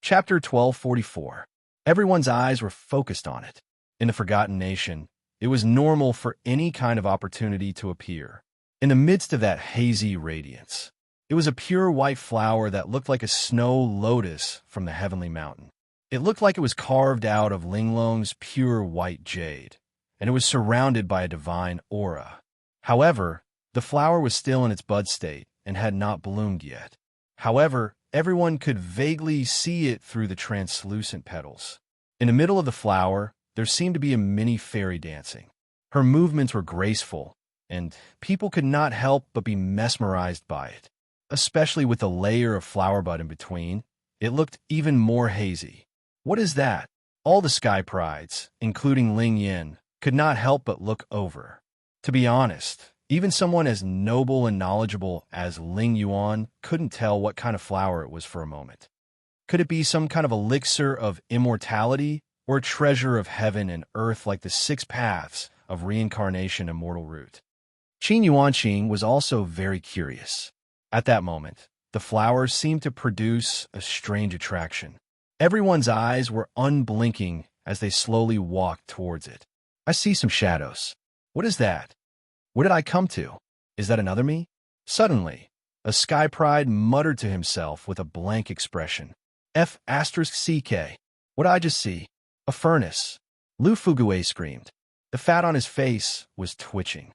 Chapter 1244. Everyone's eyes were focused on it. In the Forgotten Nation, it was normal for any kind of opportunity to appear. In the midst of that hazy radiance, it was a pure white flower that looked like a snow lotus from the heavenly mountain. It looked like it was carved out of Linglong's pure white jade, and it was surrounded by a divine aura. However, the flower was still in its bud state and had not bloomed yet. However, everyone could vaguely see it through the translucent petals. In the middle of the flower, there seemed to be a mini fairy dancing. Her movements were graceful, and people could not help but be mesmerized by it. Especially with the layer of flower bud in between, it looked even more hazy. What is that? All the sky prides, including Ling Yin, could not help but look over. To be honest, even someone as noble and knowledgeable as Ling Yuan couldn't tell what kind of flower it was for a moment. Could it be some kind of elixir of immortality, or a treasure of heaven and earth like the 6 paths of reincarnation and mortal root? Qin Yuanqing was also very curious. At that moment, the flower seemed to produce a strange attraction. Everyone's eyes were unblinking as they slowly walked towards it. I see some shadows. What is that? Where did I come to? Is that another me? Suddenly, a sky pride muttered to himself with a blank expression. F***CK. What did I just see? A furnace. Lu Fugue screamed. The fat on his face was twitching.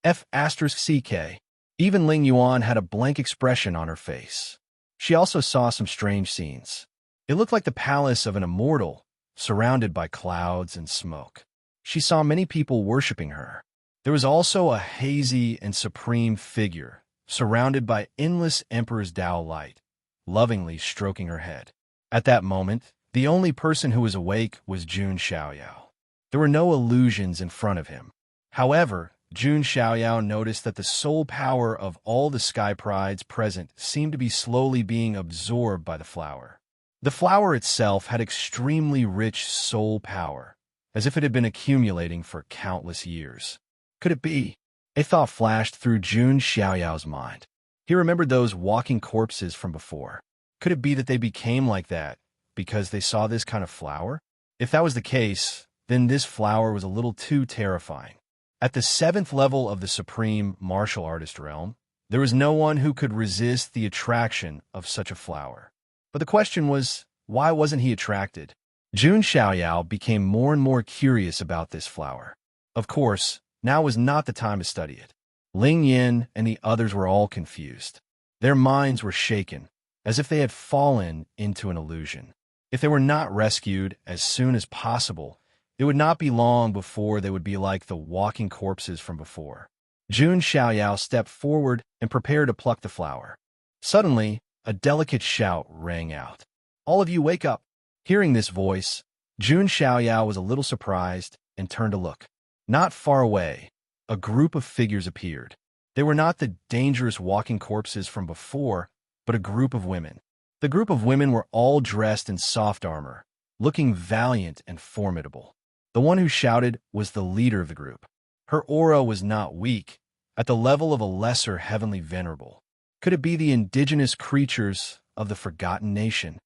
F***CK. Even Ling Yuan had a blank expression on her face. She also saw some strange scenes. It looked like the palace of an immortal, surrounded by clouds and smoke. She saw many people worshipping her. There was also a hazy and supreme figure, surrounded by endless Emperor's Tao light, lovingly stroking her head. At that moment, the only person who was awake was Jun Xiaoyao. There were no illusions in front of him. However, Jun Xiaoyao noticed that the soul power of all the sky prides present seemed to be slowly being absorbed by the flower. The flower itself had extremely rich soul power, as if it had been accumulating for countless years. Could it be? A thought flashed through Jun Xiaoyao's mind. He remembered those walking corpses from before. Could it be that they became like that because they saw this kind of flower? If that was the case, then this flower was a little too terrifying. At the 7th level of the supreme martial artist realm, there was no one who could resist the attraction of such a flower. But the question was, why wasn't he attracted? Jun Xiaoyao became more and more curious about this flower. Of course, now was not the time to study it. Ling Yin and the others were all confused. Their minds were shaken, as if they had fallen into an illusion. If they were not rescued as soon as possible, it would not be long before they would be like the walking corpses from before. Jun Xiaoyao stepped forward and prepared to pluck the flower. Suddenly, a delicate shout rang out. "All of you wake up!" Hearing this voice, Jun Xiaoyao was a little surprised and turned to look. Not far away, a group of figures appeared. They were not the dangerous walking corpses from before, but a group of women. The group of women were all dressed in soft armor, looking valiant and formidable. The one who shouted was the leader of the group. Her aura was not weak, at the level of a lesser heavenly venerable. Could it be the indigenous creatures of the Forgotten Nation?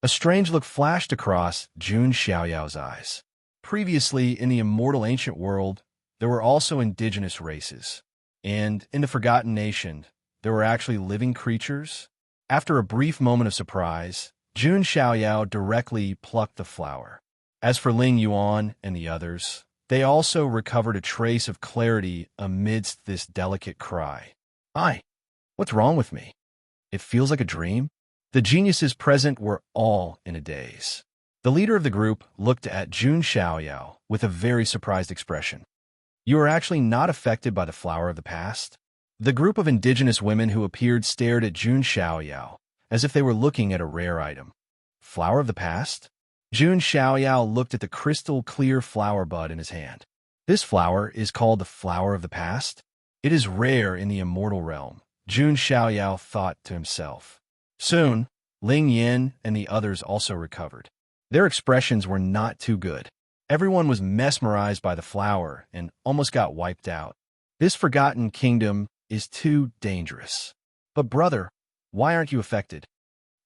A strange look flashed across Jun Xiaoyao's eyes. Previously, in the immortal ancient world, there were also indigenous races. And in the Forgotten Nation, there were actually living creatures. After a brief moment of surprise, Jun Xiaoyao directly plucked the flower. As for Ling Yuan and the others, they also recovered a trace of clarity amidst this delicate cry. What's wrong with me? It feels like a dream? The geniuses present were all in a daze. The leader of the group looked at Jun Xiaoyao with a very surprised expression. "You are actually not affected by the flower of the past?" The group of indigenous women who appeared stared at Jun Xiaoyao as if they were looking at a rare item. Flower of the past? Jun Xiaoyao looked at the crystal-clear flower bud in his hand. This flower is called the flower of the past? It is rare in the immortal realm, Jun Xiaoyao thought to himself. Soon, Ling Yin and the others also recovered. Their expressions were not too good. Everyone was mesmerized by the flower and almost got wiped out. This forgotten kingdom is too dangerous. But brother, why aren't you affected?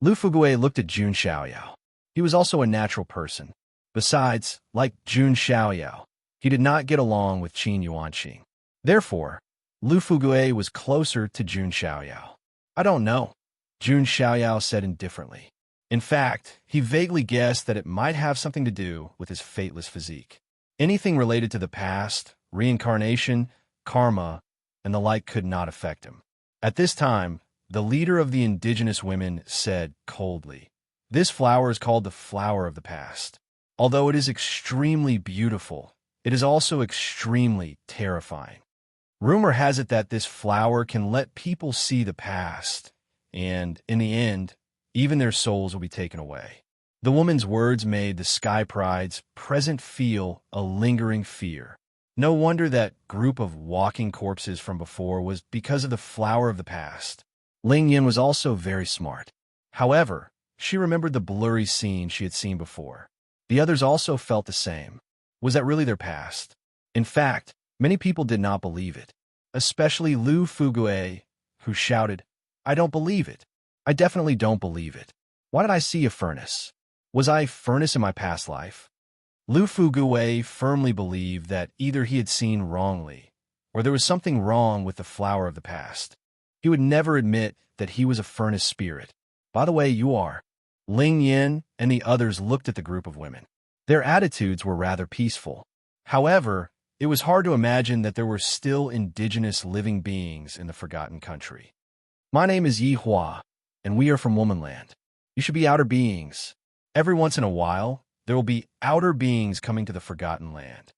Lu Fugue looked at Jun Xiaoyao. He was also a natural person. Besides, like Jun Xiaoyao, he did not get along with Qin Yuanqing. Therefore, Lu Fugue was closer to Jun Xiaoyao. I don't know, Jun Xiaoyao said indifferently. In fact, he vaguely guessed that it might have something to do with his fateless physique. Anything related to the past, reincarnation, karma, and the like could not affect him. At this time, the leader of the indigenous women said coldly, "This flower is called the flower of the past. Although it is extremely beautiful, it is also extremely terrifying. Rumor has it that this flower can let people see the past, and, in the end, even their souls will be taken away." The woman's words made the Sky Pride's present feel a lingering fear. No wonder that group of walking corpses from before was because of the flower of the past. Ling Yin was also very smart. However, she remembered the blurry scene she had seen before. The others also felt the same. Was that really their past? In fact, many people did not believe it, especially Lu Fugue, who shouted, "I don't believe it. I definitely don't believe it. Why did I see a furnace? Was I a furnace in my past life?" Lu Fugue firmly believed that either he had seen wrongly, or there was something wrong with the flower of the past. He would never admit that he was a furnace spirit. "By the way, you are." Ling Yin and the others looked at the group of women. Their attitudes were rather peaceful. However, it was hard to imagine that there were still indigenous living beings in the forgotten country. "My name is Yi Hua, and we are from Womanland. You should be outer beings. Every once in a while, there will be outer beings coming to the forgotten land."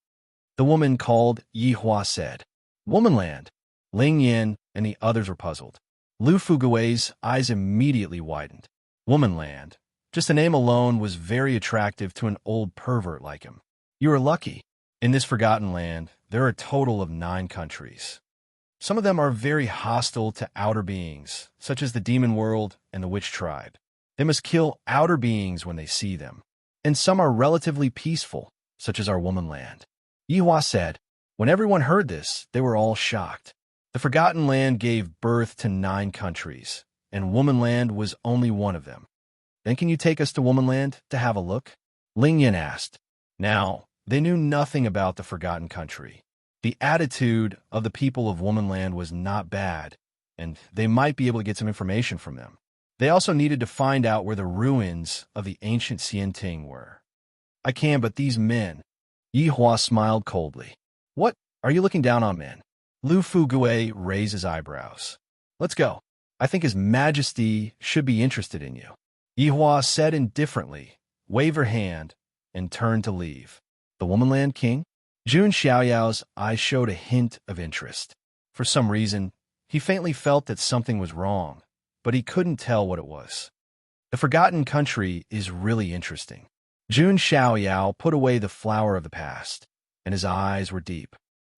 The woman called Yi Hua said. "Womanland?" Ling Yin and the others were puzzled. Lu Fugue's eyes immediately widened. Womanland. Just the name alone was very attractive to an old pervert like him. "You are lucky. In this forgotten land, there are a total of 9 countries. Some of them are very hostile to outer beings, such as the demon world and the witch tribe. They must kill outer beings when they see them. And some are relatively peaceful, such as our Womanland." Yihua said. When everyone heard this, they were all shocked. The forgotten land gave birth to 9 countries, and Womanland was only one of them. "Then can you take us to Womanland to have a look?" Ling Yin asked. Now, they knew nothing about the forgotten country. The attitude of the people of Womanland was not bad, and they might be able to get some information from them. They also needed to find out where the ruins of the ancient Xianting were. "I can, but these men..." Yi Hua smiled coldly. "What? Are you looking down on men?" Lu Fugue raised his eyebrows. "Let's go. I think His Majesty should be interested in you." Yi Hua said indifferently, waved her hand, and turned to leave. "The Womanland King?" Jun Xiaoyao's eyes showed a hint of interest. For some reason, he faintly felt that something was wrong, but he couldn't tell what it was. The forgotten country is really interesting. Jun Xiaoyao put away the flower of the past, and his eyes were deep.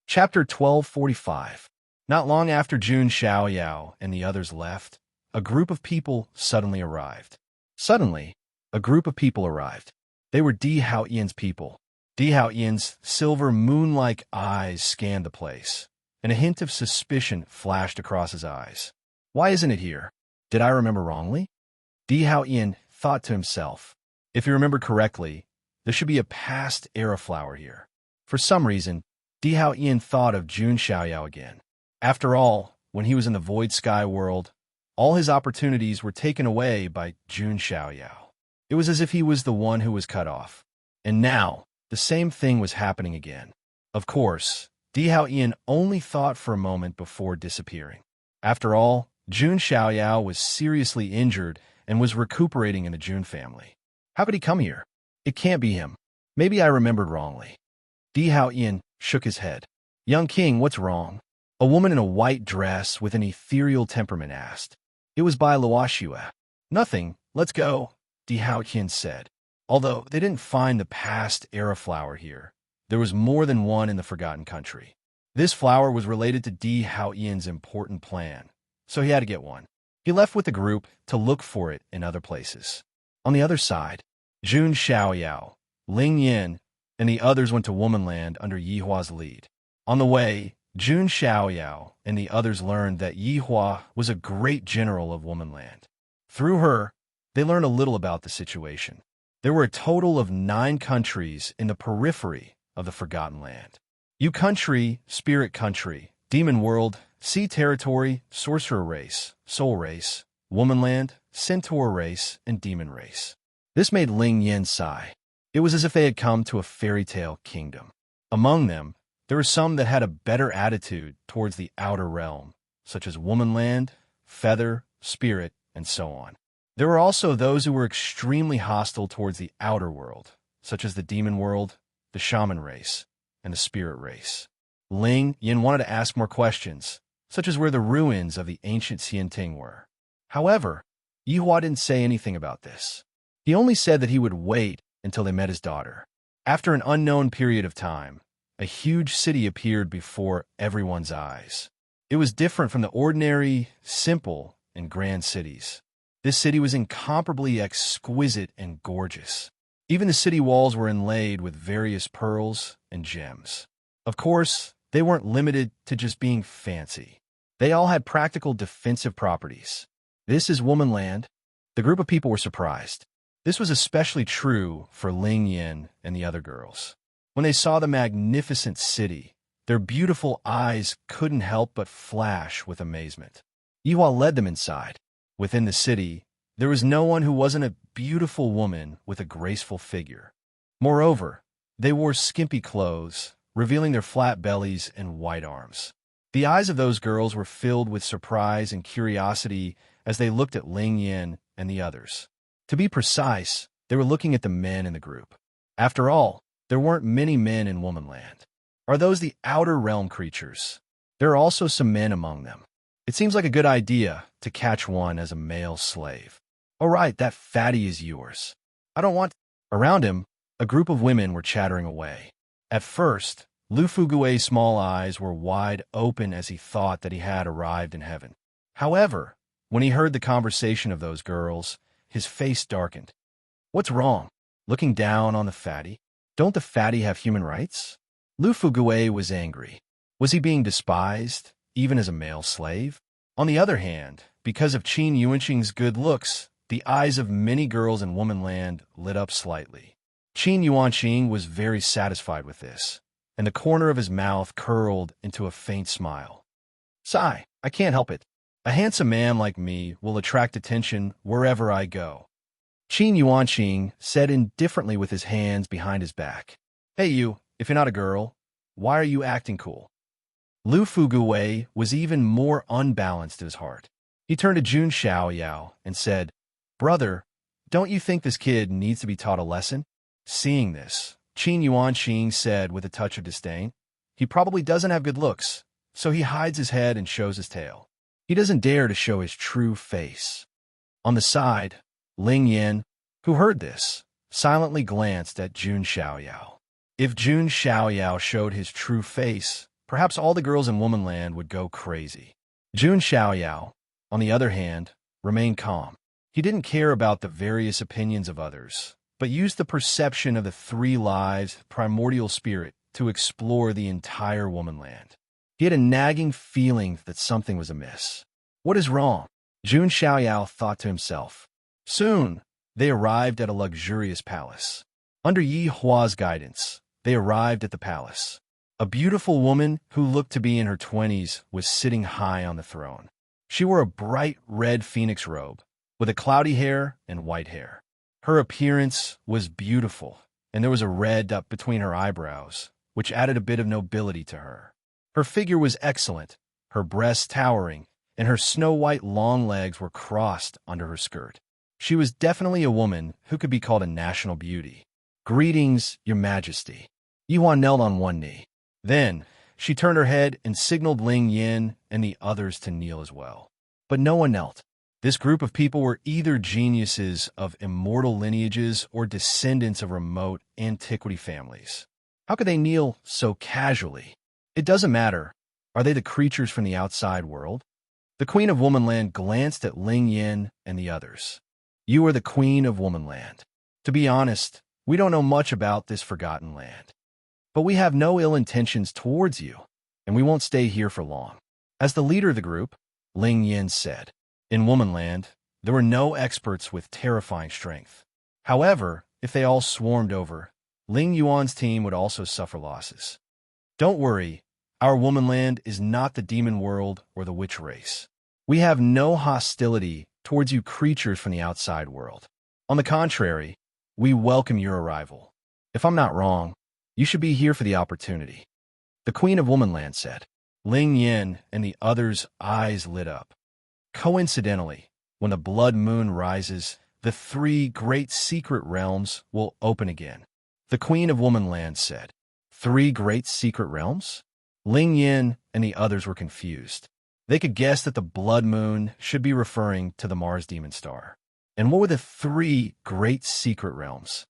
Chapter 1245. Not long after Jun Xiaoyao and the others left, a group of people suddenly arrived. They were Di Haoyan's people. Di Haoyan's silver moon-like eyes scanned the place, and a hint of suspicion flashed across his eyes. "Why isn't it here? Did I remember wrongly?" Di Haoyan thought to himself. If he remembered correctly, there should be a past era flower here. For some reason, Di Haoyan thought of Jun Xiaoyao again. After all, when he was in the Void Sky world, all his opportunities were taken away by Jun Xiaoyao. It was as if he was the one who was cut off. And now, the same thing was happening again. Of course, Di Haoyan only thought for a moment before disappearing. After all, Jun Xiaoyao was seriously injured and was recuperating in the Jun family. How could he come here? It can't be him. Maybe I remembered wrongly. Di Haoyan shook his head. "Young king, what's wrong?" A woman in a white dress with an ethereal temperament asked. It was by Luoxue. "Nothing. Let's go," Di Haoyan said. Although they didn't find the past era flower here, there was more than one in the forgotten country. This flower was related to Di Haoyan's important plan, so he had to get one. He left with the group to look for it in other places. On the other side, Jun Xiaoyao, Ling Yin, and the others went to Womanland under Yi Hua's lead. On the way, Jun Xiaoyao and the others learned that Yi Hua was a great general of Womanland. Through her, they learned a little about the situation. There were a total of 9 countries in the periphery of the Forgotten Land. U country, spirit country, demon world, sea territory, sorcerer race, soul race, woman land, centaur race, and demon race. This made Ling Yin sigh. It was as if they had come to a fairy tale kingdom. Among them, there were some that had a better attitude towards the outer realm, such as woman land, feather, spirit, and so on. There were also those who were extremely hostile towards the outer world, such as the demon world, the shaman race, and the spirit race. Ling Yin wanted to ask more questions, such as where the ruins of the ancient Xianting were. However, Yihua didn't say anything about this. He only said that he would wait until they met his daughter. After an unknown period of time, a huge city appeared before everyone's eyes. It was different from the ordinary, simple, and grand cities. This city was incomparably exquisite and gorgeous. Even the city walls were inlaid with various pearls and gems. Of course, they weren't limited to just being fancy. They all had practical defensive properties. This is woman land. The group of people were surprised. This was especially true for Ling Yin and the other girls. When they saw the magnificent city, their beautiful eyes couldn't help but flash with amazement. Yihua led them inside. Within the city, there was no one who wasn't a beautiful woman with a graceful figure. Moreover, they wore skimpy clothes, revealing their flat bellies and white arms. The eyes of those girls were filled with surprise and curiosity as they looked at Ling Yin and the others. To be precise, they were looking at the men in the group. After all, there weren't many men in womanland. Are those the outer realm creatures? There are also some men among them. It seems like a good idea to catch one as a male slave. All right, that fatty is yours. I don't want... Around him, a group of women were chattering away. At first, Lu Fugue's small eyes were wide open as he thought that he had arrived in heaven. However, when he heard the conversation of those girls, his face darkened. What's wrong? Looking down on the fatty? Don't the fatty have human rights? Lu Fugue was angry. Was he being despised, even as a male slave? On the other hand, because of Qin Yuanqing's good looks, the eyes of many girls in womanland lit up slightly. Qin Yuanqing was very satisfied with this, and the corner of his mouth curled into a faint smile. Sigh, I can't help it. A handsome man like me will attract attention wherever I go. Qin Yuanqing said indifferently with his hands behind his back. Hey you, if you're not a girl, why are you acting cool? Lu Fugue was even more unbalanced in his heart. He turned to Jun Xiaoyao and said, Brother, don't you think this kid needs to be taught a lesson? Seeing this, Qin Yuanqing said with a touch of disdain, he probably doesn't have good looks, so he hides his head and shows his tail. He doesn't dare to show his true face. On the side, Ling Yin, who heard this, silently glanced at Jun Xiaoyao. If Jun Xiaoyao showed his true face, perhaps all the girls in womanland would go crazy. Jun Xiaoyao, on the other hand, remained calm. He didn't care about the various opinions of others, but used the perception of the 3 lives primordial spirit to explore the entire womanland. He had a nagging feeling that something was amiss. What is wrong? Jun Xiaoyao thought to himself. Soon, they arrived at a luxurious palace. Under Yi Hua's guidance, they arrived at the palace. A beautiful woman who looked to be in her 20s was sitting high on the throne. She wore a bright red phoenix robe, with a cloudy hair and white hair. Her appearance was beautiful, and there was a red up between her eyebrows, which added a bit of nobility to her. Her figure was excellent, her breasts towering, and her snow-white long legs were crossed under her skirt. She was definitely a woman who could be called a national beauty. Greetings, Your Majesty. Yihua knelt on one knee. Then, she turned her head and signaled Ling Yin and the others to kneel as well. But no one knelt. This group of people were either geniuses of immortal lineages or descendants of remote antiquity families. How could they kneel so casually? It doesn't matter. Are they the creatures from the outside world? The Queen of Womanland glanced at Ling Yin and the others. You are the Queen of Womanland. To be honest, we don't know much about this forgotten land. But we have no ill intentions towards you, and we won't stay here for long. As the leader of the group, Ling Yin said, in Womanland, there were no experts with terrifying strength. However, if they all swarmed over, Ling Yuan's team would also suffer losses. Don't worry, our womanland is not the demon world or the witch race. We have no hostility towards you creatures from the outside world. On the contrary, we welcome your arrival. If I'm not wrong, you should be here for the opportunity. The Queen of Womanland said. Ling Yin and the others' eyes lit up. Coincidentally, when the blood moon rises, the 3 great secret realms will open again. The Queen of Womanland said. 3 great secret realms? Ling Yin and the others were confused. They could guess that the blood moon should be referring to the Mars demon star. And what were the 3 great secret realms?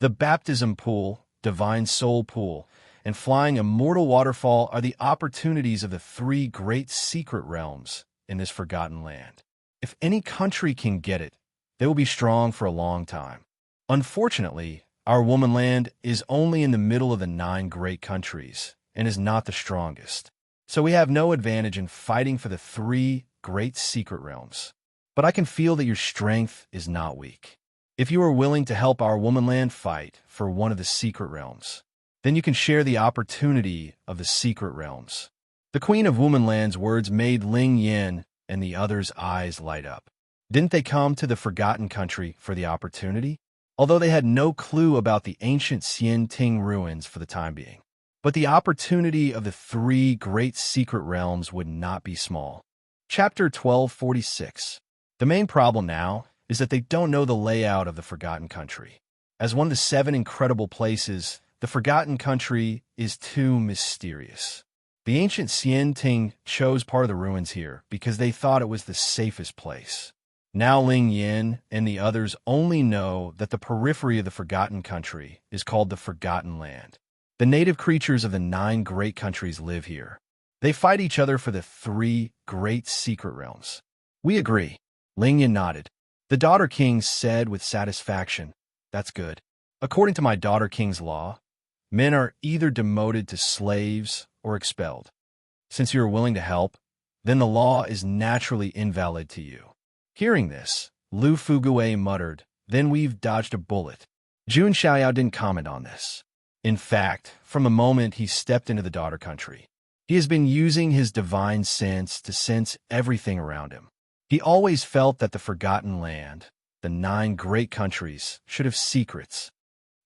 The baptism pool, divine soul pool, and flying immortal waterfall are the opportunities of the 3 great secret realms in this forgotten land. If any country can get it, they will be strong for a long time. Unfortunately, our womanland is only in the middle of the 9 great countries and is not the strongest. So we have no advantage in fighting for the 3 great secret realms. But I can feel that your strength is not weak. If you are willing to help our womanland fight for one of the secret realms, then you can share the opportunity of the secret realms. The Queen of Womanland's words made Ling Yin and the others' eyes light up. Didn't they come to the forgotten country for the opportunity? Although they had no clue about the ancient Xian Ting ruins for the time being. But the opportunity of the 3 great secret realms would not be small. Chapter 1246. The main problem now is that they don't know the layout of the forgotten country. As one of the 7 incredible places, the forgotten country is too mysterious. The ancient Xian Ting chose part of the ruins here because they thought it was the safest place. Now Ling Yin and the others only know that the periphery of the forgotten country is called the Forgotten Land. The native creatures of the 9 great countries live here. They fight each other for the 3 great secret realms. We agree. Ling Yin nodded. The Daughter King said with satisfaction, "That's good. According to my Daughter King's law, men are either demoted to slaves or expelled. Since you are willing to help, then the law is naturally invalid to you." Hearing this, Lu Fugue muttered, "Then we've dodged a bullet." Jun Xiaoyao didn't comment on this. In fact, from the moment he stepped into the Daughter Country, he has been using his divine sense to sense everything around him. He always felt that the Forgotten Land, the 9 great countries, should have secrets.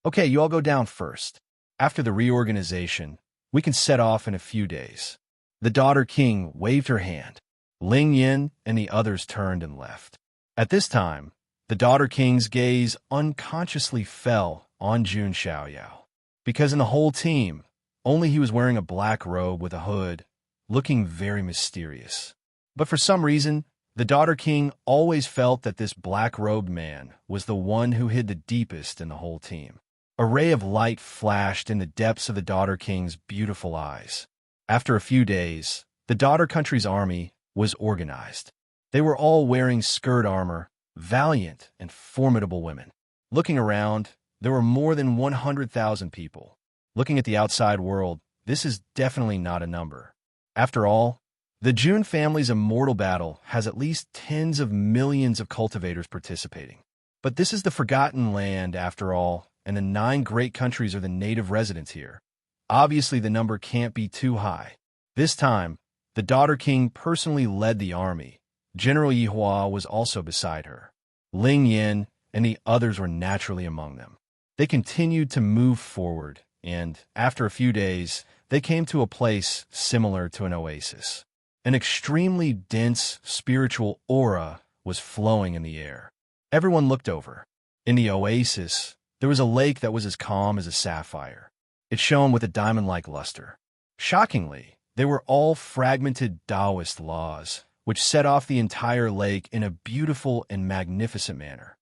Okay, you all go down first. After the reorganization, we can set off in a few days. The Daughter King waved her hand. Ling Yin and the others turned and left. At this time, the Daughter King's gaze unconsciously fell on Jun Xiaoyao, because in the whole team, only he was wearing a black robe with a hood, looking very mysterious. But for some reason, the Daughter King always felt that this black-robed man was the one who hid the deepest in the whole team. A ray of light flashed in the depths of the Daughter King's beautiful eyes. After a few days, the Daughter Country's army was organized. They were all wearing skirt armor, valiant and formidable women. Looking around, there were more than 100,000 people. Looking at the outside world, this is definitely not a number. After all, the Jun family's immortal battle has at least tens of millions of cultivators participating. But this is the Forgotten Land, after all, and the 9 great countries are the native residents here. Obviously, the number can't be too high. This time, the Daughter King personally led the army. General Yihua was also beside her. Ling Yin and the others were naturally among them. They continued to move forward, and after a few days, they came to a place similar to an oasis. An extremely dense spiritual aura was flowing in the air. Everyone looked over. In the oasis, there was a lake that was as calm as a sapphire. It shone with a diamond-like luster. Shockingly, they were all fragmented Taoist laws, which set off the entire lake in a beautiful and magnificent manner.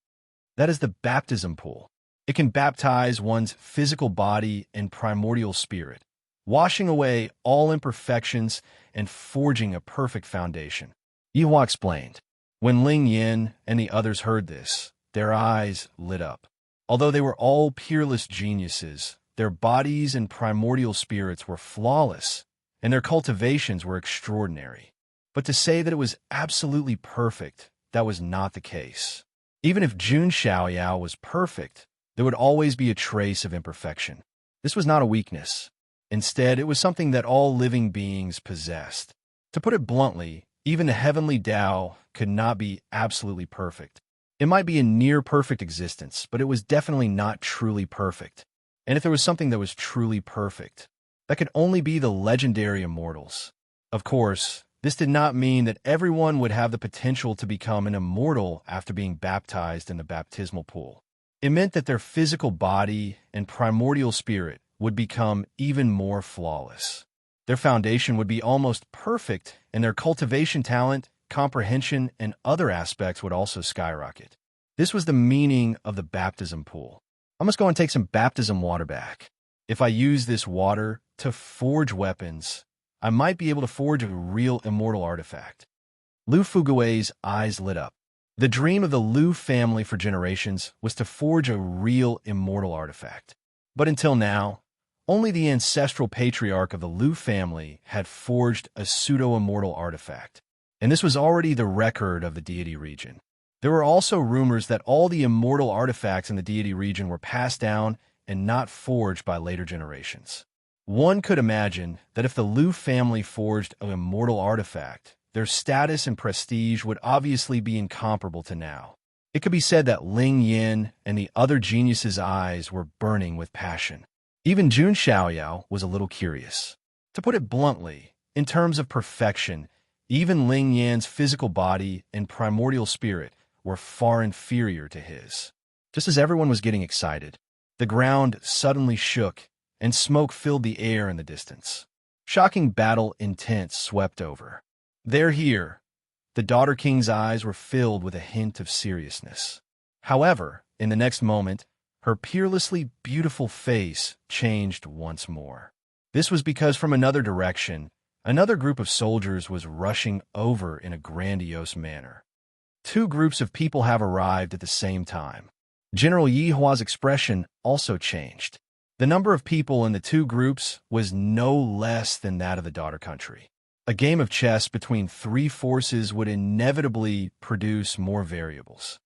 That is the baptism pool. It can baptize one's physical body and primordial spirit, washing away all imperfections and forging a perfect foundation. Yihua explained. When Ling Yin and the others heard this, their eyes lit up. Although they were all peerless geniuses, their bodies and primordial spirits were flawless, and their cultivations were extraordinary. But to say that it was absolutely perfect, that was not the case. Even if Jun Xiaoyao was perfect, There would always be a trace of imperfection. This was not a weakness. Instead, it was something that all living beings possessed. To put it bluntly, even the heavenly Tao could not be absolutely perfect. It might be a near-perfect existence, but it was definitely not truly perfect. And if there was something that was truly perfect, that could only be the legendary immortals. Of course, this did not mean that everyone would have the potential to become an immortal after being baptized in the baptismal pool. It meant that their physical body and primordial spirit would become even more flawless. Their foundation would be almost perfect, and their cultivation talent, comprehension, and other aspects would also skyrocket. This was the meaning of the baptism pool. I must go and take some baptism water back. If I use this water to forge weapons, I might be able to forge a real immortal artifact. Lu Fugue's eyes lit up. The dream of the Lu family for generations was to forge a real immortal artifact. But until now, only the ancestral patriarch of the Lu family had forged a pseudo-immortal artifact. And this was already the record of the deity region. There were also rumors that all the immortal artifacts in the deity region were passed down and not forged by later generations. One could imagine that if the Lu family forged an immortal artifact, their status and prestige would obviously be incomparable to now. It could be said that Ling Yin and the other geniuses' eyes were burning with passion. Even Jun Xiaoyao was a little curious. To put it bluntly, in terms of perfection, even Ling Yan's physical body and primordial spirit were far inferior to his. Just as everyone was getting excited, the ground suddenly shook and smoke filled the air in the distance. Shocking battle intent swept over. "They're here." The Daughter King's eyes were filled with a hint of seriousness. However, in the next moment, her peerlessly beautiful face changed once more. This was because from another direction, another group of soldiers was rushing over in a grandiose manner. Two groups of people have arrived at the same time. General Yi Hua's expression also changed. The number of people in the two groups was no less than that of the daughter country. A game of chess between three forces would inevitably produce more variables.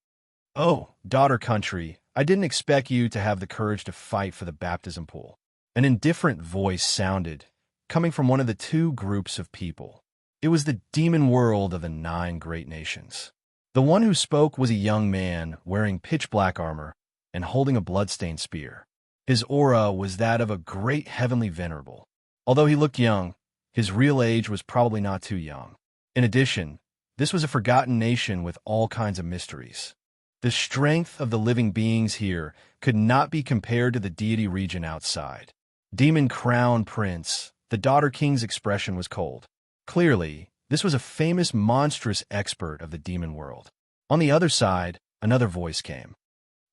"Oh, daughter country, I didn't expect you to have the courage to fight for the baptism pool." An indifferent voice sounded, coming from one of the two groups of people. It was the demon world of the 9 great nations. The one who spoke was a young man wearing pitch-black armor and holding a bloodstained spear. His aura was that of a great heavenly venerable. Although he looked young, his real age was probably not too young. In addition, this was a forgotten nation with all kinds of mysteries. The strength of the living beings here could not be compared to the deity region outside. Demon Crown Prince, the Daughter King's expression was cold. Clearly, this was a famous monstrous expert of the demon world. On the other side, another voice came.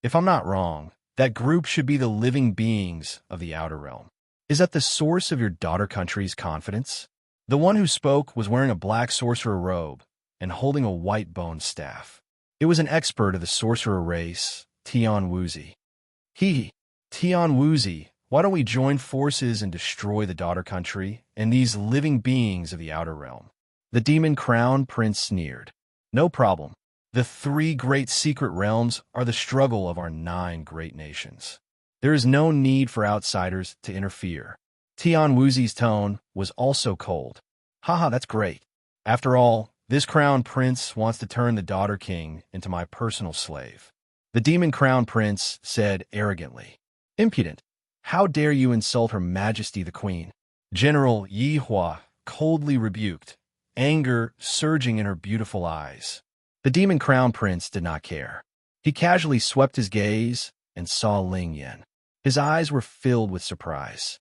"If I'm not wrong, that group should be the living beings of the outer realm. Is that the source of your daughter country's confidence?" The one who spoke was wearing a black sorcerer robe and holding a white bone staff. It was an expert of the sorcerer race, Tian Wuzi. Tian Wuzi, why don't we join forces and destroy the daughter country and these living beings of the outer realm? The Demon Crown Prince sneered. "No problem. The 3 great secret realms are the struggle of our 9 great nations. There is no need for outsiders to interfere." Tian Wuzi's tone was also cold. "Haha, that's great. After all, this Crown Prince wants to turn the Daughter King into my personal slave." The Demon Crown Prince said arrogantly. "Impudent. How dare you insult Her Majesty the Queen?" General Yi Hua coldly rebuked, anger surging in her beautiful eyes. The Demon Crown Prince did not care. He casually swept his gaze and saw Ling Yin. His eyes were filled with surprise.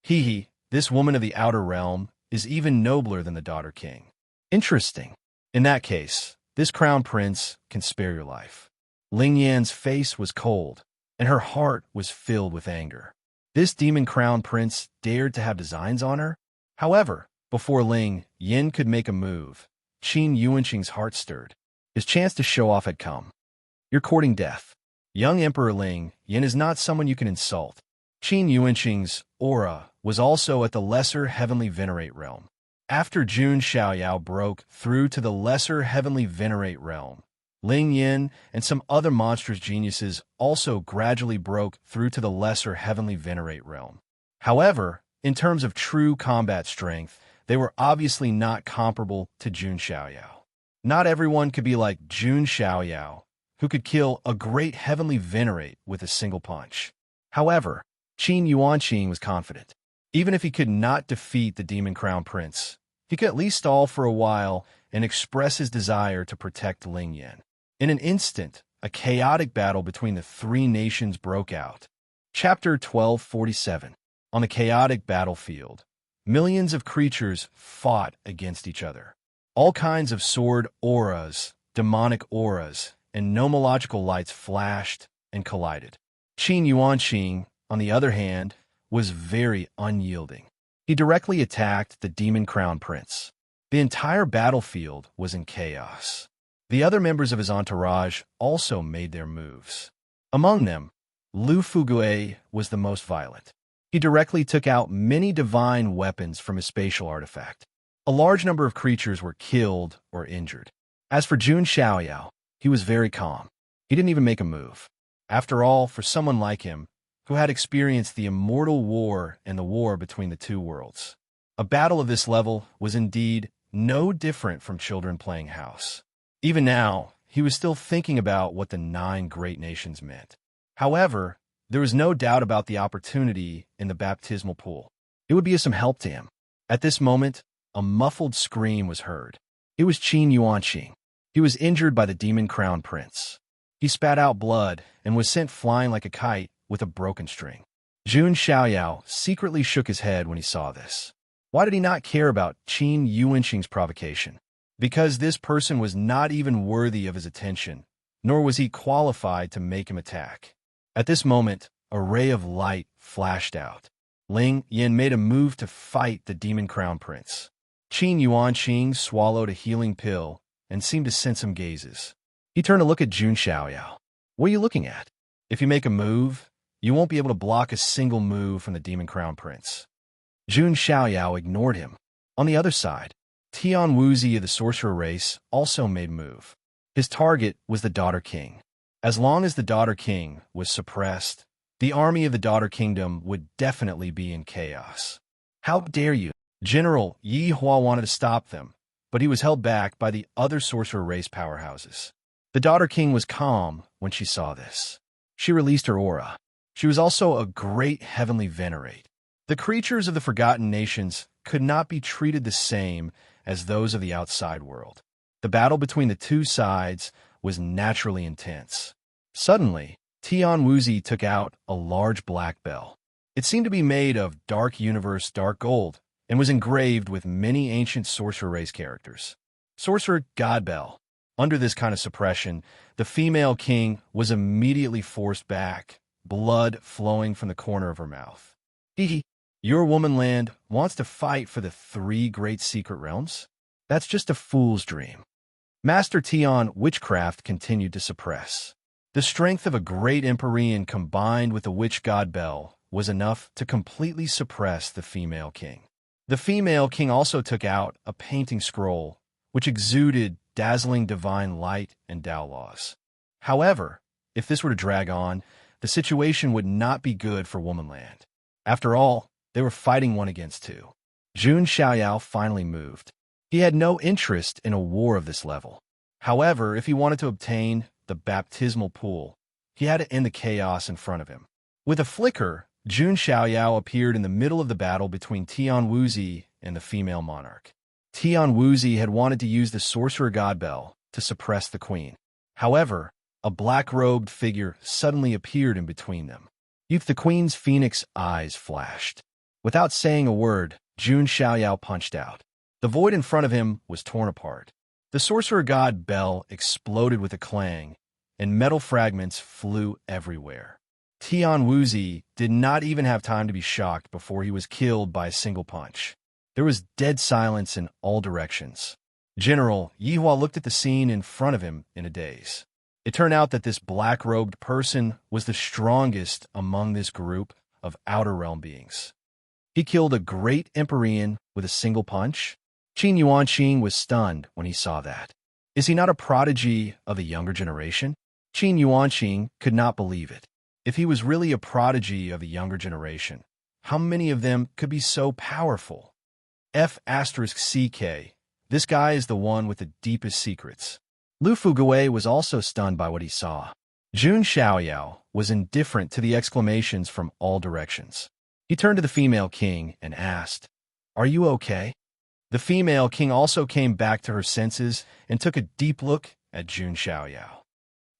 This woman of the outer realm is even nobler than the Daughter King. Interesting. In that case, this Crown Prince can spare your life. Ling Yan's face was cold, and her heart was filled with anger. This Demon Crown Prince dared to have designs on her? However, before Ling Yin could make a move, Qin Yuanqing's heart stirred. His chance to show off had come. "You're courting death. Young Emperor Ling Yin is not someone you can insult." Qin Yuanqing's aura was also at the lesser heavenly venerate realm. After Jun Xiaoyao broke through to the lesser heavenly venerate realm, Ling Yin and some other monstrous geniuses also gradually broke through to the lesser heavenly venerate realm. However, in terms of true combat strength, they were obviously not comparable to Jun Xiaoyao. Not everyone could be like Jun Xiaoyao, who could kill a great heavenly venerate with a single punch. However, Qin Yuanqing was confident. Even if he could not defeat the Demon Crown Prince, he could at least stall for a while and express his desire to protect Ling Yan. In an instant, a chaotic battle between the three nations broke out. Chapter 1247. On the chaotic battlefield, millions of creatures fought against each other. All kinds of sword auras, demonic auras, and nomological lights flashed and collided. Qin Yuanqing, on the other hand, was very unyielding. He directly attacked the Demon Crown Prince. The entire battlefield was in chaos. The other members of his entourage also made their moves. Among them, Lu Fugue was the most violent. He directly took out many divine weapons from his spatial artifact. A large number of creatures were killed or injured. As for Jun Xiaoyao, he was very calm. He didn't even make a move. After all, for someone like him, who had experienced the immortal war and the war between the two worlds, a battle of this level was indeed no different from children playing house. Even now, he was still thinking about what the 9 great nations meant. However, there was no doubt about the opportunity in the baptismal pool. It would be of some help to him. At this moment, a muffled scream was heard. It was Qin Yuanqing. He was injured by the Demon Crown Prince. He spat out blood and was sent flying like a kite with a broken string. Jun Xiaoyao secretly shook his head when he saw this. Why did he not care about Qin Yuanqing's provocation? Because this person was not even worthy of his attention, nor was he qualified to make him attack. At this moment, a ray of light flashed out. Ling Yan made a move to fight the Demon Crown Prince. Qin Yuanqing swallowed a healing pill and seemed to sense some gazes. He turned to look at Jun Xiaoyao. What are you looking at? If you make a move, you won't be able to block a single move from the Demon Crown Prince. Jun Xiaoyao ignored him. On the other side, Tian Wuzi of the sorcerer race also made a move. His target was the Daughter King. As long as the Daughter King was suppressed, the army of the Daughter Kingdom would definitely be in chaos. How dare you? General Yi Hua wanted to stop them, but he was held back by the other sorcerer race powerhouses. The Daughter King was calm when she saw this. She released her aura. She was also a great heavenly venerate. The creatures of the Forgotten Nations could not be treated the same as those of the outside world. The battle between the two sides was naturally intense. Suddenly, Tian Wuzi took out a large black bell. It seemed to be made of dark universe dark gold and was engraved with many ancient sorcerer race characters. Sorcerer God Bell. Under this kind of suppression, the female king was immediately forced back, blood flowing from the corner of her mouth. Hee. Your womanland wants to fight for the 3 great secret realms? That's just a fool's dream. Master Tian witchcraft continued to suppress. The strength of a great Empyrean combined with the witch god Bell was enough to completely suppress the female king. The female king also took out a painting scroll, which exuded dazzling divine light and Tao laws. However, if this were to drag on, the situation would not be good for womanland. After all, they were fighting 1 against 2. Jun Xiaoyao finally moved. He had no interest in a war of this level. However, if he wanted to obtain the baptismal pool, he had to end the chaos in front of him. With a flicker, Jun Xiaoyao appeared in the middle of the battle between Tian Wuzi and the female monarch. Tian Wuzi had wanted to use the sorcerer god Bell to suppress the queen. However, a black-robed figure suddenly appeared in between them. The queen's phoenix eyes flashed. Without saying a word, Jun Xiaoyao punched out. The void in front of him was torn apart. The sorcerer god Bell exploded with a clang, and metal fragments flew everywhere. Tian Wuzi did not even have time to be shocked before he was killed by a single punch. There was dead silence in all directions. General Yi Hua looked at the scene in front of him in a daze. It turned out that this black-robed person was the strongest among this group of outer realm beings. He killed a great Empyrean with a single punch. Qin Yuanqing was stunned when he saw that. Is he not a prodigy of the younger generation? Qin Yuanqing could not believe it. If he was really a prodigy of the younger generation, how many of them could be so powerful? F*CK. This guy is the one with the deepest secrets. Lu Fugui was also stunned by what he saw. Jun Xiaoyao was indifferent to the exclamations from all directions. He turned to the female king and asked, "Are you okay?" The female king also came back to her senses and took a deep look at Jun Xiaoyao.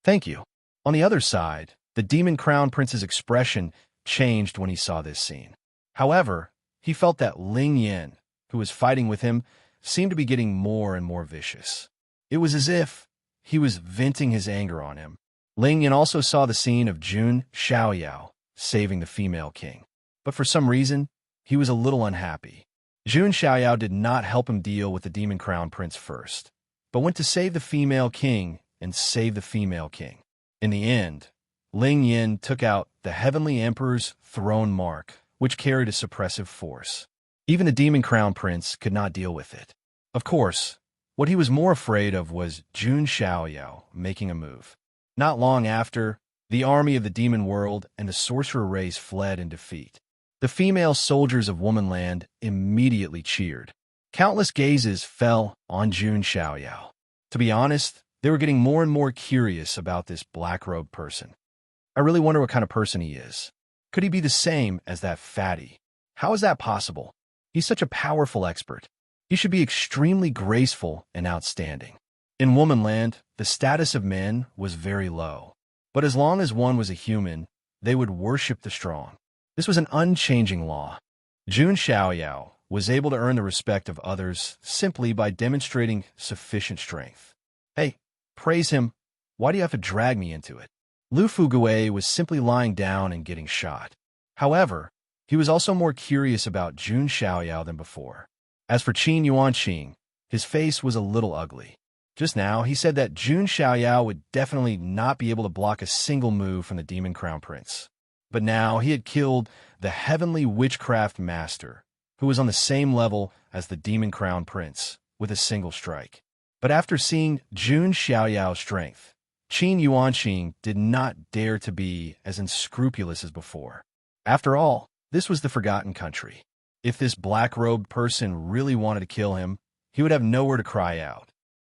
"Thank you." On the other side, the Demon Crown Prince's expression changed when he saw this scene. However, he felt that Ling Yin, who was fighting with him, seemed to be getting more and more vicious. It was as if he was venting his anger on him. Ling Yin also saw the scene of Jun Xiaoyao saving the female king, but for some reason, he was a little unhappy. Jun Xiaoyao did not help him deal with the Demon Crown Prince first, but went to save the female king and save the female king. In the end, Ling Yin took out the Heavenly Emperor's throne mark, which carried a suppressive force. Even the Demon Crown Prince could not deal with it. Of course, what he was more afraid of was Jun Xiaoyao making a move. Not long after, the army of the demon world and the sorcerer race fled in defeat. The female soldiers of Womanland immediately cheered. Countless gazes fell on Jun Xiaoyao. To be honest, they were getting more and more curious about this black-robed person. I really wonder what kind of person he is. Could he be the same as that fatty? How is that possible? He's such a powerful expert. He should be extremely graceful and outstanding. In Womanland, the status of men was very low. But as long as one was a human, they would worship the strong. This was an unchanging law. Jun Xiaoyao was able to earn the respect of others simply by demonstrating sufficient strength. Hey, praise him. Why do you have to drag me into it? Lu Fugui was simply lying down and getting shot. However, he was also more curious about Jun Xiaoyao than before. As for Qin Yuanqing, his face was a little ugly. Just now, he said that Jun Xiaoyao would definitely not be able to block a single move from the Demon Crown Prince. But now he had killed the Heavenly Witchcraft Master, who was on the same level as the Demon Crown Prince, with a single strike. But after seeing Jun Xiaoyao's strength, Qin Yuanqing did not dare to be as unscrupulous as before. After all, this was the Forgotten Country. If this black-robed person really wanted to kill him, he would have nowhere to cry out.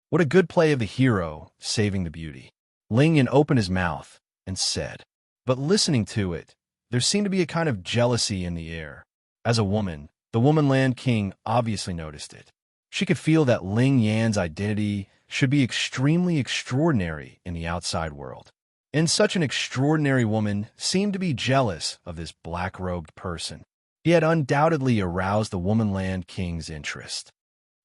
What a good play of the hero saving the beauty. Ling Yin opened his mouth and said, but listening to it, there seemed to be a kind of jealousy in the air. As a woman, the Womanland King obviously noticed it. She could feel that Ling Yan's identity should be extremely extraordinary in the outside world. And such an extraordinary woman seemed to be jealous of this black-robed person. He had undoubtedly aroused the Womanland King's interest.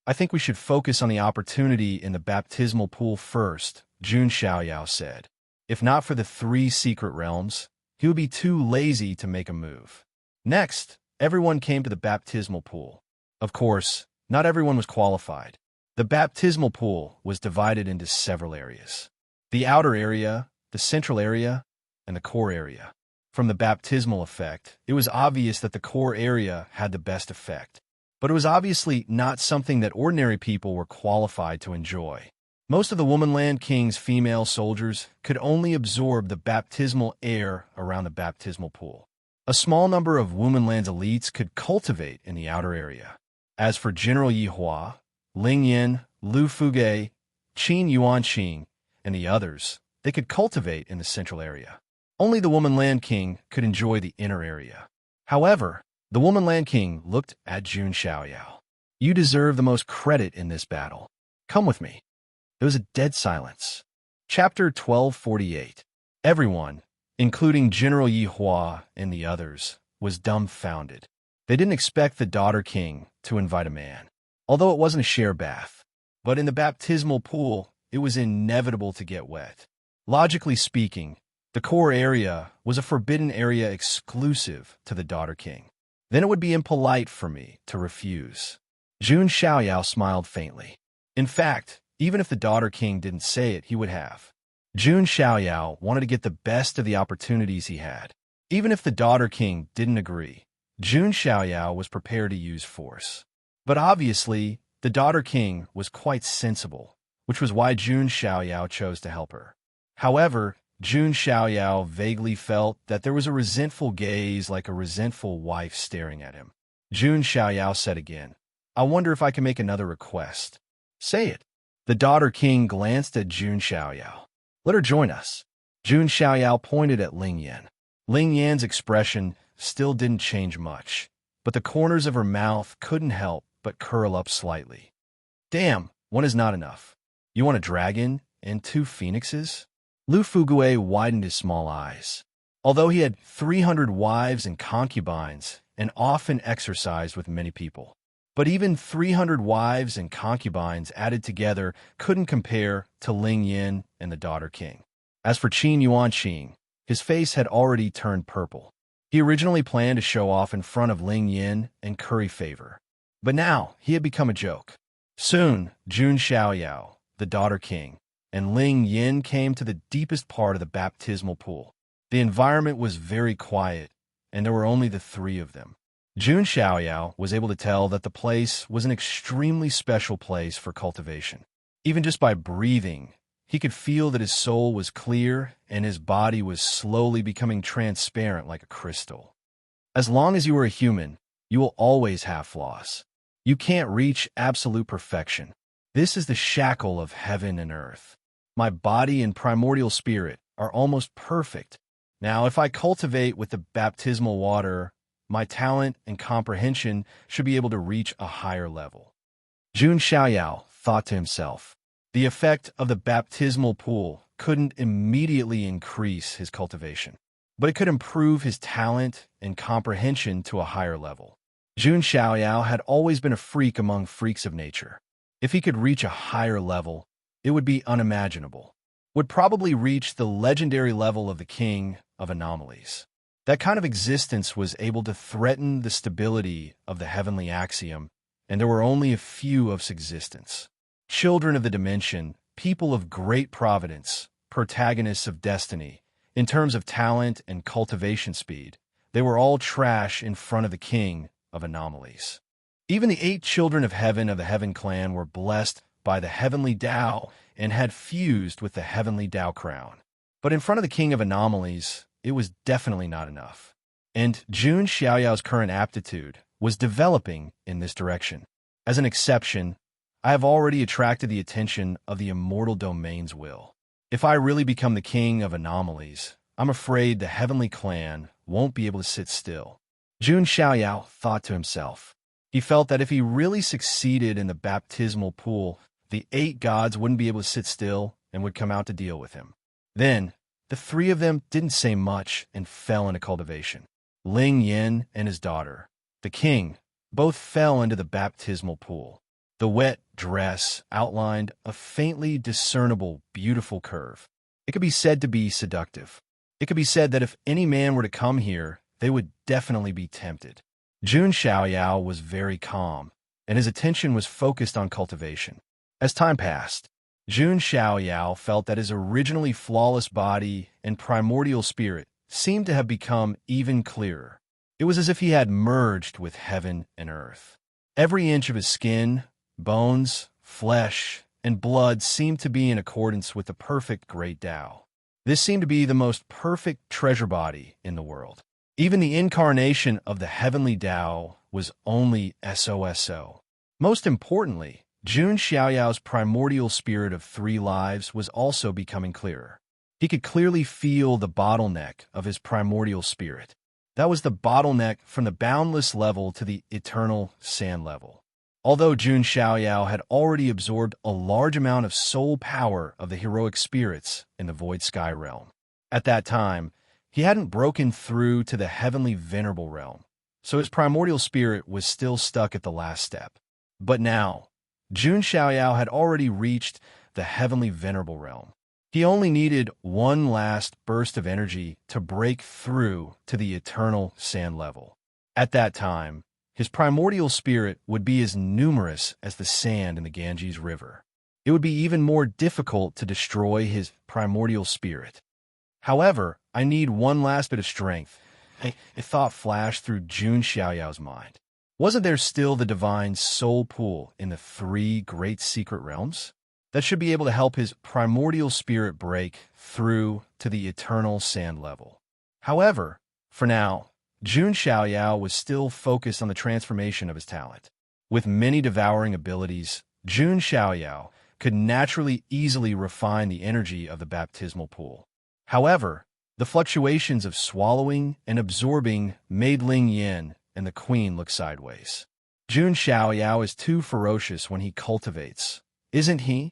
I think we should focus on the opportunity in the baptismal pool first, Jun Xiaoyao said. If not for the 3 secret realms, he would be too lazy to make a move. Next, everyone came to the baptismal pool. Of course, not everyone was qualified. The baptismal pool was divided into several areas. The outer area, the central area, and the core area. From the baptismal effect, it was obvious that the core area had the best effect. But it was obviously not something that ordinary people were qualified to enjoy. Most of the Womanland King's female soldiers could only absorb the baptismal air around the baptismal pool. A small number of Womanland's elites could cultivate in the outer area. As for General Yihua, Ling Yin, Lu Fugui, Qin Yuanqing, and the others, they could cultivate in the central area. Only the Womanland King could enjoy the inner area. However, the Womanland King looked at Jun Xiaoyao. You deserve the most credit in this battle. Come with me. There was a dead silence. Chapter 1248. Everyone, including General Yihua and the others, was dumbfounded. They didn't expect the daughter king to invite a man, although it wasn't a share bath. But in the baptismal pool, it was inevitable to get wet. Logically speaking, the core area was a forbidden area exclusive to the daughter king. Then it would be impolite for me to refuse. Jun Xiaoyao smiled faintly. In fact, even if the daughter king didn't say it, he would have. Jun Xiaoyao wanted to get the best of the opportunities he had. Even if the daughter king didn't agree, Jun Xiaoyao was prepared to use force. But obviously, the daughter king was quite sensible, which was why Jun Xiaoyao chose to help her. However, Jun Xiaoyao vaguely felt that there was a resentful gaze, like a resentful wife staring at him. Jun Xiaoyao said again, "I wonder if I can make another request." "Say it." The daughter king glanced at Jun Xiaoyao. "Let her join us." Jun Xiaoyao pointed at Ling Yan. Ling Yan's expression still didn't change much, but the corners of her mouth couldn't help but curl up slightly. "Damn, one is not enough. You want a dragon and 2 phoenixes?" Lu Fugue widened his small eyes. Although he had 300 wives and concubines and often exercised with many people, but even 300 wives and concubines added together couldn't compare to Ling Yin and the daughter king. As for Qin Yuanqing, his face had already turned purple. He originally planned to show off in front of Ling Yin and curry favor, but now he had become a joke. Soon, Jun Xiaoyao, the daughter king, and Ling Yin came to the deepest part of the baptismal pool. The environment was very quiet, and there were only the 3 of them. Jun Xiaoyao was able to tell that the place was an extremely special place for cultivation. Even just by breathing, he could feel that his soul was clear and his body was slowly becoming transparent like a crystal. As long as you are a human, you will always have flaws. You can't reach absolute perfection. This is the shackle of heaven and earth. My body and primordial spirit are almost perfect. Now, if I cultivate with the baptismal water, my talent and comprehension should be able to reach a higher level. Jun Xiaoyao thought to himself. The effect of the baptismal pool couldn't immediately increase his cultivation, but it could improve his talent and comprehension to a higher level. Jun Xiaoyao had always been a freak among freaks of nature. If he could reach a higher level, it would be unimaginable. Would probably reach the legendary level of the king of anomalies. That kind of existence was able to threaten the stability of the heavenly axiom, and there were only a few of existence. Children of the dimension, people of great providence, protagonists of destiny, in terms of talent and cultivation speed, they were all trash in front of the king of anomalies. Even the 8 children of the Heaven clan were blessed by the heavenly Tao and had fused with the heavenly Tao crown. But in front of the king of anomalies, it was definitely not enough. And Jun Xiaoyao's current aptitude was developing in this direction. As an exception, I have already attracted the attention of the immortal domain's will. If I really become the king of anomalies, I'm afraid the heavenly clan won't be able to sit still. Jun Xiaoyao thought to himself. He felt that if he really succeeded in the baptismal pool, the 8 gods wouldn't be able to sit still and would come out to deal with him. Then, the 3 of them didn't say much and fell into cultivation. Ling Yin and his daughter, the king, both fell into the baptismal pool. The wet dress outlined a faintly discernible, beautiful curve. It could be said to be seductive. It could be said that if any man were to come here, they would definitely be tempted. Jun Xiaoyao was very calm, and his attention was focused on cultivation. As time passed, Jun Xiaoyao felt that his originally flawless body and primordial spirit seemed to have become even clearer. It was as if he had merged with heaven and earth. Every inch of his skin, bones, flesh, and blood seemed to be in accordance with the perfect great Tao. This seemed to be the most perfect treasure body in the world. Even the incarnation of the heavenly Tao was only SOSO. Most importantly, Jun Xiaoyao's primordial spirit of 3 lives was also becoming clearer. He could clearly feel the bottleneck of his primordial spirit. That was the bottleneck from the boundless level to the eternal sand level. Although Jun Xiaoyao had already absorbed a large amount of soul power of the heroic spirits in the Void Sky realm, at that time, he hadn't broken through to the heavenly venerable realm, so his primordial spirit was still stuck at the last step. But now, Jun Xiaoyao had already reached the heavenly venerable realm. He only needed one last burst of energy to break through to the eternal sand level. At that time, his primordial spirit would be as numerous as the sand in the Ganges River. It would be even more difficult to destroy his primordial spirit. However, I need one last bit of strength. A thought flashed through Jun Xiaoyao's mind. Wasn't there still the divine soul pool in the 3 great secret realms? that should be able to help his primordial spirit break through to the eternal sand level. However, for now, Jun Xiaoyao was still focused on the transformation of his talent. With many devouring abilities, Jun Xiaoyao could naturally easily refine the energy of the baptismal pool. However, the fluctuations of swallowing and absorbing made Ling Yin and the queen look sideways. Jun Xiaoyao is too ferocious when he cultivates, isn't he?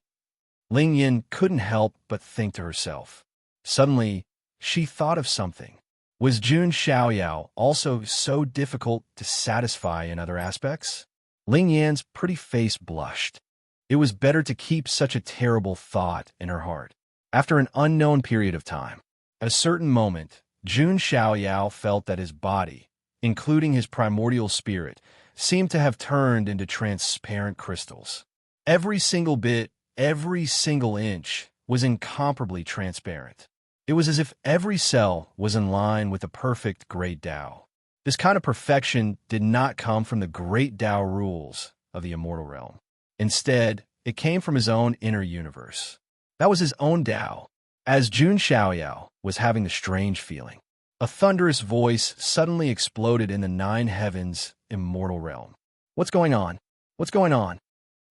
Ling Yin couldn't help but think to herself. Suddenly, she thought of something. Was Jun Xiaoyao also so difficult to satisfy in other aspects? Ling Yan's pretty face blushed. It was better to keep such a terrible thought in her heart. After an unknown period of time, at a certain moment, Jun Xiaoyao felt that his body, including his primordial spirit, seemed to have turned into transparent crystals. Every single bit, every single inch was incomparably transparent. It was as if every cell was in line with the perfect Great Tao. This kind of perfection did not come from the Great Tao rules of the immortal realm. Instead, it came from his own inner universe. That was his own Tao. As Jun Xiaoyao was having the strange feeling, a thunderous voice suddenly exploded in the nine heavens immortal realm. What's going on? What's going on?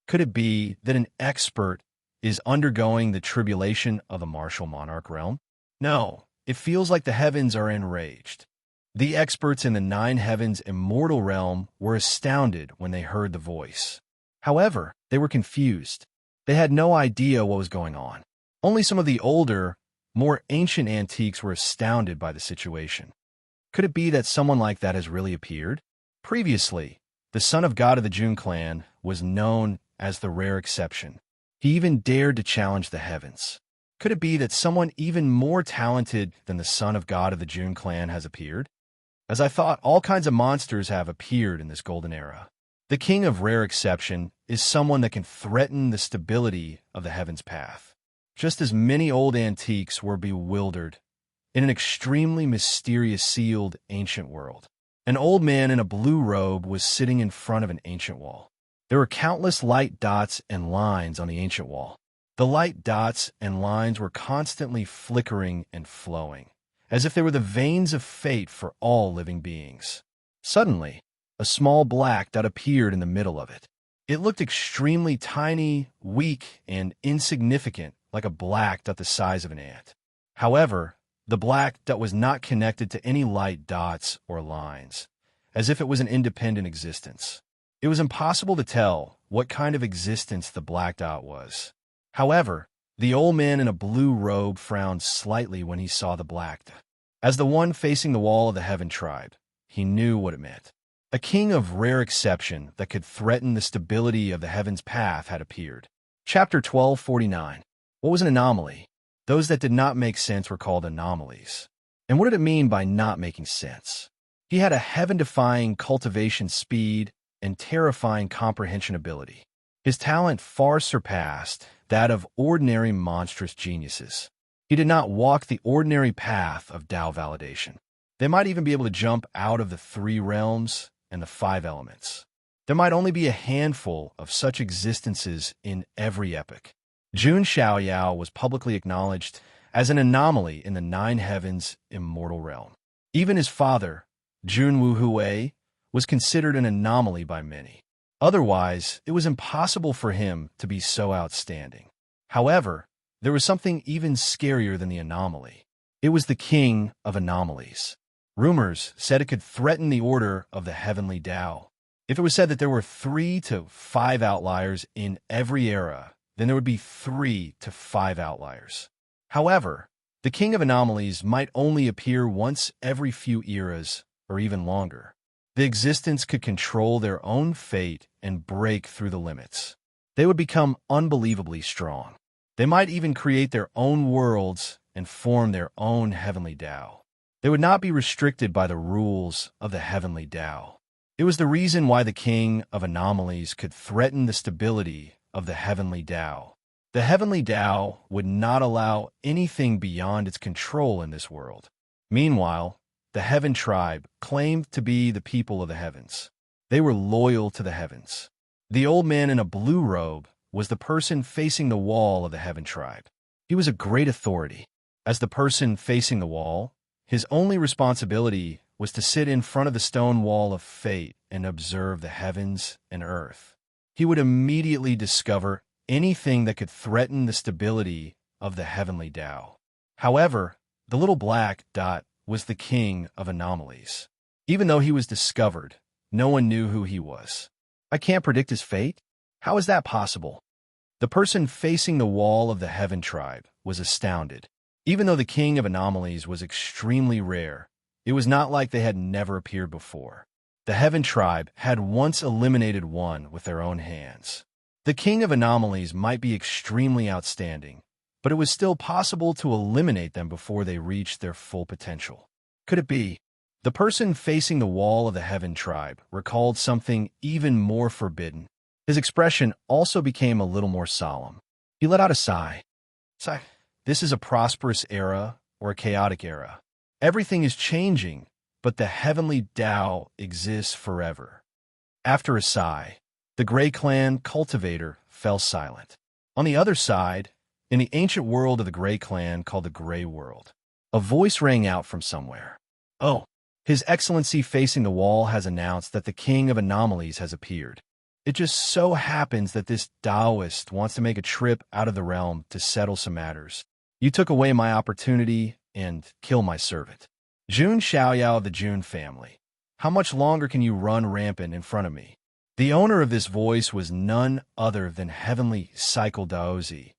Could it be that an expert is undergoing the tribulation of the martial monarch realm? No, it feels like the heavens are enraged. The experts in the nine heavens immortal realm were astounded when they heard the voice. However, they were confused. They had no idea what was going on. Only some of the older, more ancient antiques were astounded by the situation. Could it be that someone like that has really appeared? Previously, the son of God of the Jun clan was known as the rare exception. He even dared to challenge the heavens. Could it be that someone even more talented than the son of God of the Jun clan has appeared? As I thought, all kinds of monsters have appeared in this golden era. The king of rare exception is someone that can threaten the stability of the heavens path. Just as many old antiques were bewildered in an extremely mysterious sealed ancient world. An old man in a blue robe was sitting in front of an ancient wall. There were countless light dots and lines on the ancient wall. The light dots and lines were constantly flickering and flowing, as if they were the veins of fate for all living beings. Suddenly, a small black dot appeared in the middle of it. It looked extremely tiny, weak, and insignificant, like a black dot the size of an ant. However, the black dot was not connected to any light dots or lines, as if it was an independent existence. It was impossible to tell what kind of existence the black dot was. However, the old man in a blue robe frowned slightly when he saw the black dot. As the one facing the wall of the heaven tribe, he knew what it meant. A king of rare exception that could threaten the stability of the heaven's path had appeared. Chapter 1249. What was an anomaly? Those that did not make sense were called anomalies. And what did it mean by not making sense? He had a heaven-defying cultivation speed and terrifying comprehension ability. His talent far surpassed that of ordinary monstrous geniuses. He did not walk the ordinary path of Tao validation. They might even be able to jump out of the three realms and the five elements. There might only be a handful of such existences in every epoch. Jun Xiaoyao was publicly acknowledged as an anomaly in the nine heavens immortal realm. Even his father, Jun Wuhui, was considered an anomaly by many. Otherwise, it was impossible for him to be so outstanding. However, there was something even scarier than the anomaly. It was the king of anomalies. Rumors said it could threaten the order of the heavenly Tao. If it was said that there were 3 to 5 outliers in every era, then there would be 3 to 5 outliers. However, the king of anomalies might only appear once every few eras or even longer. The existence could control their own fate and break through the limits. They would become unbelievably strong. They might even create their own worlds and form their own heavenly Tao. They would not be restricted by the rules of the heavenly Tao. It was the reason why the king of anomalies could threaten the stability of the heavenly Tao. The heavenly Tao would not allow anything beyond its control in this world. Meanwhile, the Heaven Tribe claimed to be the people of the heavens. They were loyal to the heavens. The old man in a blue robe was the person facing the wall of the Heaven tribe. He was a great authority. As the person facing the wall, his only responsibility was to sit in front of the stone wall of fate and observe the heavens and earth. He would immediately discover anything that could threaten the stability of the heavenly Tao. However, the little black dot was the king of anomalies. Even though he was discovered, no one knew who he was. I can't predict his fate? How is that possible? The person facing the wall of the Heaven tribe was astounded. Even though the king of anomalies was extremely rare, it was not like they had never appeared before. The Heaven tribe had once eliminated one with their own hands. The king of anomalies might be extremely outstanding, but it was still possible to eliminate them before they reached their full potential. Could it be? The person facing the wall of the Heaven tribe recalled something even more forbidden. His expression also became a little more solemn. He let out a sigh. Sigh. This is a prosperous era or a chaotic era. Everything is changing, but the heavenly Tao exists forever. After a sigh, the Gray Clan cultivator fell silent. On the other side, in the ancient world of the Gray Clan called the Gray World, a voice rang out from somewhere. Oh, His Excellency facing the wall has announced that the King of Anomalies has appeared. It just so happens that this Taoist wants to make a trip out of the realm to settle some matters. You took away my opportunity and kill my servant. Jun Xiaoyao of the Jun family. How much longer can you run rampant in front of me? The owner of this voice was none other than Heavenly Cycle Daozi,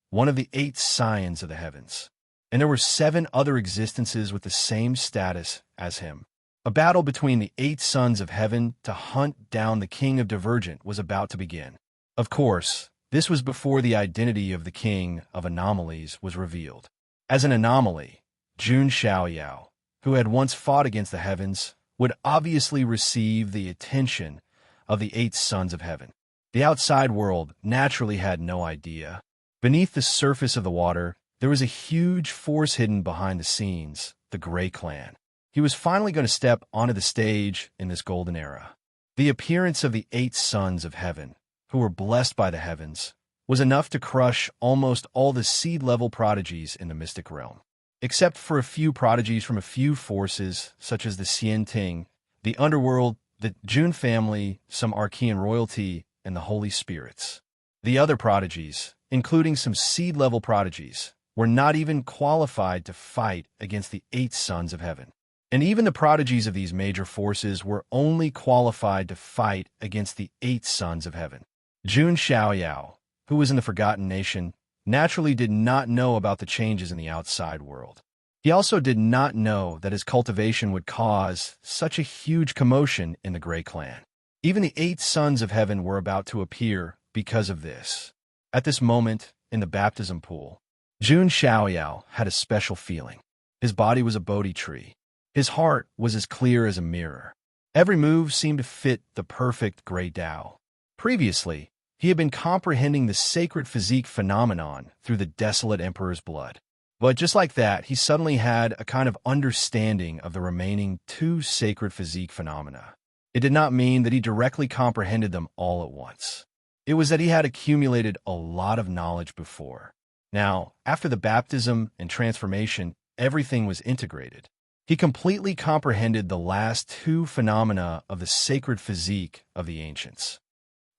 one of the 8 scions of the heavens. And there were 7 other existences with the same status as him. A battle between the 8 sons of heaven to hunt down the king of Divergent was about to begin. Of course, this was before the identity of the king of anomalies was revealed. As an anomaly, Jun Xiaoyao, who had once fought against the heavens, would obviously receive the attention of the 8 sons of heaven. The outside world naturally had no idea. Beneath the surface of the water, there was a huge force hidden behind the scenes, the Gray Clan. He was finally going to step onto the stage in this golden era. The appearance of the 8 sons of heaven, who were blessed by the heavens, was enough to crush almost all the seed-level prodigies in the mystic realm. Except for a few prodigies from a few forces, such as the Xian Ting, the underworld, the Jun family, some Archean royalty, and the Holy Spirits. The other prodigies, including some seed-level prodigies, were not even qualified to fight against the 8 sons of heaven. And even the prodigies of these major forces were only qualified to fight against the 8 sons of heaven. Jun Xiaoyao, who was in the Forgotten Nation, naturally did not know about the changes in the outside world. He also did not know that his cultivation would cause such a huge commotion in the Gray Clan. Even the 8 sons of heaven were about to appear because of this. At this moment, in the baptism pool, Jun Xiaoyao had a special feeling. His body was a Bodhi tree. His heart was as clear as a mirror. Every move seemed to fit the perfect Gray Tao. Previously, he had been comprehending the sacred physique phenomenon through the desolate emperor's blood. But just like that, he suddenly had a kind of understanding of the remaining 2 sacred physique phenomena. It did not mean that he directly comprehended them all at once. It was that he had accumulated a lot of knowledge before. Now, after the baptism and transformation, everything was integrated. He completely comprehended the last 2 phenomena of the sacred physique of the ancients.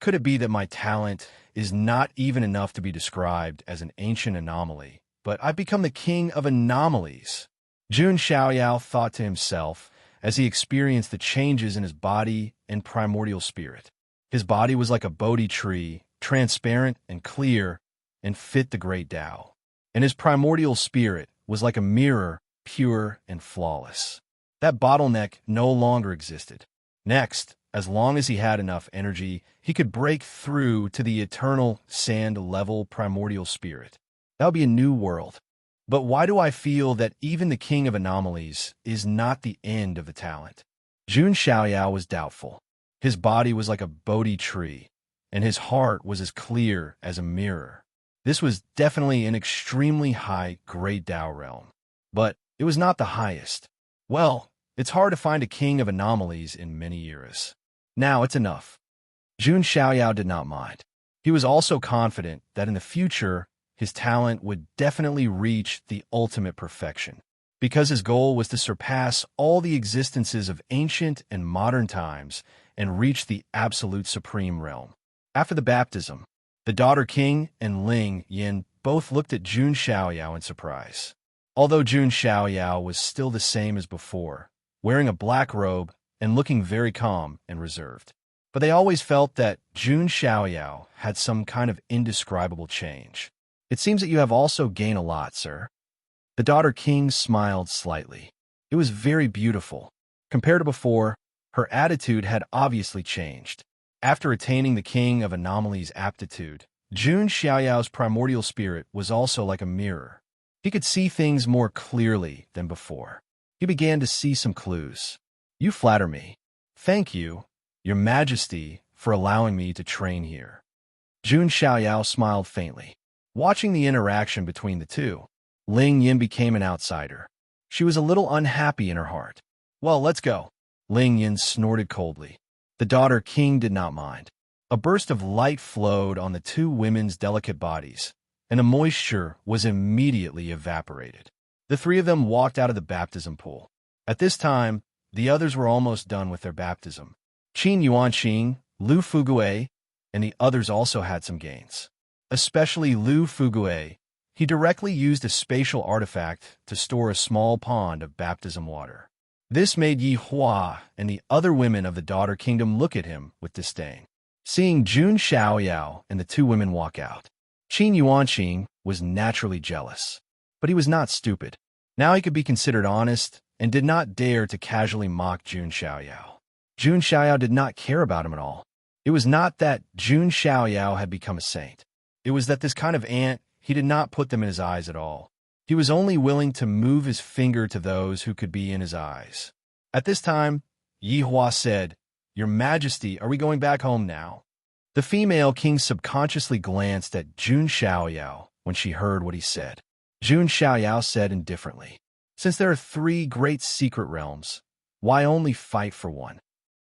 Could it be that my talent is not even enough to be described as an ancient anomaly, but I've become the king of anomalies? Jun Xiaoyao thought to himself as he experienced the changes in his body and primordial spirit. His body was like a Bodhi tree, transparent and clear, and fit the great Tao. And his primordial spirit was like a mirror, pure and flawless. That bottleneck no longer existed. Next, as long as he had enough energy, he could break through to the eternal sand-level primordial spirit. That would be a new world. But why do I feel that even the king of anomalies is not the end of the talent? Jun Xiaoyao was doubtful. His body was like a Bodhi tree, and his heart was as clear as a mirror. This was definitely an extremely high Great Tao realm. But it was not the highest. Well, it's hard to find a king of anomalies in many eras. Now it's enough. Jun Xiaoyao did not mind. He was also confident that in the future, his talent would definitely reach the ultimate perfection, because his goal was to surpass all the existences of ancient and modern times and reach the absolute supreme realm. After the baptism, the daughter king and Ling Yin both looked at Jun Xiaoyao in surprise. Although Jun Xiaoyao was still the same as before, wearing a black robe and looking very calm and reserved. But they always felt that Jun Xiaoyao had some kind of indescribable change. It seems that you have also gained a lot, sir. The daughter king smiled slightly. It was very beautiful. Compared to before, her attitude had obviously changed. After attaining the king of anomalies aptitude, Jun Xiaoyao's primordial spirit was also like a mirror. He could see things more clearly than before. He began to see some clues. You flatter me. Thank you, Your Majesty, for allowing me to train here. Jun Xiaoyao smiled faintly. Watching the interaction between the two, Ling Yin became an outsider. She was a little unhappy in her heart. Well, let's go. Ling Yin snorted coldly. The daughter king did not mind. A burst of light flowed on the two women's delicate bodies, and the moisture was immediately evaporated. The three of them walked out of the baptism pool. At this time, the others were almost done with their baptism. Qin Yuanqing, Lu Fugue, and the others also had some gains. Especially Lu Fugue. He directly used a spatial artifact to store a small pond of baptism water. This made Yi Hua and the other women of the daughter kingdom look at him with disdain. Seeing Jun Xiaoyao and the two women walk out, Qin Yuanqing was naturally jealous. But he was not stupid. Now he could be considered honest and did not dare to casually mock Jun Xiaoyao. Jun Xiaoyao did not care about him at all. It was not that Jun Xiaoyao had become a saint. It was that this kind of ant, he did not put them in his eyes at all. He was only willing to move his finger to those who could be in his eyes. At this time, Yi Hua said, Your Majesty, are we going back home now? The female king subconsciously glanced at Jun Xiaoyao when she heard what he said. Jun Xiaoyao said indifferently, Since there are 3 great secret realms, why only fight for one?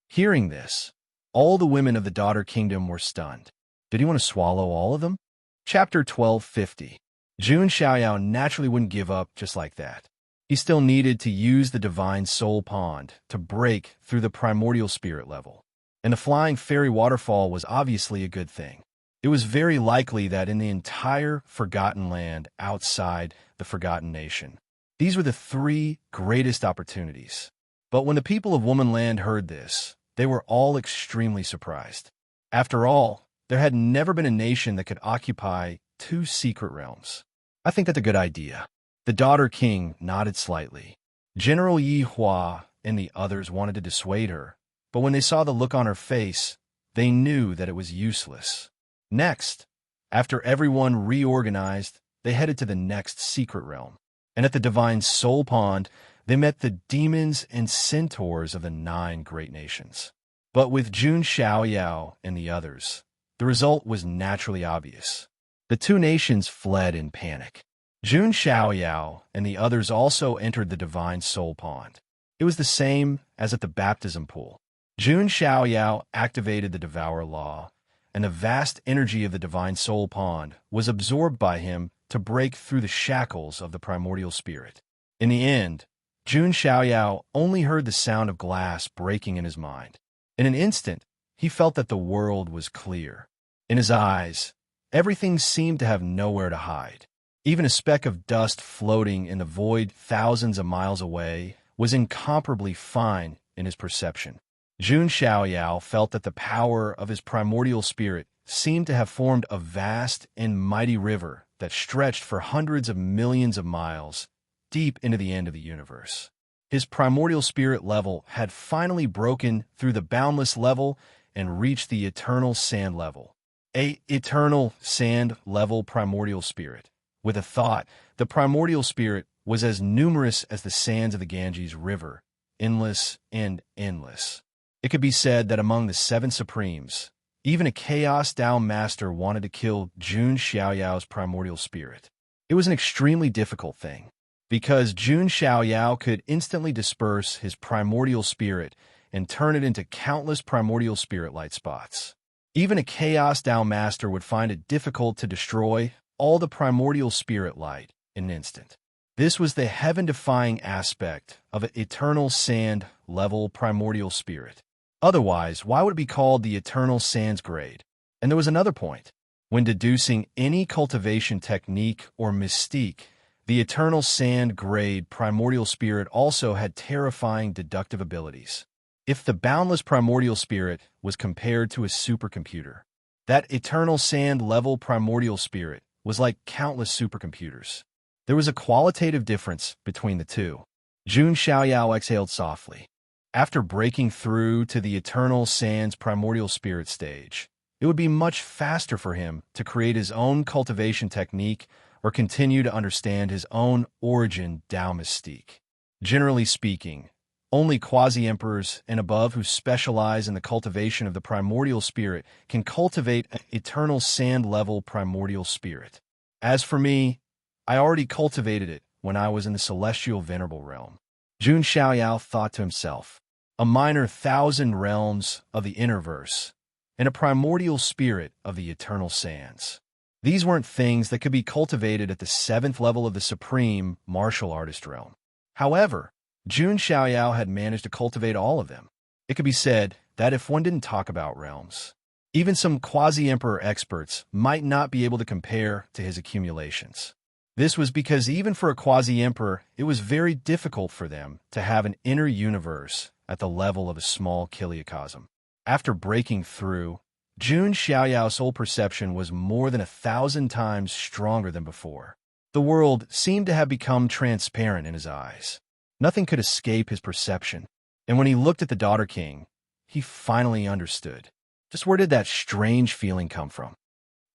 Hearing this, all the women of the daughter kingdom were stunned. Did he want to swallow all of them? Chapter 1250. Jun Xiaoyao naturally wouldn't give up just like that. He still needed to use the divine soul pond to break through the primordial spirit level. And the flying fairy waterfall was obviously a good thing. It was very likely that in the entire Forgotten Land outside the Forgotten Nation, these were the 3 greatest opportunities. But when the people of Womanland heard this, they were all extremely surprised. After all, there had never been a nation that could occupy 2 secret realms. I think that's a good idea. The daughter king nodded slightly. General Yi Hua and the others wanted to dissuade her, but when they saw the look on her face, they knew that it was useless. Next, after everyone reorganized, they headed to the next secret realm. And at the divine soul pond, they met the demons and centaurs of the 9 great nations. But with Jun Xiaoyao and the others, the result was naturally obvious. The 2 nations fled in panic. Jun Xiaoyao and the others also entered the divine soul pond. It was the same as at the baptism pool. Jun Xiaoyao activated the Devour Law, and the vast energy of the divine soul pond was absorbed by him to break through the shackles of the primordial spirit. In the end, Jun Xiaoyao only heard the sound of glass breaking in his mind. In an instant, he felt that the world was clear. In his eyes, everything seemed to have nowhere to hide. Even a speck of dust floating in the void thousands of miles away was incomparably fine in his perception. Jun Xiaoyao felt that the power of his primordial spirit seemed to have formed a vast and mighty river that stretched for hundreds of millions of miles, deep into the end of the universe. His primordial spirit level had finally broken through the boundless level and reached the eternal sand level. A eternal sand level primordial spirit. With a thought, the primordial spirit was as numerous as the sands of the Ganges River, endless and endless. It could be said that among the 7 supremes, even a Chaos Dao master wanted to kill Jun Xiaoyao's primordial spirit. It was an extremely difficult thing, because Jun Xiaoyao could instantly disperse his primordial spirit and turn it into countless primordial spirit light spots. Even a Chaos Dao master would find it difficult to destroy all the primordial spirit light in an instant. This was the heaven-defying aspect of an eternal sand-level primordial spirit. Otherwise, why would it be called the eternal sands grade? And there was another point. When deducing any cultivation technique or mystique, the eternal sand grade primordial spirit also had terrifying deductive abilities. If the boundless primordial spirit was compared to a supercomputer, that eternal sand-level primordial spirit was like countless supercomputers. There was a qualitative difference between the two. Jun Xiaoyao exhaled softly. After breaking through to the eternal sands primordial spirit stage, it would be much faster for him to create his own cultivation technique or continue to understand his own origin Dao mystique. Generally speaking, only quasi-emperors and above who specialize in the cultivation of the primordial spirit can cultivate an eternal sand-level primordial spirit. As for me, I already cultivated it when I was in the celestial venerable realm. Jun Xiaoyao thought to himself, a minor 1,000 realms of the innerverse, and a primordial spirit of the eternal sands. These weren't things that could be cultivated at the 7th level of the supreme martial artist realm. However, Jun Xiaoyao had managed to cultivate all of them. It could be said that if one didn't talk about realms, even some quasi-emperor experts might not be able to compare to his accumulations. This was because even for a quasi-emperor, it was very difficult for them to have an inner universe at the level of a small kiliocosm. After breaking through, Jun Xiaoyao's soul perception was more than 1,000 times stronger than before. The world seemed to have become transparent in his eyes. Nothing could escape his perception, and when he looked at the Daughter King, he finally understood. Just where did that strange feeling come from?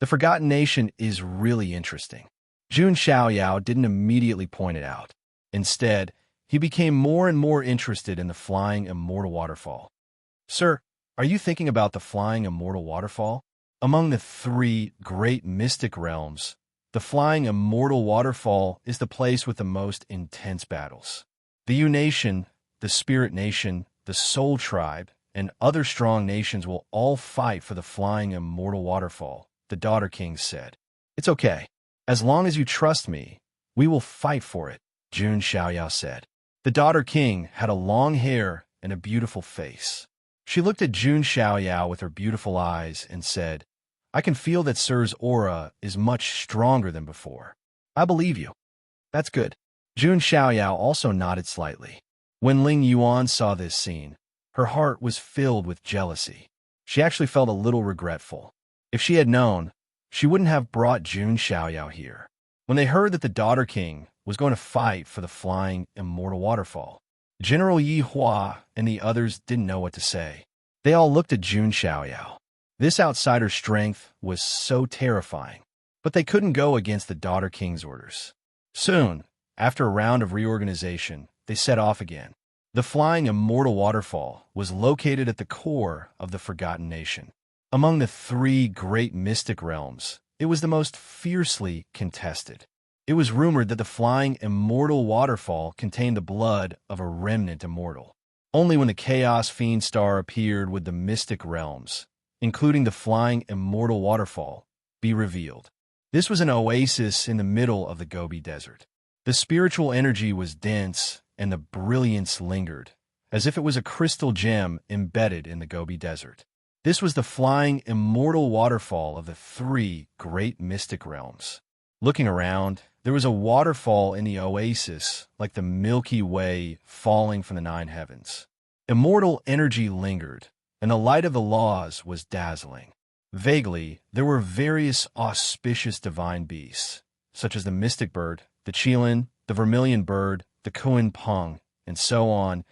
The Forgotten Nation is really interesting. Jun Xiaoyao didn't immediately point it out. Instead, he became more and more interested in the Flying Immortal Waterfall. Sir, are you thinking about the Flying Immortal Waterfall? Among the 3 great mystic realms, the Flying Immortal Waterfall is the place with the most intense battles. The Yu Nation, the Spirit Nation, the Soul Tribe, and other strong nations will all fight for the Flying Immortal Waterfall, the Daughter King said. It's okay. As long as you trust me, we will fight for it, Jun Xiaoyao said. The Daughter King had a long hair and a beautiful face. She looked at Jun Xiaoyao with her beautiful eyes and said, I can feel that Sir's aura is much stronger than before. I believe you. That's good. Jun Xiaoyao also nodded slightly. When Ling Yuan saw this scene, her heart was filled with jealousy. She actually felt a little regretful. If she had known, she wouldn't have brought Jun Xiaoyao here. When they heard that the Daughter King was going to fight for the Flying Immortal Waterfall, General Yi Hua and the others didn't know what to say. They all looked at Jun Xiaoyao. This outsider's strength was so terrifying, but they couldn't go against the Daughter King's orders. Soon, after a round of reorganization, they set off again. The Flying Immortal Waterfall was located at the core of the Forgotten Nation. Among the 3 great mystic realms, it was the most fiercely contested. It was rumored that the Flying Immortal Waterfall contained the blood of a remnant immortal. Only when the Chaos Fiend Star appeared would the mystic realms, including the Flying Immortal Waterfall, be revealed. This was an oasis in the middle of the Gobi Desert. The spiritual energy was dense, and the brilliance lingered, as if it was a crystal gem embedded in the Gobi Desert. This was the Flying Immortal Waterfall of the 3 great mystic realms. Looking around, there was a waterfall in the oasis like the Milky Way falling from the 9 heavens. Immortal energy lingered, and the light of the laws was dazzling. Vaguely, there were various auspicious divine beasts, such as the mystic bird, the Qilin, the vermilion bird, the Kuan Peng, and so on.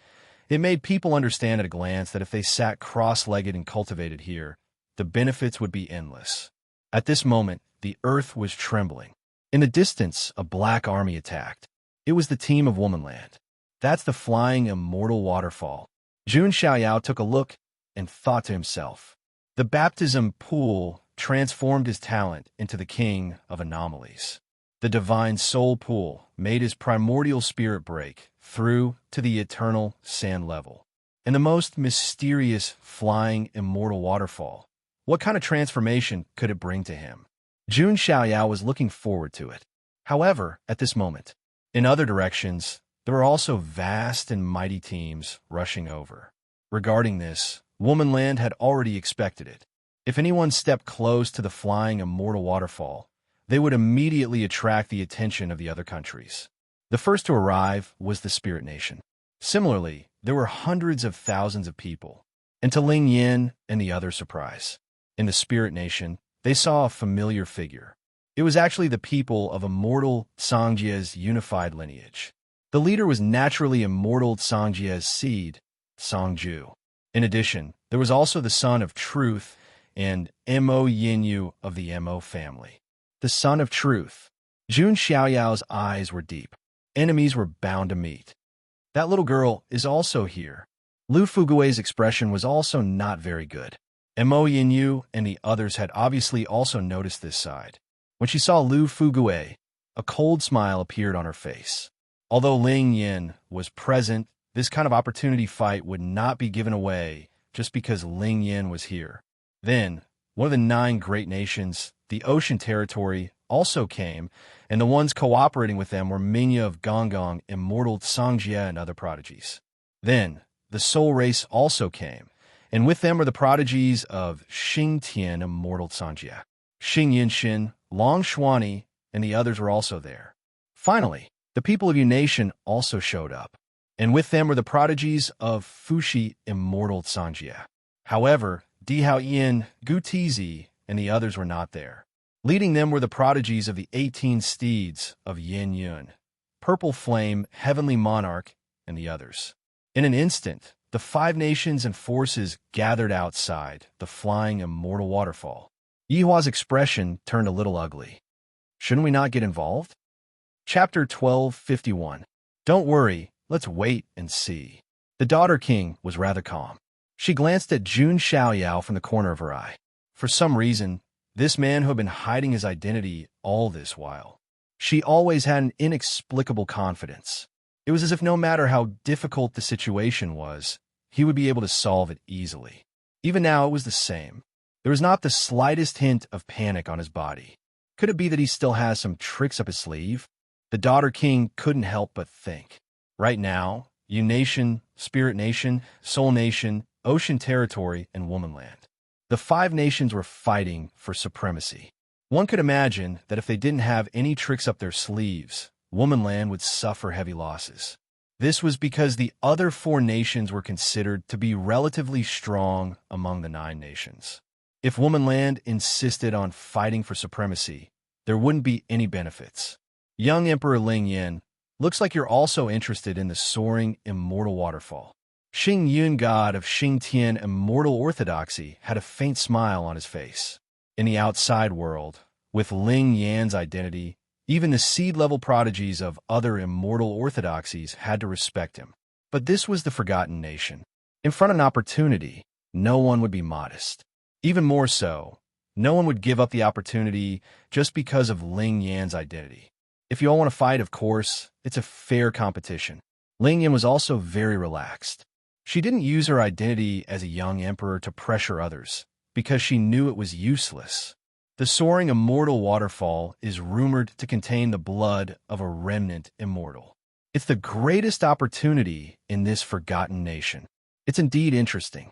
It made people understand at a glance that if they sat cross-legged and cultivated here, the benefits would be endless. At this moment, the earth was trembling. In the distance, a black army attacked. It was the team of Womanland. That's the Flying Immortal Waterfall. Jun Xiaoyao took a look and thought to himself. The baptism pool transformed his talent into the king of anomalies. The divine soul pool made his primordial spirit break through to the eternal sand level. And the most mysterious Flying Immortal Waterfall What kind of transformation could it bring to him? Jun Xiaoyao was looking forward to it. However, at this moment, in other directions, there were also vast and mighty teams rushing over. Regarding this, Womanland had already expected it. If anyone stepped close to the flying immortal waterfall, they would immediately attract the attention of the other countries. The first to arrive was the Spirit Nation. Similarly, there were hundreds of thousands of people, and to Ling Yin and the other surprise. In the Spirit Nation, they saw a familiar figure. It was actually the people of immortal Songjie's unified lineage. The leader was naturally immortal Songjie's seed, Songju. In addition, there was also the son of Truth and Mo Yinyu of the Mo family. The son of Truth. Jun Xiaoyao's eyes were deep. Enemies were bound to meet. That little girl is also here. Lu Fugui's expression was also not very good. Mo Yinyu and the others had obviously also noticed this side. When she saw Lu Fugui, a cold smile appeared on her face. Although Ling Yin was present, this kind of opportunity fight would not be given away just because Ling Yin was here. Then, one of the 9 great nations, the Ocean Territory, also came, and the ones cooperating with them were Mingya of Gonggong, immortal Songjie, and other prodigies. Then, the Soul Race also came, and with them were the prodigies of Xingtian, immortal Songjie. Xing Yinshin, Long Xuani, and the others were also there. Finally, the people of Yu Nation also showed up, and with them were the prodigies of Fushi, immortal Songjie. However, Dihao Yin, Gu Tizi, and the others were not there. Leading them were the prodigies of the 18 steeds of Yin Yun, Purple Flame, Heavenly Monarch, and the others. In an instant, the 5 nations and forces gathered outside the flying immortal waterfall. Yihua's expression turned a little ugly. Shouldn't we not get involved? Chapter 1251. Don't worry, let's wait and see. The Daughter King was rather calm. She glanced at Jun Xiaoyao from the corner of her eye. For some reason, this man who had been hiding his identity all this while. She always had an inexplicable confidence. It was as if no matter how difficult the situation was, he would be able to solve it easily. Even now, it was the same. There was not the slightest hint of panic on his body. Could it be that he still has some tricks up his sleeve? The Daughter King couldn't help but think. Right now, Yu Nation, Spirit Nation, Soul Nation, Ocean Territory, and Womanland. The 5 nations were fighting for supremacy. One could imagine that if they didn't have any tricks up their sleeves, Womanland would suffer heavy losses. This was because the other 4 nations were considered to be relatively strong among the 9 nations. If Womanland insisted on fighting for supremacy, there wouldn't be any benefits. Young Emperor Ling Yin, looks like you're also interested in the soaring immortal waterfall. Xing Yun, god of Xingtian immortal orthodoxy, had a faint smile on his face. In the outside world, with Ling Yan's identity, even the seed-level prodigies of other immortal orthodoxies had to respect him. But this was the forgotten nation. In front of an opportunity, no one would be modest. Even more so, no one would give up the opportunity just because of Ling Yan's identity. If you all want to fight, of course, it's a fair competition. Ling Yan was also very relaxed. She didn't use her identity as a young emperor to pressure others, because she knew it was useless. The soaring immortal waterfall is rumored to contain the blood of a remnant immortal. It's the greatest opportunity in this forgotten nation. It's indeed interesting.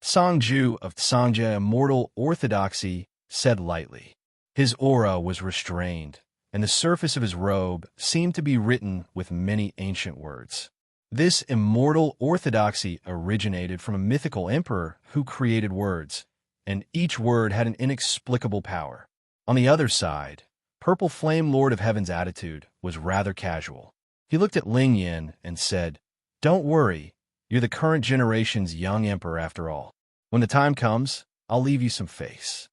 Songju of Songjie immortal orthodoxy said lightly. His aura was restrained, and the surface of his robe seemed to be written with many ancient words. This immortal orthodoxy originated from a mythical emperor who created words, and each word had an inexplicable power. On the other side, Purple Flame Lord of Heaven's attitude was rather casual. He looked at Ling Yin and said, "Don't worry, you're the current generation's young emperor after all. When the time comes, I'll leave you some face."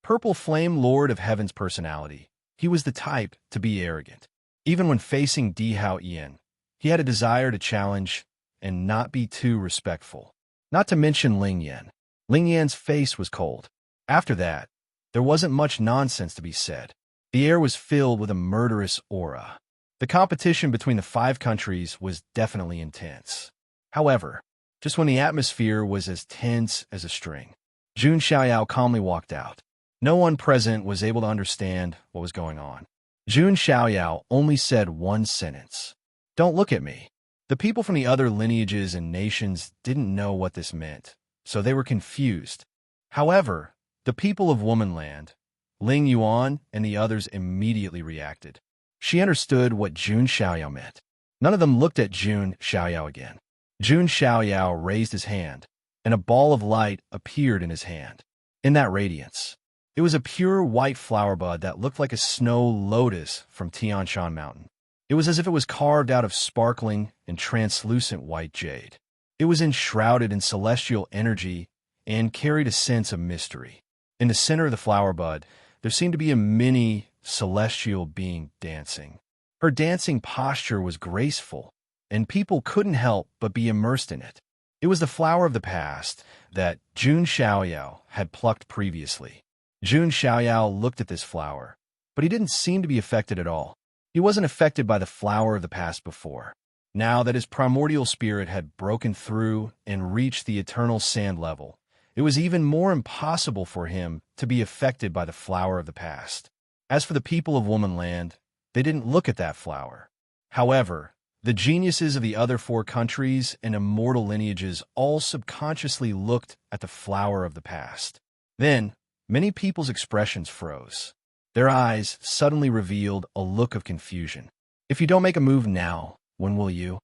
Purple Flame Lord of Heaven's personality, he was the type to be arrogant. Even when facing Dihao Yin, he had a desire to challenge and not be too respectful. Not to mention Ling Yan. Ling Yan's face was cold. After that, there wasn't much nonsense to be said. The air was filled with a murderous aura. The competition between the 5 countries was definitely intense. However, just when the atmosphere was as tense as a string, Jun Xiaoyao calmly walked out. No one present was able to understand what was going on. Jun Xiaoyao only said one sentence. "Don't look at me." The people from the other lineages and nations didn't know what this meant, so they were confused. However, the people of Womanland, Ling Yuan and the others immediately reacted. She understood what Jun Xiaoyao meant. None of them looked at Jun Xiaoyao again. Jun Xiaoyao raised his hand, and a ball of light appeared in his hand. In that radiance, it was a pure white flower bud that looked like a snow lotus from Tianshan Mountain. It was as if it was carved out of sparkling and translucent white jade. It was enshrouded in celestial energy and carried a sense of mystery. In the center of the flower bud, there seemed to be a mini celestial being dancing. Her dancing posture was graceful, and people couldn't help but be immersed in it. It was the flower of the past that Jun Xiaoyao had plucked previously. Jun Xiaoyao looked at this flower, but he didn't seem to be affected at all. He wasn't affected by the flower of the past before. Now that his primordial spirit had broken through and reached the eternal sand level, it was even more impossible for him to be affected by the flower of the past. As for the people of Womanland, they didn't look at that flower. However, the geniuses of the other 4 countries and immortal lineages all subconsciously looked at the flower of the past. Then, many people's expressions froze. Their eyes suddenly revealed a look of confusion. "If you don't make a move now, when will you?"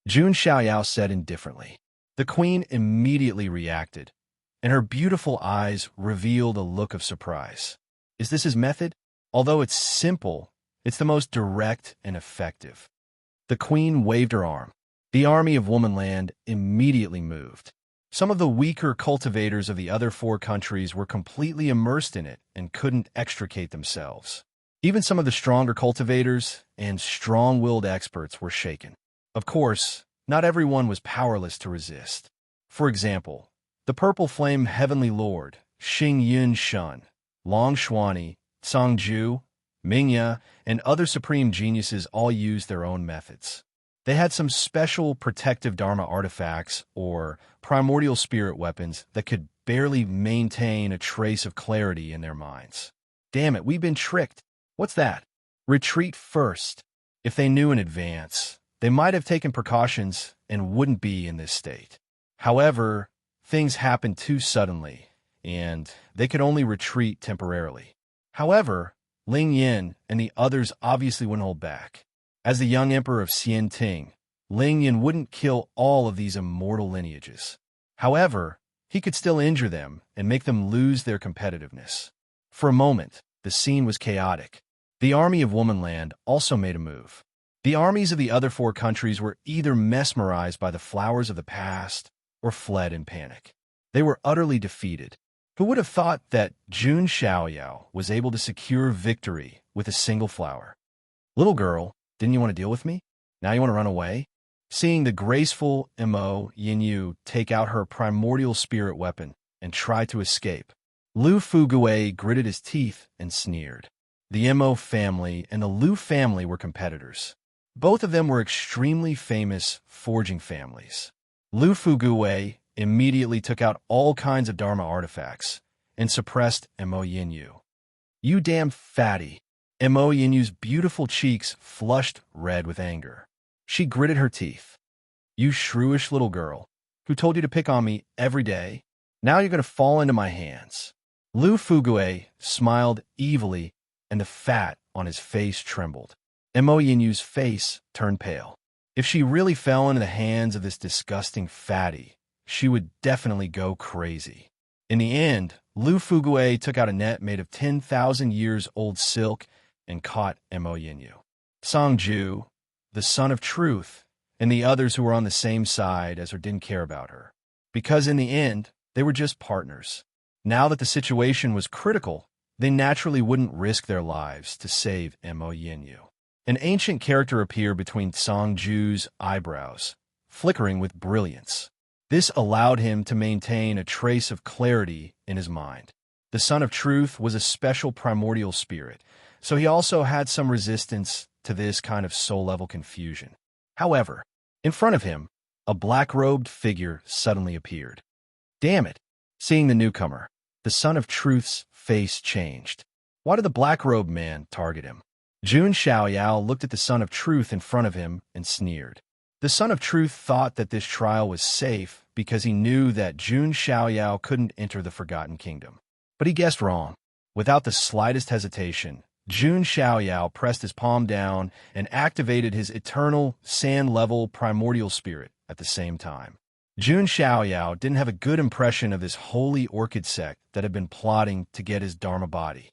Jun Xiaoyao said indifferently. The queen immediately reacted, and her beautiful eyes revealed a look of surprise. Is this his method? Although it's simple, it's the most direct and effective. The queen waved her arm. The army of Womanland immediately moved. Some of the weaker cultivators of the other 4 countries were completely immersed in it and couldn't extricate themselves. Even some of the stronger cultivators and strong-willed experts were shaken. Of course, not everyone was powerless to resist. For example, the Purple Flame Heavenly Lord, Xing Yun Shun, Long Xuani, Songju, Mingya, and other supreme geniuses all used their own methods. They had some special protective Dharma artifacts or primordial spirit weapons that could barely maintain a trace of clarity in their minds. "Damn it, we've been tricked. What's that?" "Retreat first." If they knew in advance, they might have taken precautions and wouldn't be in this state. However, things happened too suddenly, and they could only retreat temporarily. However, Ling Yin and the others obviously wouldn't hold back. As the young emperor of Xian Ting, Ling Yin wouldn't kill all of these immortal lineages. However, he could still injure them and make them lose their competitiveness. For a moment, the scene was chaotic. The army of Womanland also made a move. The armies of the other 4 countries were either mesmerized by the flowers of the past or fled in panic. They were utterly defeated. Who would have thought that Jun Xiaoyao was able to secure victory with a single flower? "Little girl, didn't you want to deal with me? Now you want to run away?" Seeing the graceful Mo Yinyu take out her primordial spirit weapon and try to escape, Lu Fugue gritted his teeth and sneered. The Mo family and the Lu family were competitors. Both of them were extremely famous forging families. Lu Fugue immediately took out all kinds of Dharma artifacts and suppressed Mo Yinyu. "You damn fatty." Mo Yinyu's beautiful cheeks flushed red with anger. She gritted her teeth. "You shrewish little girl, who told you to pick on me every day? Now you're going to fall into my hands." Lu Fugue smiled evilly, and the fat on his face trembled. Mo Yinyu's face turned pale. If she really fell into the hands of this disgusting fatty, she would definitely go crazy. In the end, Lu Fugue took out a net made of 10,000 years old silk and caught Mo Yinyu. Songju, the son of truth, and the others who were on the same side as her didn't care about her, because in the end, they were just partners. Now that the situation was critical, they naturally wouldn't risk their lives to save Mo Yinyu. An ancient character appeared between Songju's eyebrows, flickering with brilliance. This allowed him to maintain a trace of clarity in his mind. The Son of Truth was a special primordial spirit, so he also had some resistance to this kind of soul-level confusion. However, in front of him, a black-robed figure suddenly appeared. "Damn it!" Seeing the newcomer, the Son of Truth's face changed. Why did the black-robed man target him? Jun Xiaoyao looked at the Son of Truth in front of him and sneered. The Son of Truth thought that this trial was safe because he knew that Jun Xiaoyao couldn't enter the Forgotten Kingdom. But he guessed wrong. Without the slightest hesitation, Jun Xiaoyao pressed his palm down and activated his eternal, sand-level primordial spirit at the same time. Jun Xiaoyao didn't have a good impression of this holy orchid sect that had been plotting to get his Dharma body.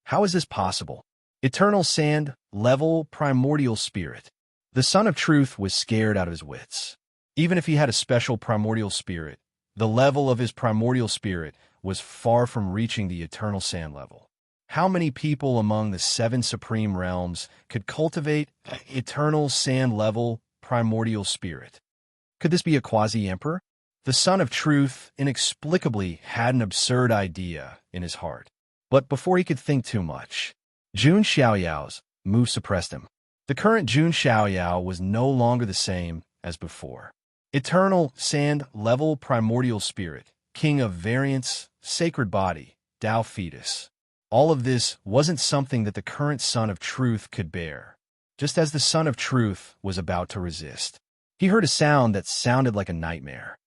How is this possible? Eternal sand-level primordial spirit. The Son of Truth was scared out of his wits. Even if he had a special primordial spirit, the level of his primordial spirit was far from reaching the eternal sand level. How many people among the 7 supreme realms could cultivate eternal sand-level primordial spirit? Could this be a quasi-emperor? The Son of Truth inexplicably had an absurd idea in his heart. But before he could think too much, Jun Xiaoyao's move suppressed him. The current Jun Xiaoyao was no longer the same as before. Eternal sand-level primordial spirit, king of variance, sacred body, Tao fetus. All of this wasn't something that the current Son of Truth could bear. Just as the Son of Truth was about to resist, he heard a sound that sounded like a nightmare.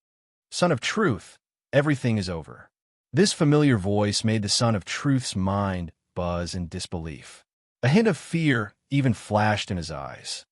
Son of Truth, everything is over. This familiar voice made the Son of Truth's mind buzz in disbelief. A hint of fear even flashed in his eyes.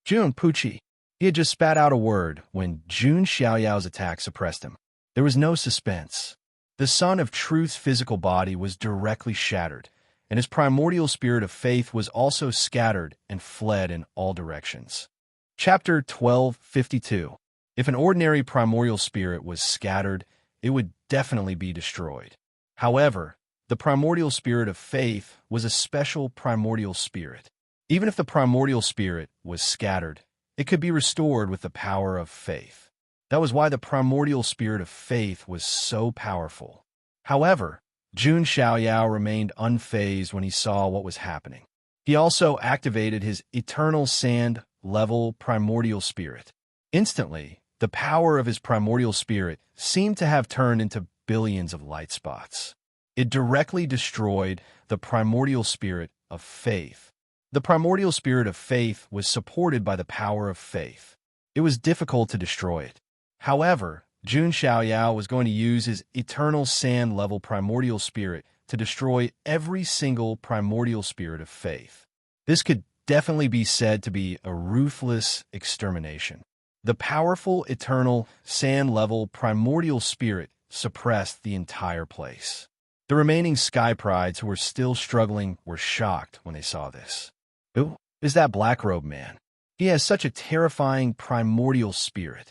Jun Puchi. He had just spat out a word when Jun Xiaoyao's attack suppressed him. There was no suspense. The Son of Truth's physical body was directly shattered, and his primordial spirit of faith was also scattered and fled in all directions. Chapter 1252. If an ordinary primordial spirit was scattered, it would definitely be destroyed. However, the primordial spirit of faith was a special primordial spirit. Even if the primordial spirit was scattered, it could be restored with the power of faith. That was why the primordial spirit of faith was so powerful. However, Jun Xiaoyao remained unfazed when he saw what was happening. He also activated his eternal sand-level primordial spirit. Instantly, the power of his primordial spirit seemed to have turned into billions of light spots. It directly destroyed the primordial spirit of faith. The primordial spirit of faith was supported by the power of faith. It was difficult to destroy it. However, Jun Xiaoyao was going to use his eternal sand-level primordial spirit to destroy every single primordial spirit of faith. This could definitely be said to be a ruthless extermination. The powerful, eternal, sand-level primordial spirit suppressed the entire place. The remaining Sky Prides who were still struggling were shocked when they saw this. Who is that black-robed man? He has such a terrifying primordial spirit.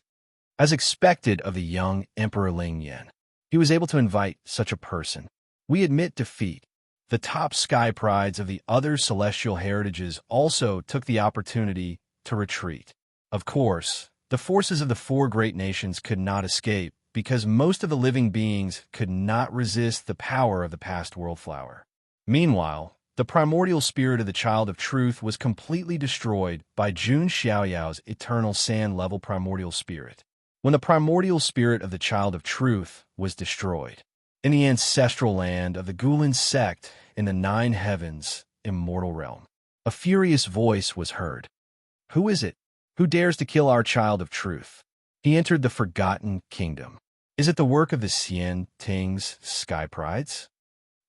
As expected of the young Emperor Ling Yan, he was able to invite such a person. We admit defeat. The top Sky Prides of the other celestial heritages also took the opportunity to retreat. Of course, the forces of the 4 great nations could not escape because most of the living beings could not resist the power of the past world flower. Meanwhile, the primordial spirit of the Child of Truth was completely destroyed by Jun Xiaoyao's eternal sand-level primordial spirit. When the primordial spirit of the Child of Truth was destroyed, in the ancestral land of the Gulen sect in the 9 heavens, immortal realm, a furious voice was heard. Who is it? Who dares to kill our Child of Truth? He entered the Forgotten Kingdom. Is it the work of the Xian Ting's Sky Prides?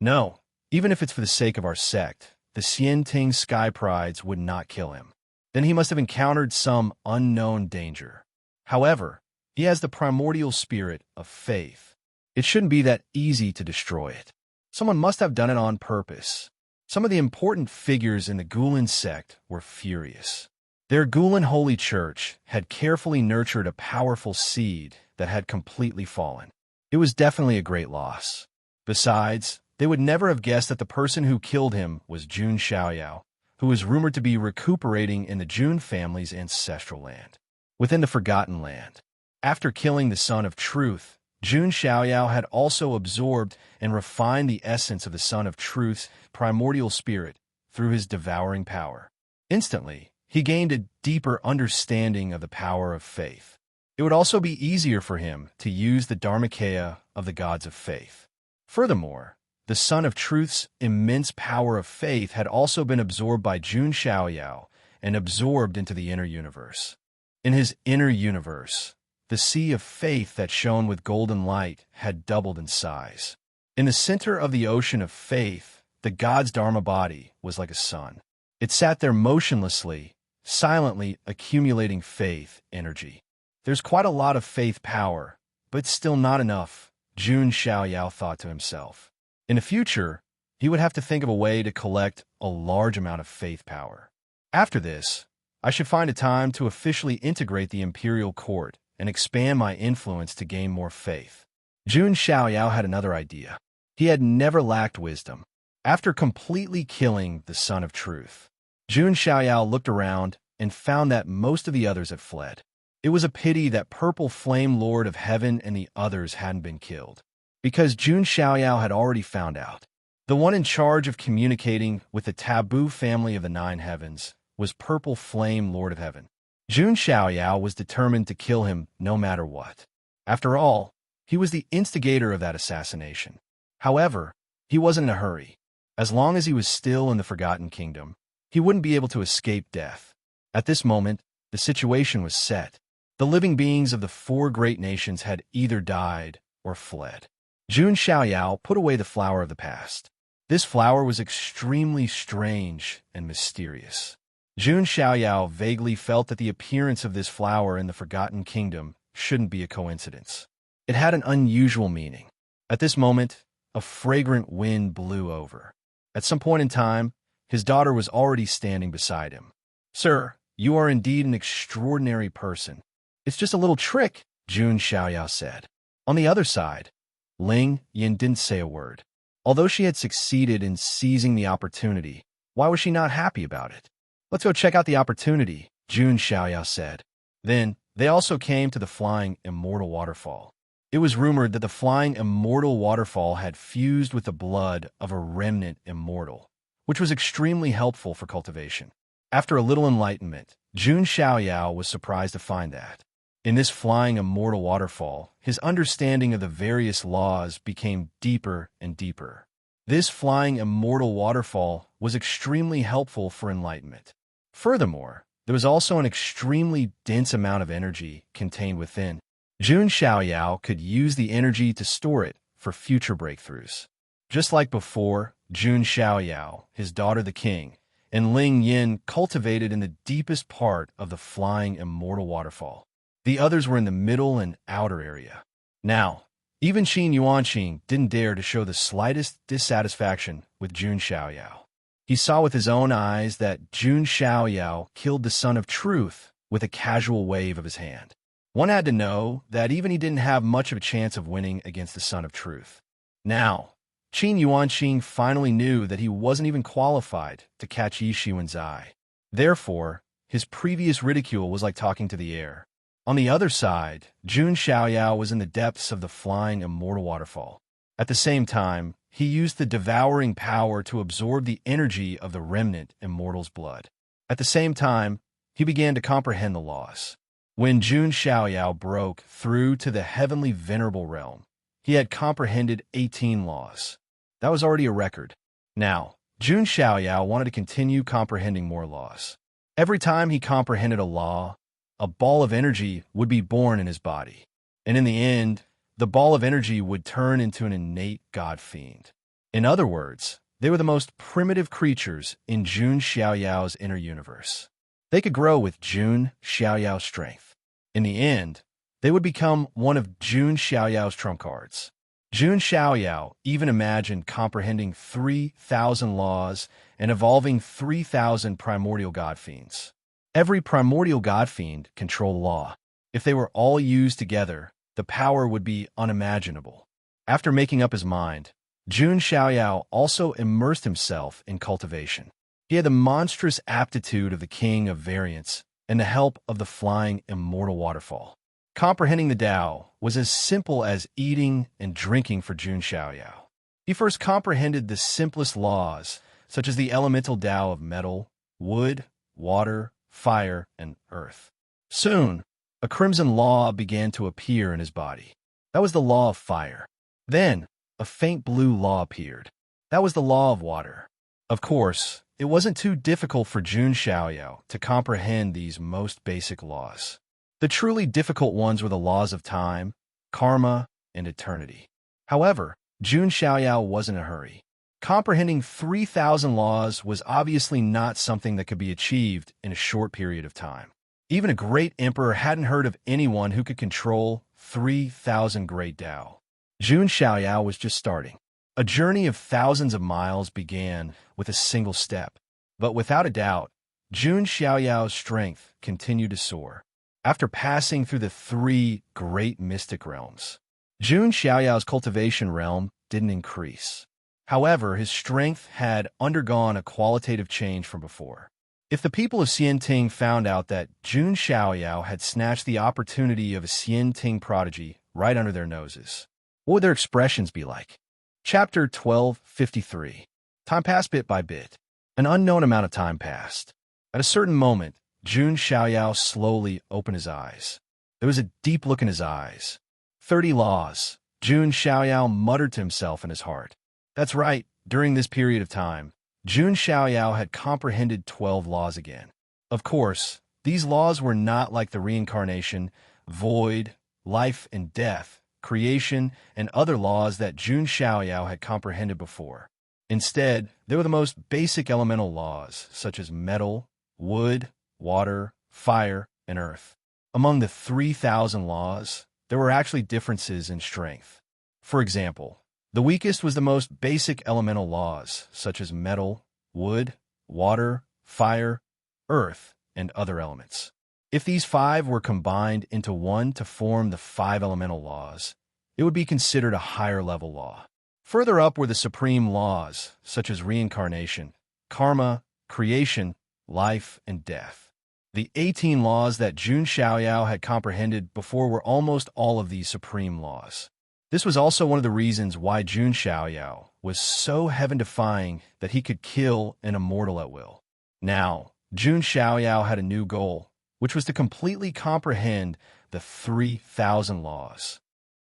No, even if it's for the sake of our sect, the Xian Ting Sky Prides would not kill him. Then he must have encountered some unknown danger. However, he has the primordial spirit of faith. It shouldn't be that easy to destroy it. Someone must have done it on purpose. Some of the important figures in the Gulen sect were furious. Their Gulen Holy Church had carefully nurtured a powerful seed that had completely fallen. It was definitely a great loss. Besides, they would never have guessed that the person who killed him was Jun Xiaoyao, who was rumored to be recuperating in the Jun family's ancestral land, within the Forgotten Land. After killing the Son of Truth, Jun Xiaoyao had also absorbed and refined the essence of the Son of Truth's primordial spirit through his devouring power. Instantly, he gained a deeper understanding of the power of faith. It would also be easier for him to use the Dharmakaya of the gods of faith. Furthermore, the Son of Truth's immense power of faith had also been absorbed by Jun Xiaoyao and absorbed into the inner universe. In his inner universe, the sea of faith that shone with golden light had doubled in size. In the center of the ocean of faith, the god's Dharma body was like a sun. It sat there motionlessly, silently accumulating faith energy. There's quite a lot of faith power, but still not enough, Jun Xiaoyao thought to himself. In the future, he would have to think of a way to collect a large amount of faith power. After this, I should find a time to officially integrate the imperial court and expand my influence to gain more faith. Jun Xiaoyao had another idea. He had never lacked wisdom. After completely killing the Son of Truth, Jun Xiaoyao looked around and found that most of the others had fled. It was a pity that Purple Flame Lord of Heaven and the others hadn't been killed, because Jun Xiaoyao had already found out. The one in charge of communicating with the taboo family of the Nine Heavens was Purple Flame Lord of Heaven. Jun Xiaoyao was determined to kill him no matter what. After all, he was the instigator of that assassination. However, he wasn't in a hurry. As long as he was still in the Forgotten Kingdom, he wouldn't be able to escape death. At this moment, the situation was set. The living beings of the four great nations had either died or fled. Jun Xiaoyao put away the flower of the past. This flower was extremely strange and mysterious. Jun Xiaoyao vaguely felt that the appearance of this flower in the Forgotten Kingdom shouldn't be a coincidence. It had an unusual meaning. At this moment, a fragrant wind blew over. At some point in time, his daughter was already standing beside him. "Sir, you are indeed an extraordinary person. It's just a little trick," Jun Xiaoyao said. On the other side, Ling Yin didn't say a word. Although she had succeeded in seizing the opportunity, why was she not happy about it? "Let's go check out the opportunity," Jun Xiaoyao said. Then, they also came to the Flying Immortal Waterfall. It was rumored that the Flying Immortal Waterfall had fused with the blood of a remnant immortal, which was extremely helpful for cultivation. After a little enlightenment, Jun Xiaoyao was surprised to find that in this Flying Immortal Waterfall, his understanding of the various laws became deeper and deeper. This Flying Immortal Waterfall was extremely helpful for enlightenment. Furthermore, there was also an extremely dense amount of energy contained within. Jun Xiaoyao could use the energy to store it for future breakthroughs. Just like before, Jun Xiaoyao, his daughter the king, and Ling Yin cultivated in the deepest part of the Flying Immortal Waterfall. The others were in the middle and outer area. Now, even Qin Yuanqing didn't dare to show the slightest dissatisfaction with Jun Xiaoyao. He saw with his own eyes that Jun Xiaoyao killed the Son of Truth with a casual wave of his hand. One had to know that even he didn't have much of a chance of winning against the Son of Truth. Now, Qin Yuanqing finally knew that he wasn't even qualified to catch Yi Shiwen's eye. Therefore, his previous ridicule was like talking to the air. On the other side, Jun Xiaoyao was in the depths of the Flying Immortal Waterfall. At the same time, he used the devouring power to absorb the energy of the remnant immortal's blood. At the same time, he began to comprehend the laws. When Jun Xiaoyao broke through to the heavenly venerable realm, he had comprehended 18 laws. That was already a record. Now, Jun Xiaoyao wanted to continue comprehending more laws. Every time he comprehended a law, a ball of energy would be born in his body. And in the end, the ball of energy would turn into an innate god fiend. In other words, they were the most primitive creatures in Jun Xiaoyao's inner universe. They could grow with Jun Xiaoyao's strength. In the end, they would become one of Jun Xiaoyao's trump cards. Jun Xiaoyao even imagined comprehending 3,000 laws and evolving 3,000 primordial god fiends. Every primordial god fiend controlled law. If they were all used together, the power would be unimaginable. After making up his mind, Jun Xiaoyao also immersed himself in cultivation. He had the monstrous aptitude of the king of variance and the help of the Flying Immortal Waterfall. Comprehending the Tao was as simple as eating and drinking for Jun Xiaoyao. He first comprehended the simplest laws, such as the elemental Tao of metal, wood, water, fire, and earth. Soon, a crimson law began to appear in his body. That was the law of fire. Then, a faint blue law appeared. That was the law of water. Of course, it wasn't too difficult for Jun Xiaoyao to comprehend these most basic laws. The truly difficult ones were the laws of time, karma, and eternity. However, Jun Xiaoyao wasn't in a hurry. Comprehending 3,000 laws was obviously not something that could be achieved in a short period of time. Even a great emperor hadn't heard of anyone who could control 3,000 great Tao. Jun Xiaoyao was just starting. A journey of thousands of miles began with a single step. But without a doubt, Jun Xiaoyao's strength continued to soar. After passing through the 3 great mystic realms, Jun Xiaoyao's cultivation realm didn't increase. However, his strength had undergone a qualitative change from before. If the people of Xianting found out that Jun Xiaoyao had snatched the opportunity of a Xianting prodigy right under their noses, what would their expressions be like? Chapter 1253. Time passed bit by bit. An unknown amount of time passed. At a certain moment, Jun Xiaoyao slowly opened his eyes. There was a deep look in his eyes. 30 laws, Jun Xiaoyao muttered to himself in his heart. That's right, during this period of time, Jun Xiaoyao had comprehended 12 laws again. Of course, these laws were not like the reincarnation, void, life and death, creation, and other laws that Jun Xiaoyao had comprehended before. Instead, they were the most basic elemental laws, such as metal, wood, water, fire, and earth. Among the 3,000 laws, there were actually differences in strength. For example, the weakest was the most basic elemental laws, such as metal, wood, water, fire, earth, and other elements. If these 5 were combined into one to form the 5 elemental laws, it would be considered a higher level law. Further up were the supreme laws, such as reincarnation, karma, creation, life, and death. The 18 laws that Jun Xiaoyao had comprehended before were almost all of these supreme laws. This was also one of the reasons why Jun Xiaoyao was so heaven-defying that he could kill an immortal at will. Now, Jun Xiaoyao had a new goal, which was to completely comprehend the 3,000 laws.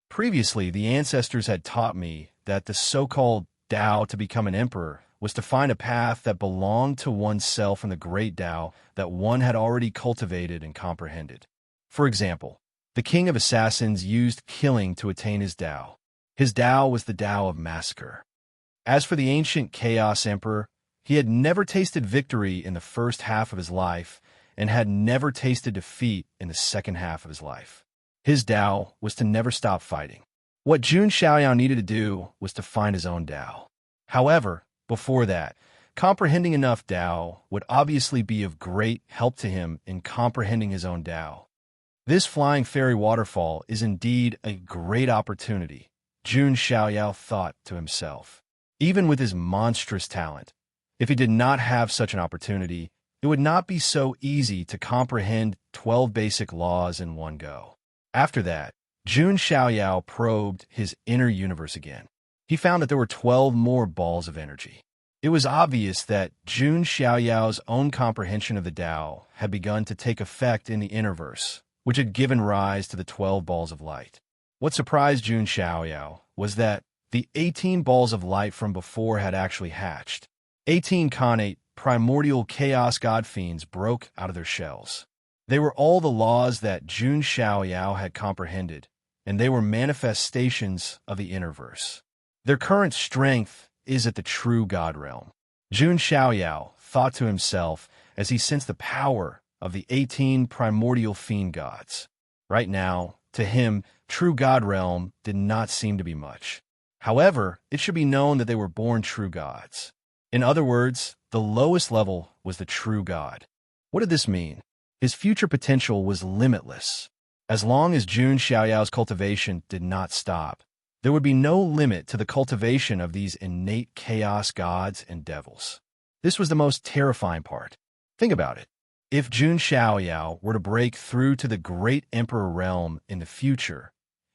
Previously, the ancestors had taught me that the so-called Tao to become an emperor was to find a path that belonged to oneself in the great Tao that one had already cultivated and comprehended. For example, the king of assassins used killing to attain his Tao. His Tao was the Tao of massacre. As for the ancient Chaos Emperor, he had never tasted victory in the first half of his life and had never tasted defeat in the second half of his life. His Tao was to never stop fighting. What Jun Xiaoyao needed to do was to find his own Tao. However, before that, comprehending enough Tao would obviously be of great help to him in comprehending his own Tao. This flying fairy waterfall is indeed a great opportunity, Jun Xiaoyao thought to himself. Even with his monstrous talent, if he did not have such an opportunity, it would not be so easy to comprehend 12 basic laws in one go. After that, Jun Xiaoyao probed his inner universe again. He found that there were 12 more balls of energy. It was obvious that Jun Xiaoyao's own comprehension of the Tao had begun to take effect in the innerverse, which had given rise to the 12 balls of light. What surprised Jun Xiaoyao was that the 18 balls of light from before had actually hatched. 18 connate, primordial chaos god fiends broke out of their shells. They were all the laws that Jun Xiaoyao had comprehended, and they were manifestations of the innerverse. Their current strength is at the true God realm. Jun Xiaoyao thought to himself as he sensed the power of the 18 primordial fiend gods. Right now, to him, true God realm did not seem to be much. However, it should be known that they were born true gods. In other words, the lowest level was the true God. What did this mean? His future potential was limitless. As long as Jun Xiaoyao's cultivation did not stop, there would be no limit to the cultivation of these innate chaos gods and devils. This was the most terrifying part. Think about it. If Jun Xiaoyao were to break through to the great emperor realm in the future,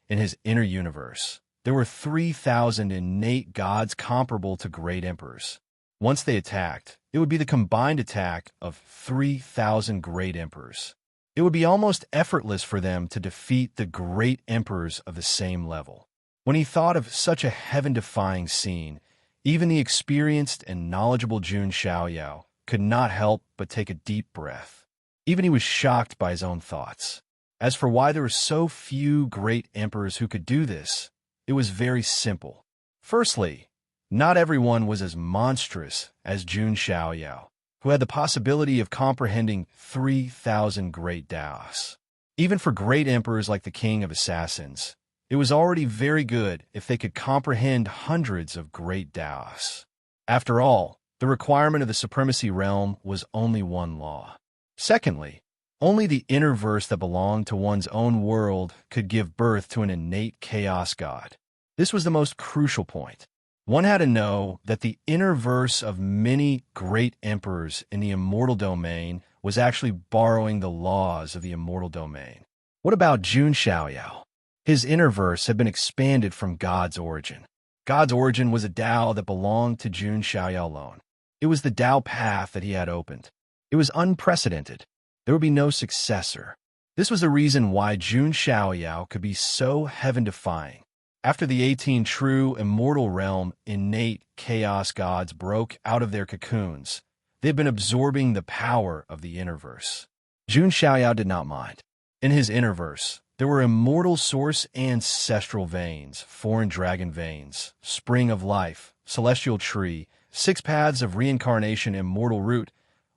in his inner universe, there were 3,000 innate gods comparable to great emperors. Once they attacked, it would be the combined attack of 3,000 great emperors. It would be almost effortless for them to defeat the great emperors of the same level. When he thought of such a heaven-defying scene, even the experienced and knowledgeable Jun Xiaoyao could not help but take a deep breath. Even he was shocked by his own thoughts. As for why there were so few great emperors who could do this, it was very simple. Firstly, not everyone was as monstrous as Jun Xiaoyao, who had the possibility of comprehending 3,000 great Daos. Even for great emperors like the King of Assassins, it was already very good if they could comprehend hundreds of great Daos. After all, the requirement of the supremacy realm was only one law. Secondly, only the inner verse that belonged to one's own world could give birth to an innate chaos god. This was the most crucial point. One had to know that the inner verse of many great emperors in the immortal domain was actually borrowing the laws of the immortal domain. What about Jun Xiaoyao? His inner verse had been expanded from God's origin. God's origin was a Tao that belonged to Jun Xiaoyao alone. It was the Tao path that he had opened. It was unprecedented. There would be no successor. This was the reason why Jun Xiaoyao could be so heaven-defying. After the 18 true immortal realm innate chaos gods broke out of their cocoons, they had been absorbing the power of the inner verse. Jun Xiaoyao did not mind. In his inner verse, there were immortal source ancestral veins, foreign dragon veins, spring of life, celestial tree, 6 paths of reincarnation, immortal root,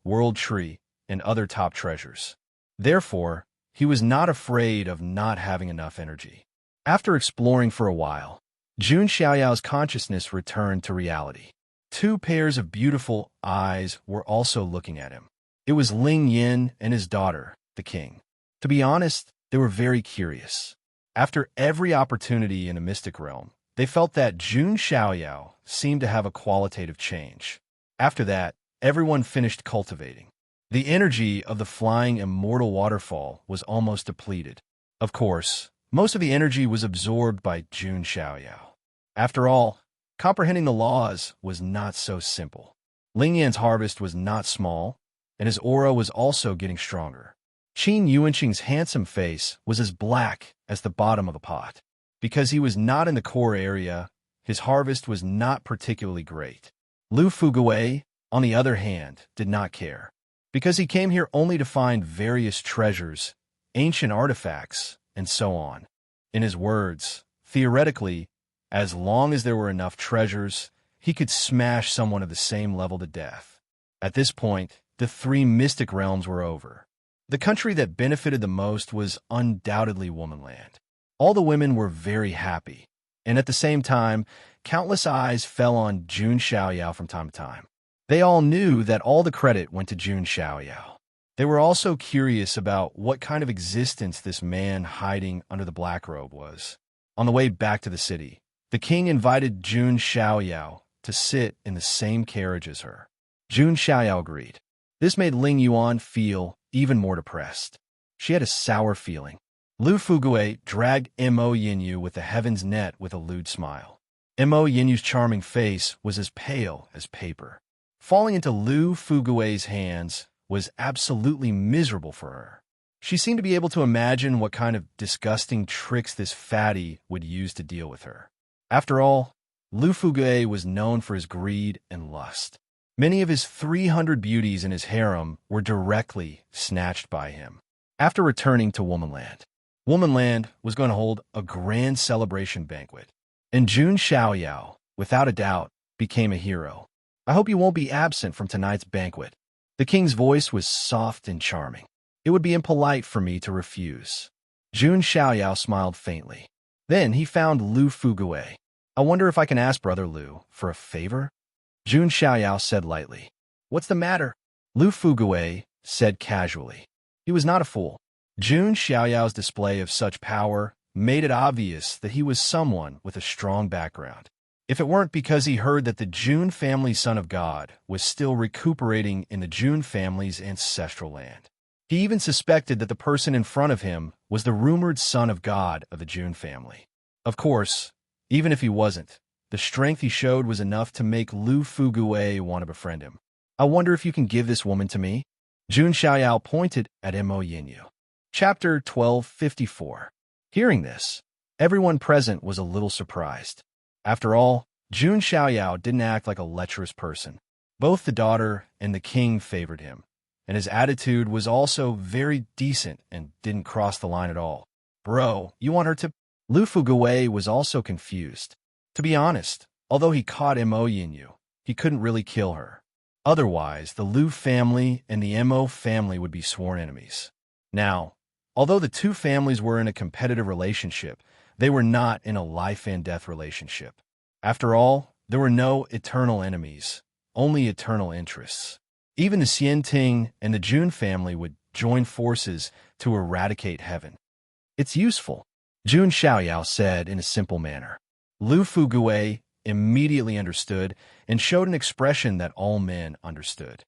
world tree, and other top treasures. Therefore, he was not afraid of not having enough energy. After exploring for a while, Jun Xiaoyao's consciousness returned to reality. 2 pairs of beautiful eyes were also looking at him. It was Ling Yin and his daughter, the king. To be honest, they were very curious. After every opportunity in a mystic realm, they felt that Jun Xiaoyao seemed to have a qualitative change. After that, everyone finished cultivating. The energy of the flying immortal waterfall was almost depleted. Of course, most of the energy was absorbed by Jun Xiaoyao. After all, comprehending the laws was not so simple. Ling Yan's harvest was not small, and his aura was also getting stronger. Qin Yuanqing's handsome face was as black as the bottom of the pot. Because he was not in the core area, his harvest was not particularly great. Lu Fugui, on the other hand, did not care. Because he came here only to find various treasures, ancient artifacts, and so on. In his words, theoretically, as long as there were enough treasures, he could smash someone of the same level to death. At this point, the 3 mystic realms were over. The country that benefited the most was undoubtedly Womanland. All the women were very happy, and at the same time, countless eyes fell on Jun Xiaoyao from time to time. They all knew that all the credit went to Jun Xiaoyao. They were also curious about what kind of existence this man hiding under the black robe was. On the way back to the city, the king invited Jun Xiaoyao to sit in the same carriage as her. Jun Xiaoyao agreed. This made Ling Yuan feel even more depressed. She had a sour feeling. Lu Fugui dragged Mo Yinyu with the heaven's net with a lewd smile. Mo Yinyu's charming face was as pale as paper. Falling into Lu Fugui's hands was absolutely miserable for her. She seemed to be able to imagine what kind of disgusting tricks this fatty would use to deal with her. After all, Lu Fugui was known for his greed and lust. Many of his 300 beauties in his harem were directly snatched by him. After returning to Womanland, Womanland was going to hold a grand celebration banquet. And Jun Xiaoyao, without a doubt, became a hero. I hope you won't be absent from tonight's banquet. The king's voice was soft and charming. It would be impolite for me to refuse. Jun Xiaoyao smiled faintly. Then he found Lu Fugui. I wonder if I can ask Brother Lu for a favor? Jun Xiaoyao said lightly. What's the matter? Lu Fugui said casually. He was not a fool. Jun Xiaoyao's display of such power made it obvious that he was someone with a strong background. If it weren't because he heard that the Jun family son of God was still recuperating in the Jun family's ancestral land. He even suspected that the person in front of him was the rumored son of God of the Jun family. Of course, even if he wasn't, the strength he showed was enough to make Lu Fugui want to befriend him. I wonder if you can give this woman to me? Jun Xiaoyao pointed at Mo Yinyu. Chapter 1254. Hearing this, Everyone present was a little surprised. After all, Jun Xiaoyao didn't act like a lecherous person. Both the daughter and the king favored him, and his attitude was also very decent and didn't cross the line at all. Bro, you want her to? Lu Fugui was also confused. To be honest, although he caught Mo Yinyu, he couldn't really kill her. Otherwise, the Lu family and the Mo family would be sworn enemies. Now, although the two families were in a competitive relationship, they were not in a life-and-death relationship. After all, there were no eternal enemies, only eternal interests. Even the Xianting and the Jun family would join forces to eradicate heaven. It's useful, Jun Xiaoyao said in a simple manner. Lu Fugui immediately understood and showed an expression that all men understood.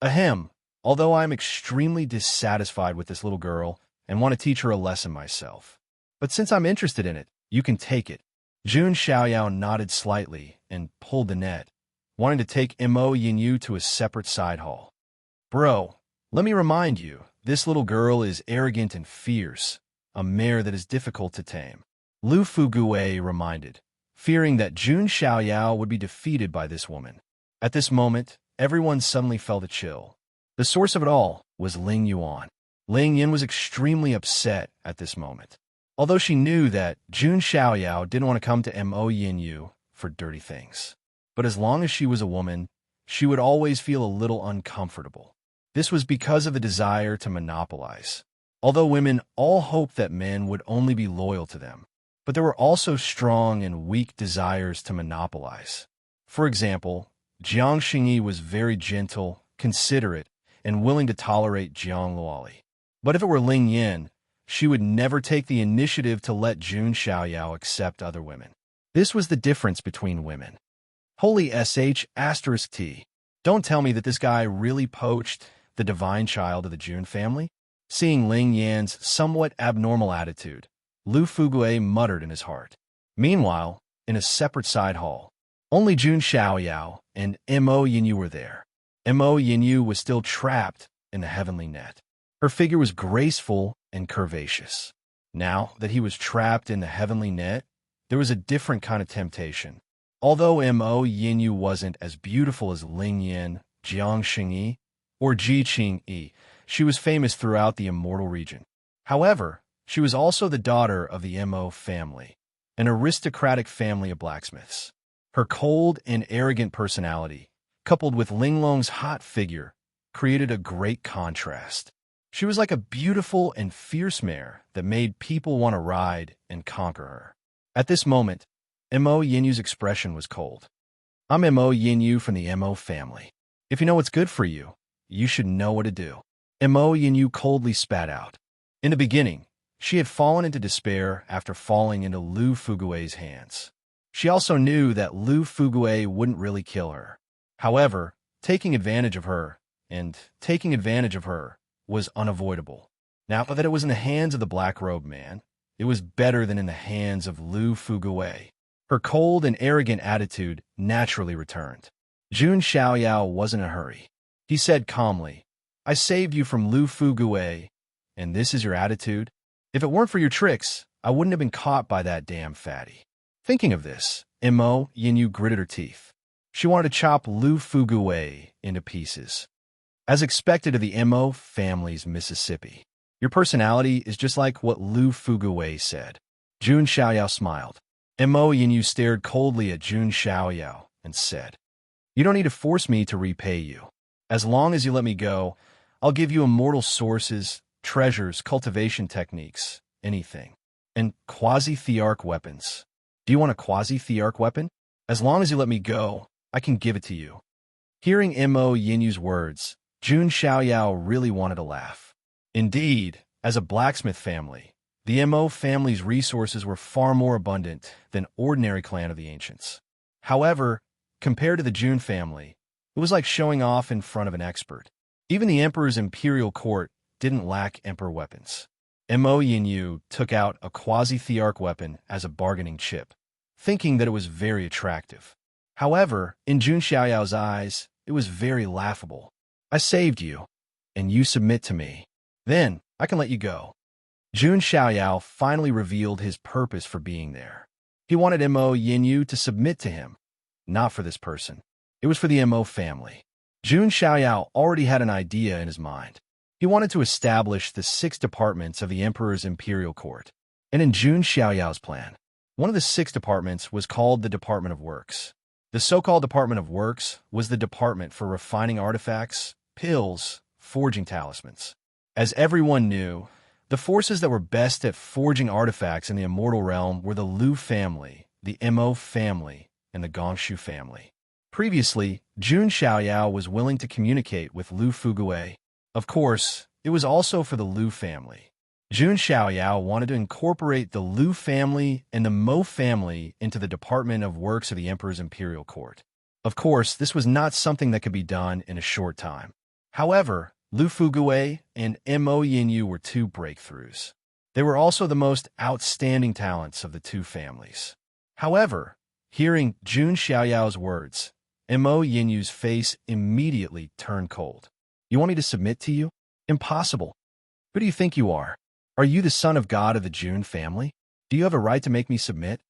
Ahem, although I am extremely dissatisfied with this little girl and want to teach her a lesson myself. But since I'm interested in it, you can take it. Jun Xiaoyao nodded slightly and pulled the net, wanting to take Mo Yinyu to a separate side hall. Bro, let me remind you, this little girl is arrogant and fierce, a mare that is difficult to tame. Lu Fugui reminded, fearing that Jun Xiaoyao would be defeated by this woman. At this moment, everyone suddenly felt a chill. The source of it all was Ling Yuan. Ling Yin was extremely upset at this moment. Although she knew that Jun Xiaoyao didn't want to come to Mo Yinyu for dirty things. But as long as she was a woman, she would always feel a little uncomfortable. This was because of the desire to monopolize. Although women all hoped that men would only be loyal to them, but there were also strong and weak desires to monopolize. For example, Jiang Xingyi was very gentle, considerate, and willing to tolerate Jiang Luoli. But if it were Ling Yin, she would never take the initiative to let Jun Xiaoyao accept other women. This was the difference between women. Holy **T. Don't tell me that this guy really poached the divine child of the Jun family? Seeing Ling Yan's somewhat abnormal attitude, Lu Fugui muttered in his heart. Meanwhile, in a separate side hall, only Jun Xiaoyao and Mo Yinyu were there. Mo Yinyu was still trapped in the heavenly net. Her figure was graceful and curvaceous. Now that he was trapped in the heavenly net, there was a different kind of temptation. Although Mo Yinyu wasn't as beautiful as Ling Yin, Jiang Xingyi, or Ji Qingyi, she was famous throughout the immortal region. However, she was also the daughter of the Mo family, an aristocratic family of blacksmiths. Her cold and arrogant personality, coupled with Ling Long's hot figure, created a great contrast. She was like a beautiful and fierce mare that made people want to ride and conquer her. At this moment, Mo Yinyu's expression was cold. I'm Mo Yinyu from the Mo family. If you know what's good for you, you should know what to do. Mo Yinyu coldly spat out. In the beginning, she had fallen into despair after falling into Lu Fugui's hands. She also knew that Lu Fugui wouldn't really kill her. However, taking advantage of her was unavoidable. Now that it was in the hands of the black-robed man, it was better than in the hands of Lu Fugui. Her cold and arrogant attitude naturally returned. Jun Xiaoyao wasn't in a hurry. He said calmly, I saved you from Lu Fugui, and this is your attitude? If it weren't for your tricks, I wouldn't have been caught by that damn fatty. Thinking of this, Mo Yinyu gritted her teeth. She wanted to chop Lu Fugui into pieces. As expected of the Mo family's Mississippi, your personality is just like what Lu Fugui said. Jun Xiaoyao smiled. Mo Yinyu stared coldly at Jun Xiaoyao and said, You don't need to force me to repay you. As long as you let me go, I'll give you immortal sources, treasures, cultivation techniques, anything. And quasi-thearch weapons. Do you want a quasi-thearch weapon? As long as you let me go, I can give it to you. Hearing Mo Yinyu's words, Jun Xiaoyao really wanted to laugh. Indeed, as a blacksmith family, the Mo family's resources were far more abundant than ordinary clan of the ancients. However, compared to the Jun family, it was like showing off in front of an expert. Even the emperor's imperial court didn't lack emperor weapons. Mo Yinyu took out a quasi-thearch weapon as a bargaining chip, thinking that it was very attractive. However, in Jun Xiaoyao's eyes, it was very laughable. I saved you, and you submit to me. Then, I can let you go. Jun Xiaoyao finally revealed his purpose for being there. He wanted Mo Yinyu to submit to him, not for this person. It was for the Mo family. Jun Xiaoyao already had an idea in his mind. He wanted to establish the 6 departments of the emperor's imperial court. And in Jun Xiaoyao's plan, one of the 6 departments was called the Department of Works. The so-called Department of Works was the department for refining artifacts, pills, forging talismans. As everyone knew, the forces that were best at forging artifacts in the immortal realm were the Liu family, the Mo family, and the Gongshu family. Previously, Jun Xiaoyao was willing to communicate with Liu Fuguei. Of course, it was also for the Liu family. Jun Xiaoyao wanted to incorporate the Liu family and the Mo family into the Department of Works of the Emperor's Imperial Court. Of course, this was not something that could be done in a short time. However, Liu Fuguei and Mo Yinyu were 2 breakthroughs. They were also the most outstanding talents of the 2 families. However, hearing Jun Xiaoyao's words, Mo Yinyu's face immediately turned cold. You want me to submit to you? Impossible. Who do you think you are? Are you the son of God of the Jun family? Do you have a right to make me submit?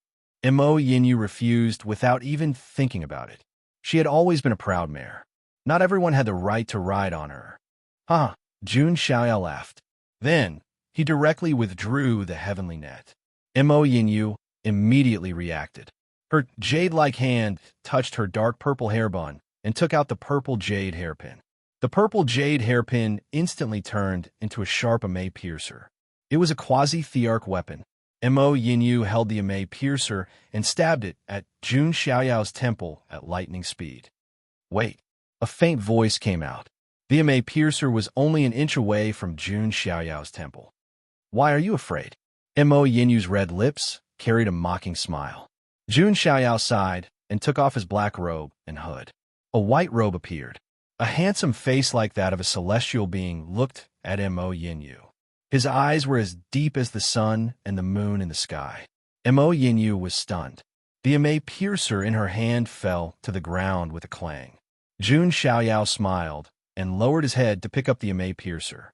Mo Yinyu refused without even thinking about it. She had always been a proud mare. Not everyone had the right to ride on her. Huh, Jun Xiaoyao laughed. Then, he directly withdrew the heavenly net. Mo Yinyu immediately reacted. Her jade-like hand touched her dark purple hairbun and took out the purple jade hairpin. The purple jade hairpin instantly turned into a sharp Amei piercer. It was a quasi-thearch weapon. Mo Yinyu held the Amei piercer and stabbed it at Jun Xiaoyao's temple at lightning speed. Wait, a faint voice came out. The Amei piercer was only an inch away from Jun Xiaoyao's temple. Why are you afraid? Mo Yinyu's red lips carried a mocking smile. Jun Xiaoyao sighed and took off his black robe and hood. A white robe appeared. A handsome face like that of a celestial being looked at Mo Yinyu. His eyes were as deep as the sun and the moon in the sky. Mo Yinyu was stunned. The Amei piercer in her hand fell to the ground with a clang. Jun Xiaoyao smiled and lowered his head to pick up the Amei piercer.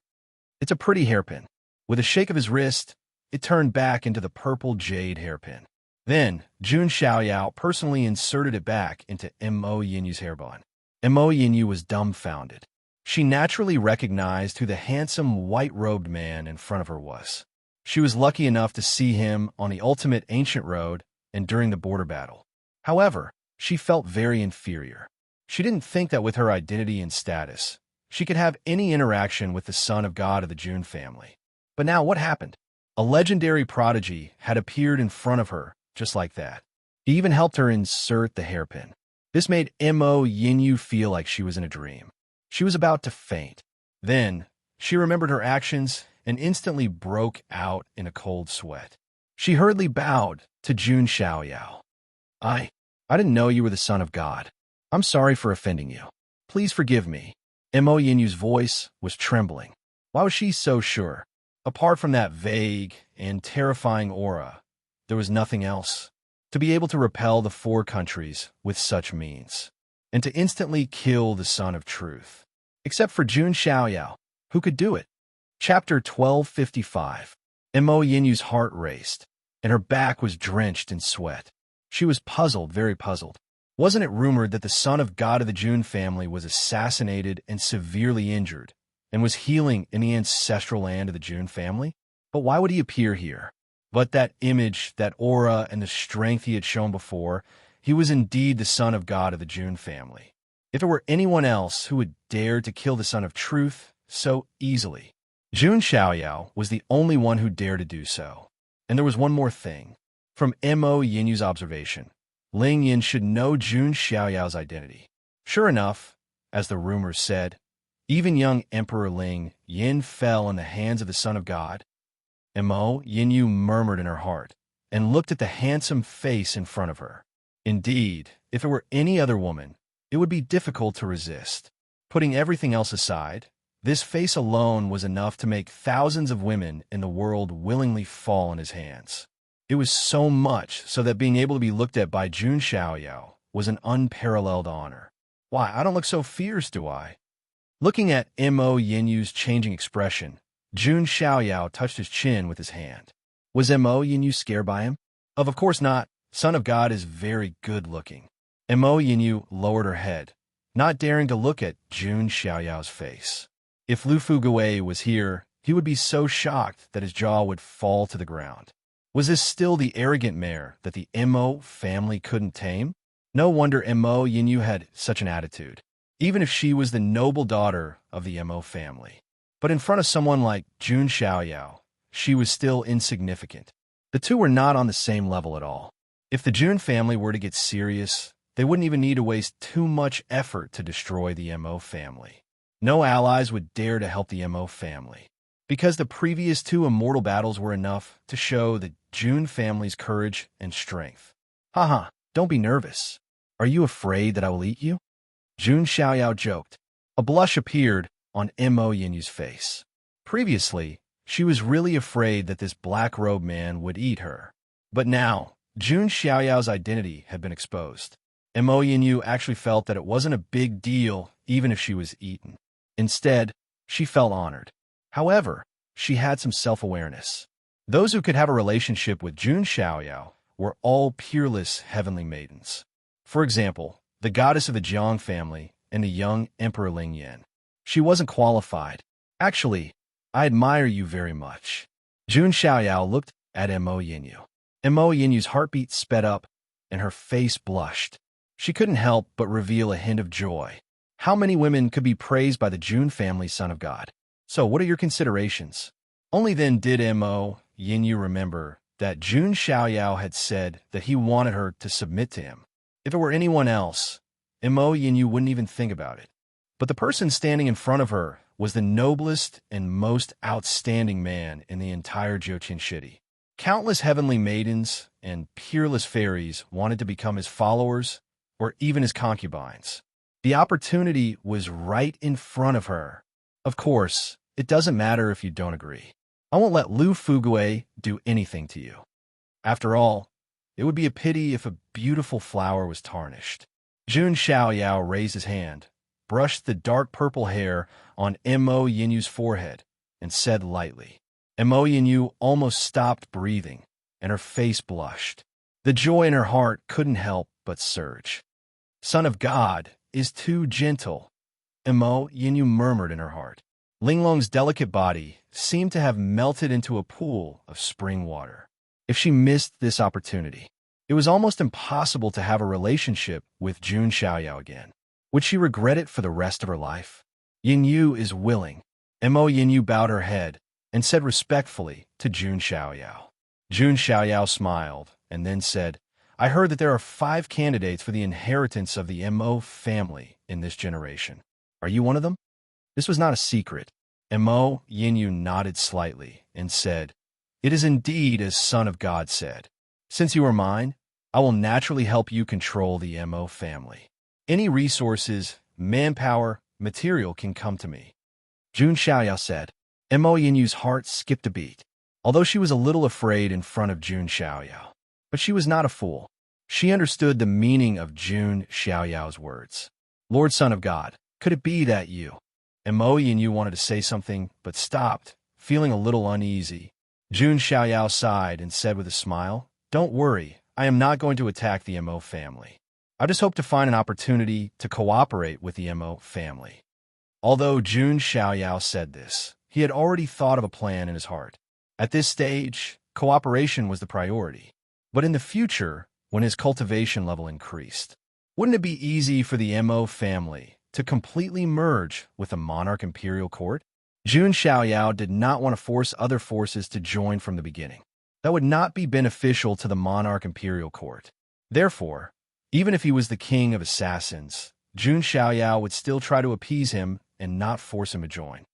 It's a pretty hairpin. With a shake of his wrist, it turned back into the purple jade hairpin. Then, Jun Xiaoyao personally inserted it back into Mo Yinyu's hairbun. Mo Yinyu was dumbfounded. She naturally recognized who the handsome white-robed man in front of her was. She was lucky enough to see him on the ultimate ancient road and during the border battle. However, she felt very inferior. She didn't think that with her identity and status, she could have any interaction with the son of God of the Jun family. But now what happened? A legendary prodigy had appeared in front of her, just like that. He even helped her insert the hairpin. This made Mo Yinyu feel like she was in a dream. She was about to faint. Then, she remembered her actions and instantly broke out in a cold sweat. She hurriedly bowed to Jun Xiaoyao. I didn't know you were the son of God. I'm sorry for offending you. Please forgive me. Mo Yinyu's voice was trembling. Why was she so sure? Apart from that vague and terrifying aura, there was nothing else. To be able to repel the 4 countries with such means, and to instantly kill the Son of Truth. Except for Jun Xiaoyao, who could do it. Chapter 1255. Mo Yinyu's heart raced, and her back was drenched in sweat. She was puzzled, very puzzled. Wasn't it rumored that the son of God of the Jun family was assassinated and severely injured, and was healing in the ancestral land of the Jun family? But why would he appear here? But that image, that aura, and the strength he had shown before, he was indeed the son of God of the Jun family. If it were anyone else who would dare to kill the Son of Truth so easily, Jun Xiaoyao was the only one who dared to do so. And there was one more thing. From Mo Yinyu's observation, Ling Yin should know Jun Xiaoyao's identity. Sure enough, as the rumors said, even young Emperor Ling Yin fell in the hands of the Son of God. Mo Yinyu murmured in her heart and looked at the handsome face in front of her. Indeed, if it were any other woman, it would be difficult to resist. Putting everything else aside, this face alone was enough to make thousands of women in the world willingly fall in his hands. It was so much so that being able to be looked at by Jun Xiaoyao was an unparalleled honor. Why, I don't look so fierce, do I? Looking at Mo Yinyu's changing expression, Jun Xiaoyao touched his chin with his hand. Was Mo Yinyu scared by him? Of course not. Son of God is very good-looking. Mo Yinyu lowered her head, not daring to look at Jun Xiaoyao's face. If Lu Fugui was here, he would be so shocked that his jaw would fall to the ground. Was this still the arrogant mare that the Mo family couldn't tame? No wonder Mo Yinyu had such an attitude, even if she was the noble daughter of the Mo family. But in front of someone like Jun Xiaoyao, she was still insignificant. The two were not on the same level at all. If the Jun family were to get serious, they wouldn't even need to waste too much effort to destroy the Mo family. No allies would dare to help the Mo family, because the previous two immortal battles were enough to show the Jun family's courage and strength. Haha, don't be nervous. Are you afraid that I will eat you? Jun Xiaoyao joked. A blush appeared on Mo Yinyu's face. Previously, she was really afraid that this black-robed man would eat her. But now, Jun Xiaoyao's identity had been exposed. Mo Yinyu actually felt that it wasn't a big deal even if she was eaten. Instead, she felt honored. However, she had some self-awareness. Those who could have a relationship with Jun Xiaoyao were all peerless heavenly maidens. For example, the goddess of the Jiang family and the young Emperor Ling Yan. She wasn't qualified. Actually, I admire you very much. Jun Xiaoyao looked at Mo Yinyu. Mo Yinyu's heartbeat sped up, and her face blushed. She couldn't help but reveal a hint of joy. How many women could be praised by the Jun family son of God? So what are your considerations? Only then did Mo Yinyu remember that Jun Xiaoyao had said that he wanted her to submit to him. If it were anyone else, Mo Yinyu wouldn't even think about it. But the person standing in front of her was the noblest and most outstanding man in the entire Jiuqian city. Countless heavenly maidens and peerless fairies wanted to become his followers or even his concubines. The opportunity was right in front of her. Of course, it doesn't matter if you don't agree. I won't let Lu Fugui do anything to you. After all, it would be a pity if a beautiful flower was tarnished. Jun Xiaoyao raised his hand, brushed the dark purple hair on Mo Yinyu's forehead, and said lightly. Mo Yinyu almost stopped breathing, and her face blushed. The joy in her heart couldn't help but surge. Son of God is too gentle, Mo Yinyu murmured in her heart. Linglong's delicate body seemed to have melted into a pool of spring water. If she missed this opportunity, it was almost impossible to have a relationship with Jun Xiaoyao again. Would she regret it for the rest of her life? Yinyu is willing. Mo Yinyu bowed her head and said respectfully to Jun Xiaoyao. Jun Xiaoyao smiled and then said, I heard that there are 5 candidates for the inheritance of the Mo family in this generation. Are you one of them? This was not a secret. Mo Yinyu nodded slightly and said, It is indeed as Son of God said. Since you are mine, I will naturally help you control the Mo family. Any resources, manpower, material can come to me. Jun Xiaoyao said. Mo Yinyu's heart skipped a beat, although she was a little afraid in front of Jun Xiaoyao. But she was not a fool. She understood the meaning of Jun Xiaoyao's words. Lord Son of God, could it be that you? Mo Yinyu wanted to say something, but stopped, feeling a little uneasy. Jun Xiaoyao sighed and said with a smile, Don't worry, I am not going to attack the Mo family. I just hope to find an opportunity to cooperate with the Mo family. Although Jun Xiaoyao said this, he had already thought of a plan in his heart. At this stage, cooperation was the priority. But in the future, when his cultivation level increased, wouldn't it be easy for the Mo family to completely merge with the monarch imperial court? Jun Xiaoyao did not want to force other forces to join from the beginning. That would not be beneficial to the monarch imperial court. Therefore, even if he was the king of assassins, Jun Xiaoyao would still try to appease him and not force him to join.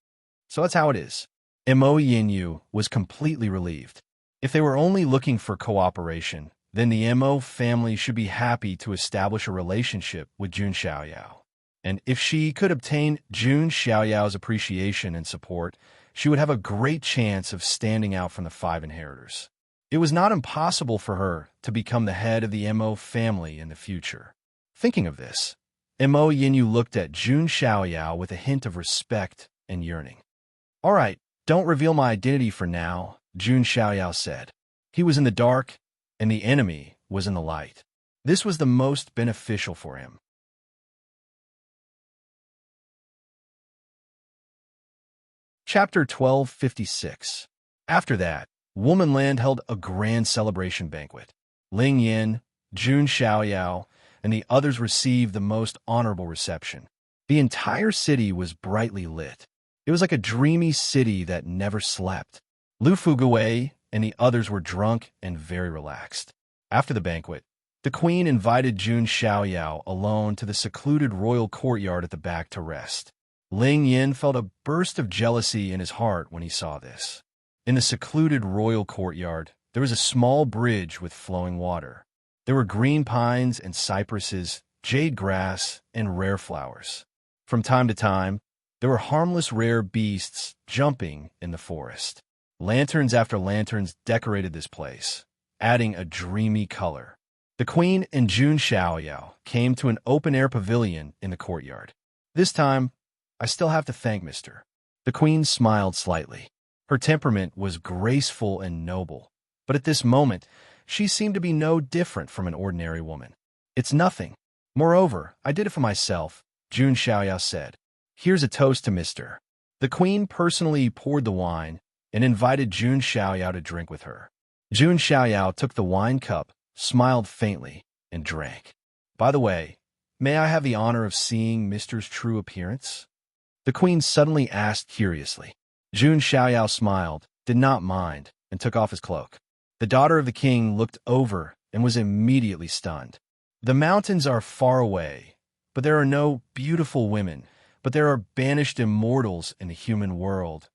So that's how it is. Mo Yinyu was completely relieved. If they were only looking for cooperation, then the Mo family should be happy to establish a relationship with Jun Xiaoyao. And if she could obtain Jun Xiaoyao's appreciation and support, she would have a great chance of standing out from the 5 inheritors. It was not impossible for her to become the head of the Mo family in the future. Thinking of this, Mo Yinyu looked at Jun Xiaoyao with a hint of respect and yearning. All right, Don't reveal my identity for now, Jun Xiaoyao said. He was in the dark, and the enemy was in the light. This was the most beneficial for him. Chapter 1256. After that, Womanland held a grand celebration banquet. Ling Yin, Jun Xiaoyao, and the others received the most honorable reception. The entire city was brightly lit. It was like a dreamy city that never slept. Lu Fugui and the others were drunk and very relaxed. After the banquet, the queen invited Jun Xiaoyao alone to the secluded royal courtyard at the back to rest. Ling Yin felt a burst of jealousy in his heart when he saw this. In the secluded royal courtyard, there was a small bridge with flowing water. There were green pines and cypresses, jade grass, and rare flowers. From time to time, there were harmless rare beasts jumping in the forest. Lanterns after lanterns decorated this place, adding a dreamy color. The queen and Jun Xiaoyao came to an open-air pavilion in the courtyard. This time, I still have to thank Mr. The queen smiled slightly. Her temperament was graceful and noble, but at this moment, she seemed to be no different from an ordinary woman. It's nothing. Moreover, I did it for myself, Jun Xiaoyao said. Here's a toast to Mr. The queen personally poured the wine and invited Jun Xiaoyao to drink with her. Jun Xiaoyao took the wine cup, smiled faintly, and drank. By the way, may I have the honor of seeing Mr.'s true appearance? The queen suddenly asked curiously. Jun Xiaoyao smiled, did not mind, and took off his cloak. The daughter of the king looked over and was immediately stunned. The mountains are far away, but there are no beautiful women, but there are banished immortals in the human world,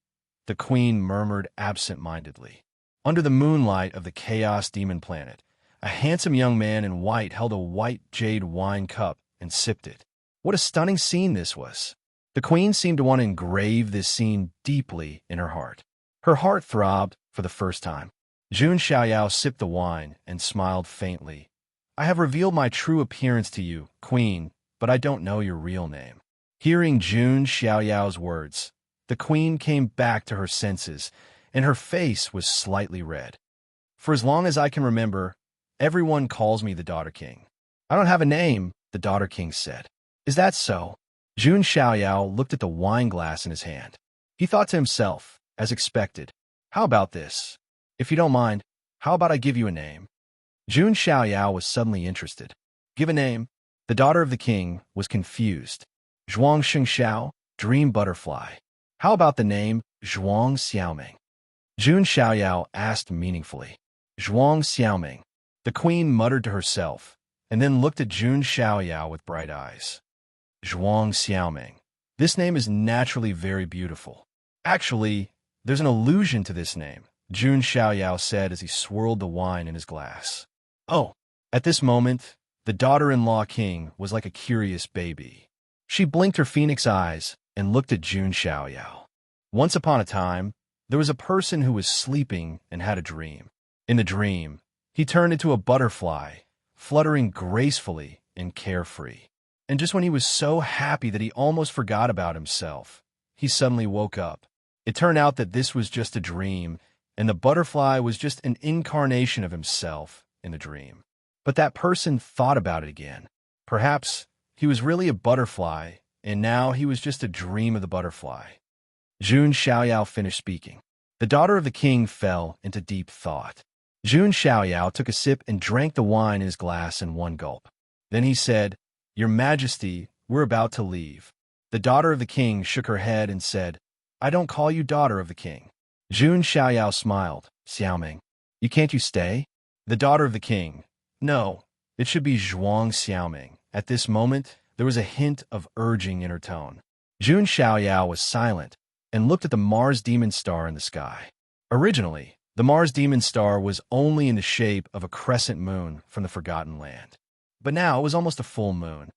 the queen murmured absent-mindedly. Under the moonlight of the chaos demon planet, a handsome young man in white held a white jade wine cup and sipped it. What a stunning scene this was. The queen seemed to want to engrave this scene deeply in her heart. Her heart throbbed for the first time. Jun Xiaoyao sipped the wine and smiled faintly. I have revealed my true appearance to you, queen, but I don't know your real name. Hearing Jun Xiaoyao's words, the queen came back to her senses, and her face was slightly red. For as long as I can remember, everyone calls me the Daughter King. I don't have a name, the Daughter King said. Is that so? Jun Xiaoyao looked at the wine glass in his hand. He thought to himself, as expected, how about this? If you don't mind, how about I give you a name? Jun Xiaoyao was suddenly interested. Give a name. The daughter of the king was confused. Zhuang Shengxiao, dream butterfly. How about the name Zhuang Xiaoming? Jun Xiaoyao asked meaningfully. Zhuang Xiaoming. The queen muttered to herself, and then looked at Jun Xiaoyao with bright eyes. Zhuang Xiaoming. This name is naturally very beautiful. Actually, there's an allusion to this name, Jun Xiaoyao said as he swirled the wine in his glass. Oh, at this moment, the daughter-in-law king was like a curious baby. She blinked her phoenix eyes and looked at Jun Xiaoyao. Once upon a time, there was a person who was sleeping and had a dream. In the dream, he turned into a butterfly, fluttering gracefully and carefree. And just when he was so happy that he almost forgot about himself, he suddenly woke up. It turned out that this was just a dream, and the butterfly was just an incarnation of himself in the dream. But that person thought about it again. Perhaps he was really a butterfly, and now he was just a dream of the butterfly. Jun Xiaoyao finished speaking. The daughter of the king fell into deep thought. Jun Xiaoyao took a sip and drank the wine in his glass in one gulp. Then he said, Your Majesty, we're about to leave. The daughter of the king shook her head and said, I don't call you daughter of the king. Jun Xiaoyao smiled. Xiaoming, can't you stay? The daughter of the king. No, it should be Zhuang Xiaoming. At this moment, there was a hint of urging in her tone. Jun Xiaoyao was silent and looked at the Mars demon star in the sky. Originally, the Mars demon star was only in the shape of a crescent moon from the Forgotten Land. But now it was almost a full moon.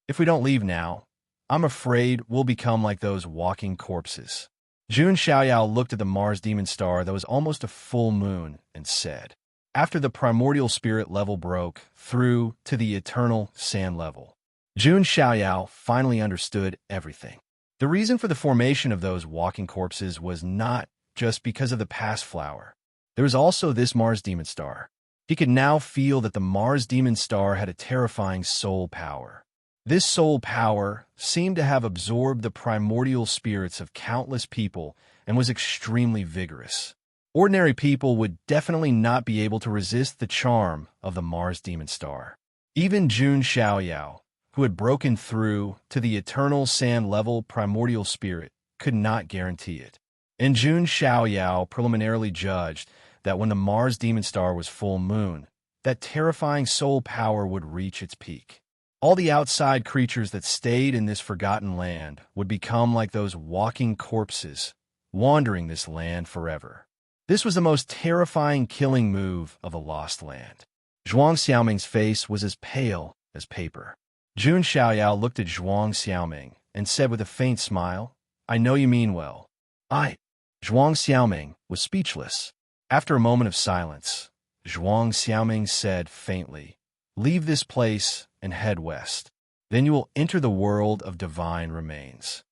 If we don't leave now, I'm afraid we'll become like those walking corpses. Jun Xiaoyao looked at the Mars demon star that was almost a full moon and said, After the primordial spirit level broke through to the eternal sand level, Jun Xiaoyao finally understood everything. The reason for the formation of those walking corpses was not just because of the past flower. There was also this Mars demon star. He could now feel that the Mars demon star had a terrifying soul power. This soul power seemed to have absorbed the primordial spirits of countless people and was extremely vigorous. Ordinary people would definitely not be able to resist the charm of the Mars demon star. Even Jun Xiaoyao, who had broken through to the eternal sand-level primordial spirit, could not guarantee it. And Jun Xiaoyao preliminarily judged that when the Mars demon star was full moon, that terrifying soul power would reach its peak. All the outside creatures that stayed in this forgotten land would become like those walking corpses, wandering this land forever. This was the most terrifying killing move of a lost land. Zhuang Xiaoming's face was as pale as paper. Jun Xiaoyao looked at Zhuang Xiaoming and said with a faint smile, "I know you mean well." Zhuang Xiaoming was speechless. After a moment of silence, Zhuang Xiaoming said faintly, "Leave this place and head west. Then you will enter the world of divine remains.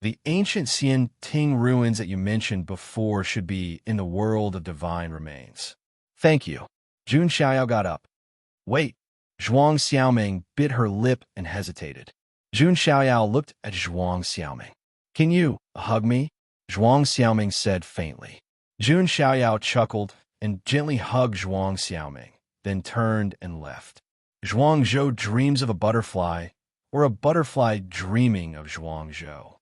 The ancient Xian Ting ruins that you mentioned before should be in the world of divine remains." "Thank you." Jun Xiaoyao got up. "Wait." Zhuang Xiaoming bit her lip and hesitated. Jun Xiaoyao looked at Zhuang Xiaoming. "Can you hug me?" Zhuang Xiaoming said faintly. Jun Xiaoyao chuckled and gently hugged Zhuang Xiaoming, then turned and left. Zhuang Zhou dreams of a butterfly, or a butterfly dreaming of Zhuang Zhou.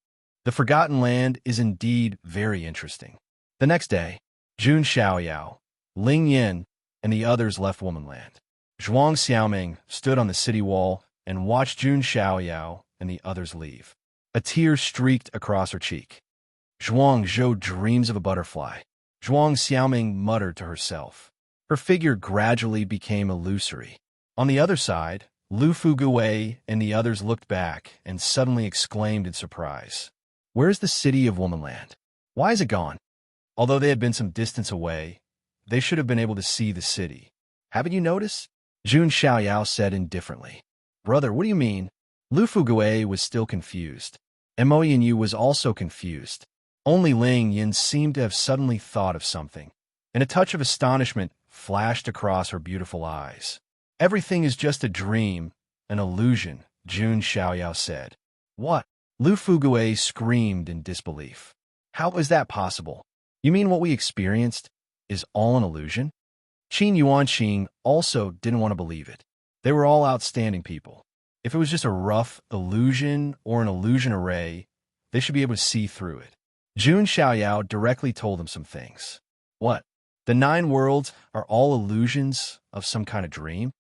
The Forgotten Land is indeed very interesting. The next day, Jun Xiaoyao, Ling Yin, and the others left Womanland. Zhuang Xiaoming stood on the city wall and watched Jun Xiaoyao and the others leave. A tear streaked across her cheek. Zhuang Zhou dreams of a butterfly. Zhuang Xiaoming muttered to herself. Her figure gradually became illusory. On the other side, Lu Fugui and the others looked back and suddenly exclaimed in surprise. "Where's the city of Womanland? Why is it gone?" Although they had been some distance away, they should have been able to see the city. "Haven't you noticed?" Jun Xiaoyao said indifferently. "Brother, what do you mean?" Lu Fugui was still confused. Mo Yinyu was also confused. Only Ling Yin seemed to have suddenly thought of something, and a touch of astonishment flashed across her beautiful eyes. "Everything is just a dream, an illusion," Jun Xiaoyao said. "What?" Lu Fugui screamed in disbelief. "How is that possible? You mean what we experienced is all an illusion?" Qin Yuanqing also didn't want to believe it. They were all outstanding people. If it was just a rough illusion or an illusion array, they should be able to see through it. Jun Xiaoyao directly told them some things. "What? The 9 worlds are all illusions of some kind of dream?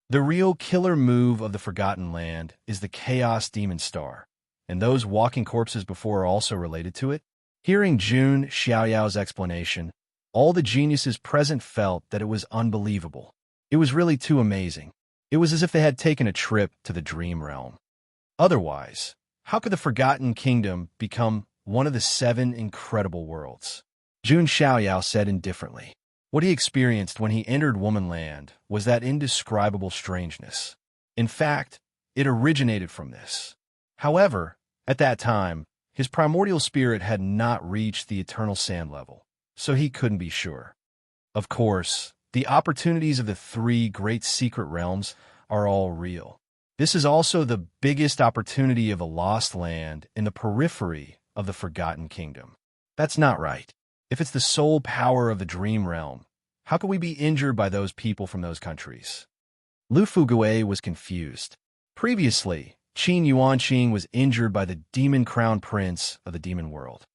The real killer move of the Forgotten Land is the Chaos Demon Star, and those walking corpses before are also related to it?" Hearing Jun Xiaoyao's explanation, all the geniuses present felt that it was unbelievable. It was really too amazing. It was as if they had taken a trip to the dream realm. Otherwise, how could the Forgotten Kingdom become one of the 7 incredible worlds? Jun Xiaoyao said indifferently. What he experienced when he entered Womanland was that indescribable strangeness. In fact, it originated from this. However, at that time, his primordial spirit had not reached the eternal sand level, so he couldn't be sure. Of course, the opportunities of the 3 great secret realms are all real. This is also the biggest opportunity of a lost land in the periphery of the Forgotten Kingdom. That's not right. If it's the sole power of the dream realm, how could we be injured by those people from those countries? Lu Fugui was confused. Previously, Qin Yuanqing was injured by the demon crown prince of the demon world.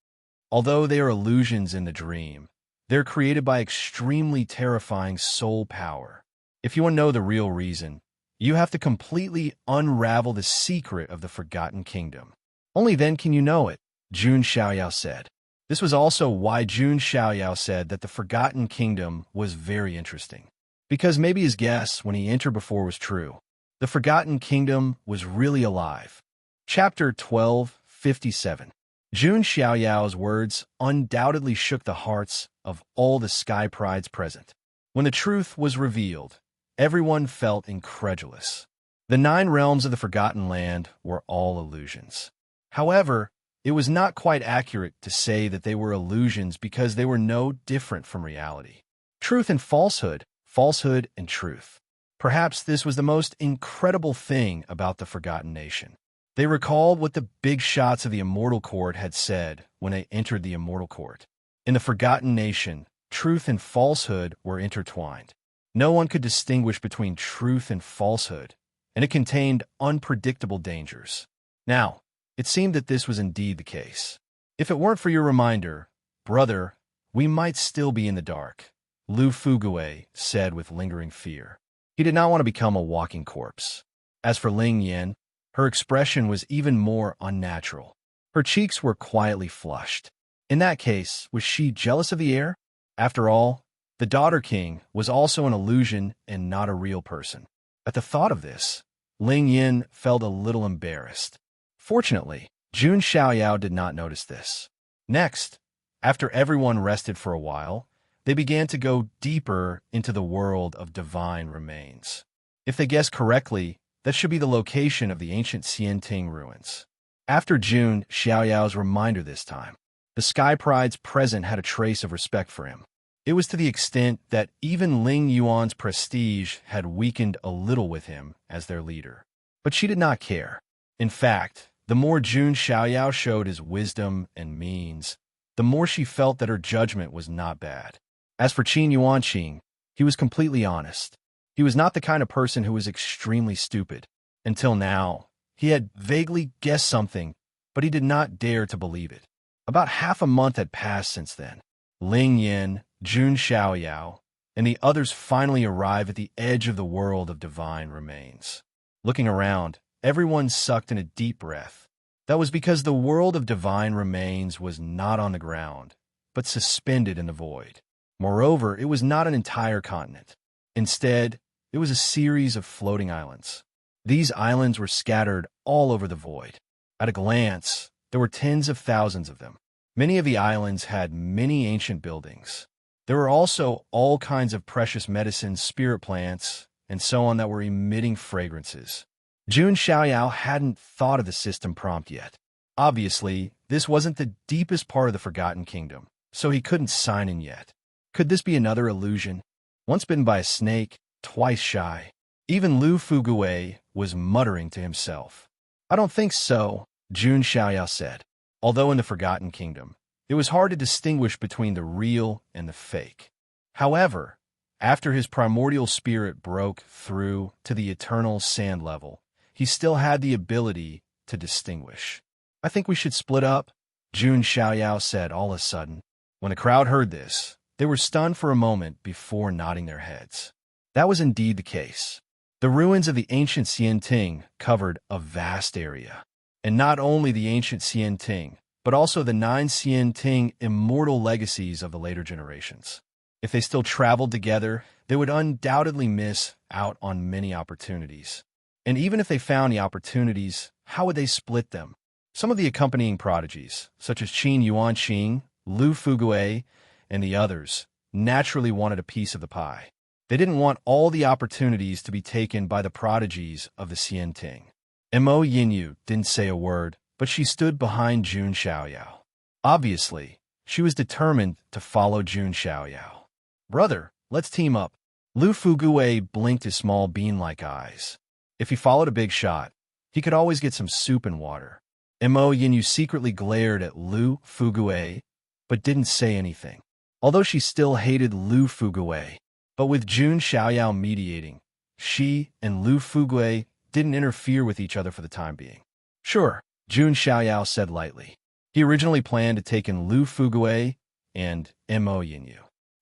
Although they are illusions in the dream, they're created by extremely terrifying soul power. If you want to know the real reason, you have to completely unravel the secret of the Forgotten Kingdom. Only then can you know it, Jun Xiaoyao said. This was also why Jun Xiaoyao said that the Forgotten Kingdom was very interesting. Because maybe his guess when he entered before was true. The Forgotten Kingdom was really alive. Chapter 12:57. Jun Xiaoyao's words undoubtedly shook the hearts of all the sky prides present. When the truth was revealed, everyone felt incredulous. The 9 realms of the Forgotten Land were all illusions. However, it was not quite accurate to say that they were illusions because they were no different from reality. Truth and falsehood, falsehood and truth. Perhaps this was the most incredible thing about the Forgotten Nation. They recalled what the big shots of the Immortal Court had said when they entered the Immortal Court. In the Forgotten Nation, truth and falsehood were intertwined. No one could distinguish between truth and falsehood, and it contained unpredictable dangers. Now, it seemed that this was indeed the case. If it weren't for your reminder, brother, we might still be in the dark, Lu Fugue said with lingering fear. He did not want to become a walking corpse. As for Ling Yin, her expression was even more unnatural. Her cheeks were quietly flushed. In that case, was she jealous of the heir? After all, the Daughter King was also an illusion and not a real person. At the thought of this, Ling Yin felt a little embarrassed. Fortunately, Jun Xiaoyao did not notice this. Next, after everyone rested for a while, they began to go deeper into the world of divine remains. If they guessed correctly, that should be the location of the ancient Xianting ruins. After Jun Xiaoyao's reminder this time, the Sky Pride's present had a trace of respect for him. It was to the extent that even Ling Yuan's prestige had weakened a little with him as their leader. But she did not care. In fact, the more Jun Xiaoyao showed his wisdom and means, the more she felt that her judgment was not bad. As for Qin Yuanqing, he was completely honest. He was not the kind of person who was extremely stupid. Until now, he had vaguely guessed something, but he did not dare to believe it. About half a month had passed since then. Ling Yin, Jun Xiaoyao, and the others finally arrived at the edge of the world of divine remains. Looking around, everyone sucked in a deep breath. That was because the world of divine remains was not on the ground, but suspended in the void. Moreover, it was not an entire continent. Instead, it was a series of floating islands. These islands were scattered all over the void. At a glance, there were tens of thousands of them. Many of the islands had many ancient buildings. There were also all kinds of precious medicines, spirit plants, and so on that were emitting fragrances. Jun Xiaoyao hadn't thought of the system prompt yet. Obviously, this wasn't the deepest part of the Forgotten Kingdom, so he couldn't sign in yet. Could this be another illusion? Once bitten by a snake, twice shy. Even Lu Fugue was muttering to himself. I don't think so, Jun Xiaoyao said. Although in the Forgotten Kingdom, it was hard to distinguish between the real and the fake. However, after his primordial spirit broke through to the eternal sand level, he still had the ability to distinguish. I think we should split up, Jun Xiaoyao said all of a sudden. When the crowd heard this, they were stunned for a moment before nodding their heads. That was indeed the case. The ruins of the ancient Xianting covered a vast area. And not only the ancient Xianting, but also the 9 Xianting immortal legacies of the later generations. If they still traveled together, they would undoubtedly miss out on many opportunities. And even if they found the opportunities, how would they split them? Some of the accompanying prodigies, such as Qin Yuanqing, Lu Fugue, and the others, naturally wanted a piece of the pie. They didn't want all the opportunities to be taken by the prodigies of the Xianting. Mo Yinyu didn't say a word, but she stood behind Jun Xiaoyao. Obviously, she was determined to follow Jun Xiaoyao. Brother, let's team up. Lu Fugue blinked his small bean-like eyes. If he followed a big shot, he could always get some soup and water. Mo Yinyu secretly glared at Lu Fugue, but didn't say anything. Although she still hated Lu Fugue, but with Jun Xiaoyao mediating, she and Lu Fugue didn't interfere with each other for the time being. Sure, Jun Xiaoyao said lightly. He originally planned to take in Lu Fugue and Mo Yinyu.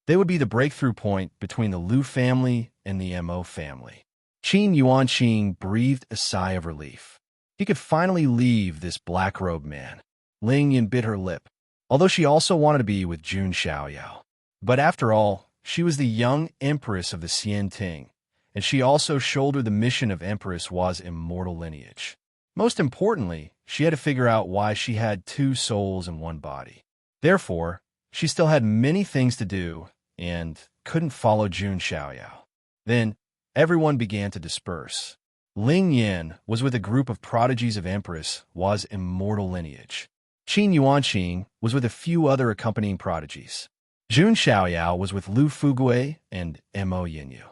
They would be the breakthrough point between the Lu family and the Mo family. Qin Yuanqing breathed a sigh of relief. He could finally leave this black-robed man. Ling Yin bit her lip, although she also wanted to be with Jun Xiaoyao. But after all, she was the young empress of the Xianting, and she also shouldered the mission of Empress Hua's immortal lineage. Most importantly, she had to figure out why she had 2 souls in one body. Therefore, she still had many things to do and couldn't follow Jun Xiaoyao. Then, everyone began to disperse. Ling Yin was with a group of prodigies of Empress Hua's immortal lineage. Qin Yuanqing was with a few other accompanying prodigies. Jun Xiaoyao was with Lu Fugui and Mo Yinyu.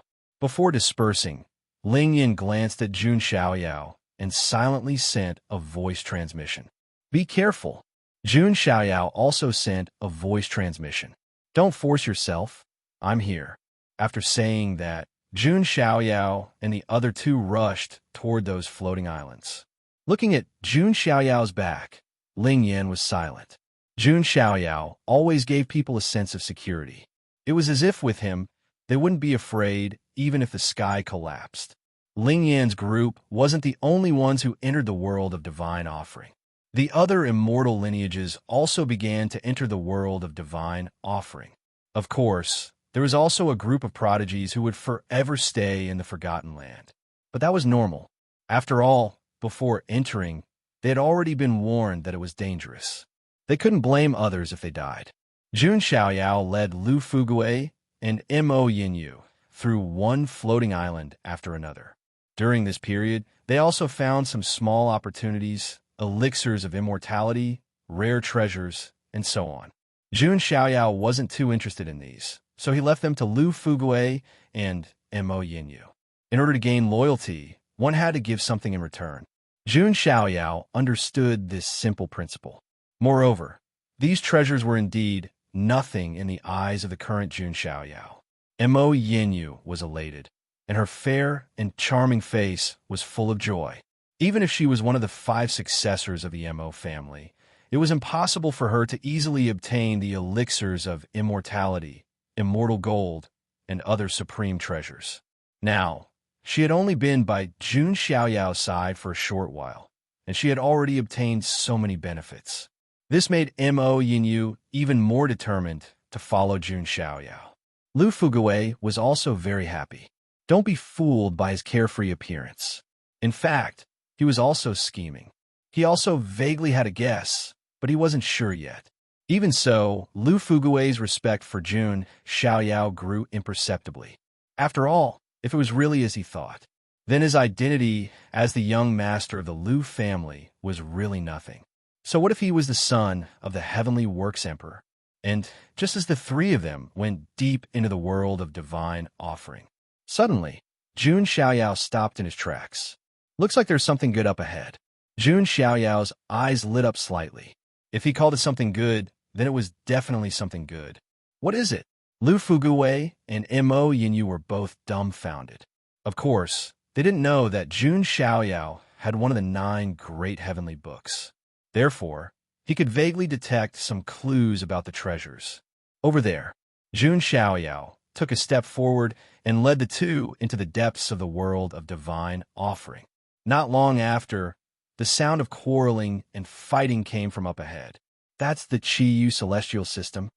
Before dispersing, Ling Yin glanced at Jun Xiaoyao and silently sent a voice transmission. Be careful. Jun Xiaoyao also sent a voice transmission. Don't force yourself. I'm here. After saying that, Jun Xiaoyao and the other two rushed toward those floating islands. Looking at Jun Xiaoyao's back, Ling Yin was silent. Jun Xiaoyao always gave people a sense of security. It was as if with him, they wouldn't be afraid even if the sky collapsed. Ling Yin's group wasn't the only ones who entered the world of divine offering. The other immortal lineages also began to enter the world of divine offering. Of course, there was also a group of prodigies who would forever stay in the Forgotten Land. But that was normal. After all, before entering, they had already been warned that it was dangerous. They couldn't blame others if they died. Jun Xiaoyao led Lu Fugui and Mo Yinyu through one floating island after another. During this period, they also found some small opportunities, elixirs of immortality, rare treasures, and so on. Jun Xiaoyao wasn't too interested in these, so he left them to Lu Fugui and Mo Yinyu. In order to gain loyalty, one had to give something in return. Jun Xiaoyao understood this simple principle. Moreover, these treasures were indeed nothing in the eyes of the current Jun Xiaoyao. Mo Yinyu was elated, and her fair and charming face was full of joy. Even if she was one of the 5 successors of the Mo family, it was impossible for her to easily obtain the elixirs of immortality, immortal gold, and other supreme treasures. Now, she had only been by Jun Xiaoyao's side for a short while, and she had already obtained so many benefits. This made Mo Yinyu even more determined to follow Jun Xiaoyao. Lu Fugui was also very happy. Don't be fooled by his carefree appearance. In fact, he was also scheming. He also vaguely had a guess, but he wasn't sure yet. Even so, Lu Fugui's respect for Jun Xiaoyao grew imperceptibly. After all, if it was really as he thought, then his identity as the young master of the Lu family was really nothing. So what if he was the son of the Heavenly Works Emperor? And just as the 3 of them went deep into the world of divine offering, suddenly, Jun Xiaoyao stopped in his tracks. Looks like there's something good up ahead. Jun Xiaoyao's eyes lit up slightly. If he called it something good, then it was definitely something good. What is it? Lu Fugui and Mo Yinyu were both dumbfounded. Of course, they didn't know that Jun Xiaoyao had one of the 9 great heavenly books. Therefore, he could vaguely detect some clues about the treasures. Over there, Jun Xiaoyao took a step forward and led the 2 into the depths of the world of divine offering. Not long after, the sound of quarreling and fighting came from up ahead. That's the Qiyu celestial system.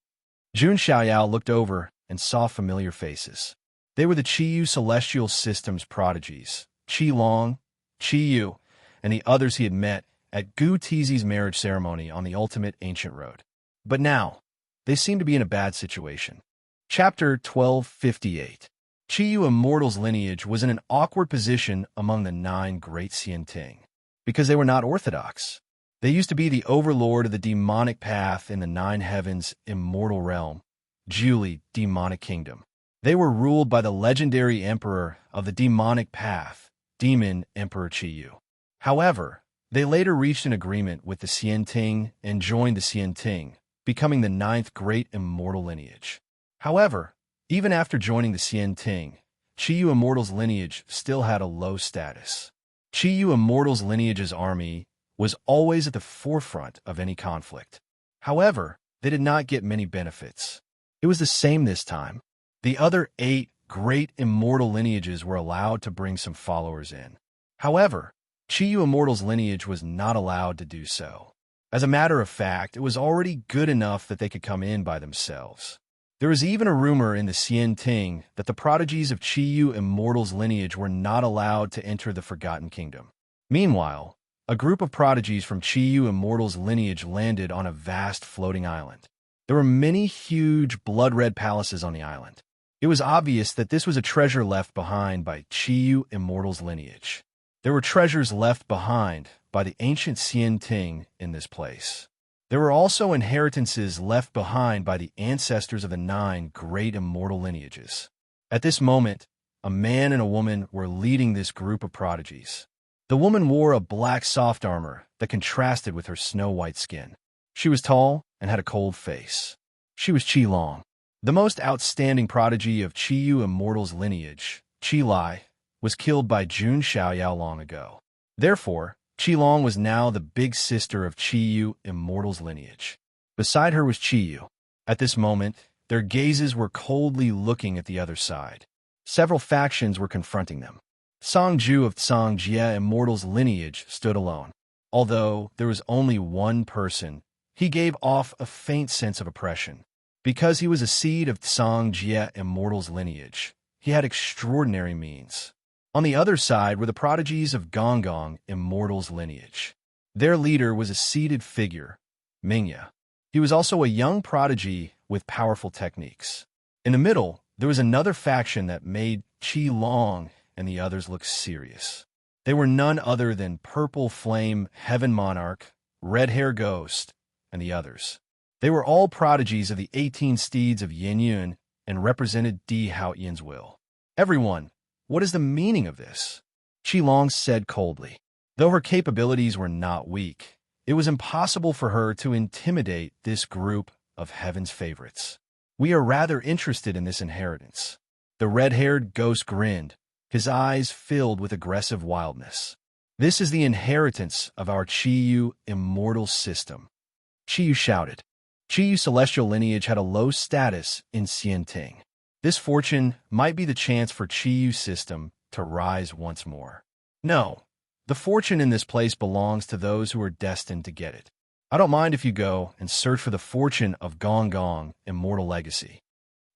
Jun Xiaoyao looked over and saw familiar faces. They were the Qiyu celestial system's prodigies, Qi Long, Qiyu, and the others he had met at Gu Tizi's marriage ceremony on the ultimate ancient road. But now, they seemed to be in a bad situation. Chapter 1258. Qiyu Immortal's lineage was in an awkward position among the 9 great Xianting, because they were not orthodox. They used to be the overlord of the demonic path in the 9 heavens immortal realm, Jiuli demonic kingdom. They were ruled by the legendary emperor of the demonic path, Demon Emperor Qiyu. However, they later reached an agreement with the Xianting and joined the Xianting, becoming the 9th great immortal lineage. However, even after joining the Xianting, Qiyu Immortal's lineage still had a low status. Qiyu Immortal's lineage's army was always at the forefront of any conflict. However, they did not get many benefits. It was the same this time. The other 8 great immortal lineages were allowed to bring some followers in. However, Qiyu Immortal's lineage was not allowed to do so. As a matter of fact, it was already good enough that they could come in by themselves. There was even a rumor in the Xianting that the prodigies of Qiyu Immortal's lineage were not allowed to enter the Forgotten Kingdom. Meanwhile, a group of prodigies from Qiyu Immortal's lineage landed on a vast floating island. There were many huge blood-red palaces on the island. It was obvious that this was a treasure left behind by Qiyu Immortal's lineage. There were treasures left behind by the ancient Xianting in this place. There were also inheritances left behind by the ancestors of the 9 great immortal lineages. At this moment, a man and a woman were leading this group of prodigies. The woman wore a black soft armor that contrasted with her snow-white skin. She was tall and had a cold face. She was Qi Long, the most outstanding prodigy of Qiyu Immortal's lineage. Qi Lai was killed by Jun Xiaoyao long ago. Therefore, Qi Long was now the big sister of Qiyu Immortal's lineage. Beside her was Qiyu. At this moment, their gazes were coldly looking at the other side. Several factions were confronting them. Songju of Songjie Immortal's lineage stood alone. Although there was only one person, he gave off a faint sense of oppression. Because he was a seed of Songjie Immortal's lineage, he had extraordinary means. On the other side were the prodigies of Gonggong Immortal's lineage. Their leader was a seated figure, Mingya. He was also a young prodigy with powerful techniques. In the middle, there was another faction that made Qi Long and the others look serious. They were none other than Purple Flame Heaven Monarch, Red Hair Ghost, and the others. They were all prodigies of the 18 steeds of Yin Yun and represented Di Haoyin's will. Everyone, what is the meaning of this? Qi Long said coldly. Though her capabilities were not weak, it was impossible for her to intimidate this group of heaven's favorites. We are rather interested in this inheritance. The red-haired ghost grinned, his eyes filled with aggressive wildness. This is the inheritance of our Qiyu immortal system. Qiyu shouted. Qiyu celestial lineage had a low status in Xianting. This fortune might be the chance for Qiyu system to rise once more. No, the fortune in this place belongs to those who are destined to get it. I don't mind if you go and search for the fortune of Gonggong Immortal Legacy.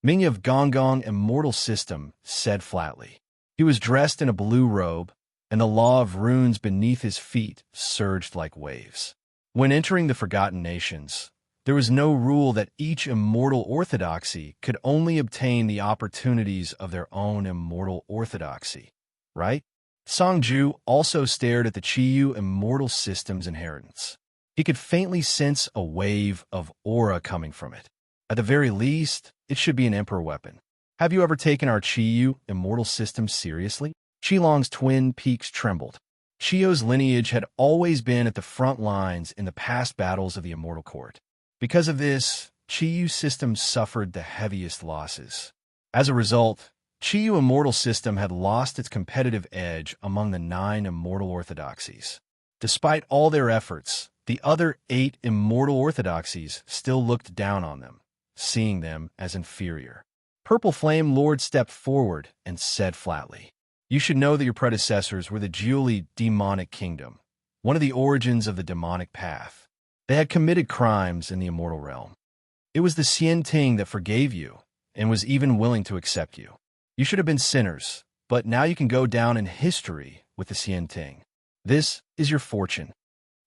Mingya of Gonggong Immortal System said flatly. He was dressed in a blue robe, and the law of runes beneath his feet surged like waves. When entering the Forgotten Nations, there was no rule that each immortal orthodoxy could only obtain the opportunities of their own immortal orthodoxy, right? Songju also stared at the Qiyu immortal system's inheritance. He could faintly sense a wave of aura coming from it. At the very least, it should be an emperor weapon. Have you ever taken our Qiyu immortal system seriously? Qi Long's twin peaks trembled. Qiyu's lineage had always been at the front lines in the past battles of the immortal court. Because of this, Qiyu system suffered the heaviest losses. As a result, Qiyu immortal system had lost its competitive edge among the 9 immortal orthodoxies. Despite all their efforts, the other 8 immortal orthodoxies still looked down on them, seeing them as inferior. Purple Flame Lord stepped forward and said flatly, "You should know that your predecessors were the Jiuli demonic kingdom, one of the origins of the demonic path. They had committed crimes in the immortal realm. It was the Xianting that forgave you and was even willing to accept you. You should have been sinners, but now you can go down in history with the Xianting. This is your fortune.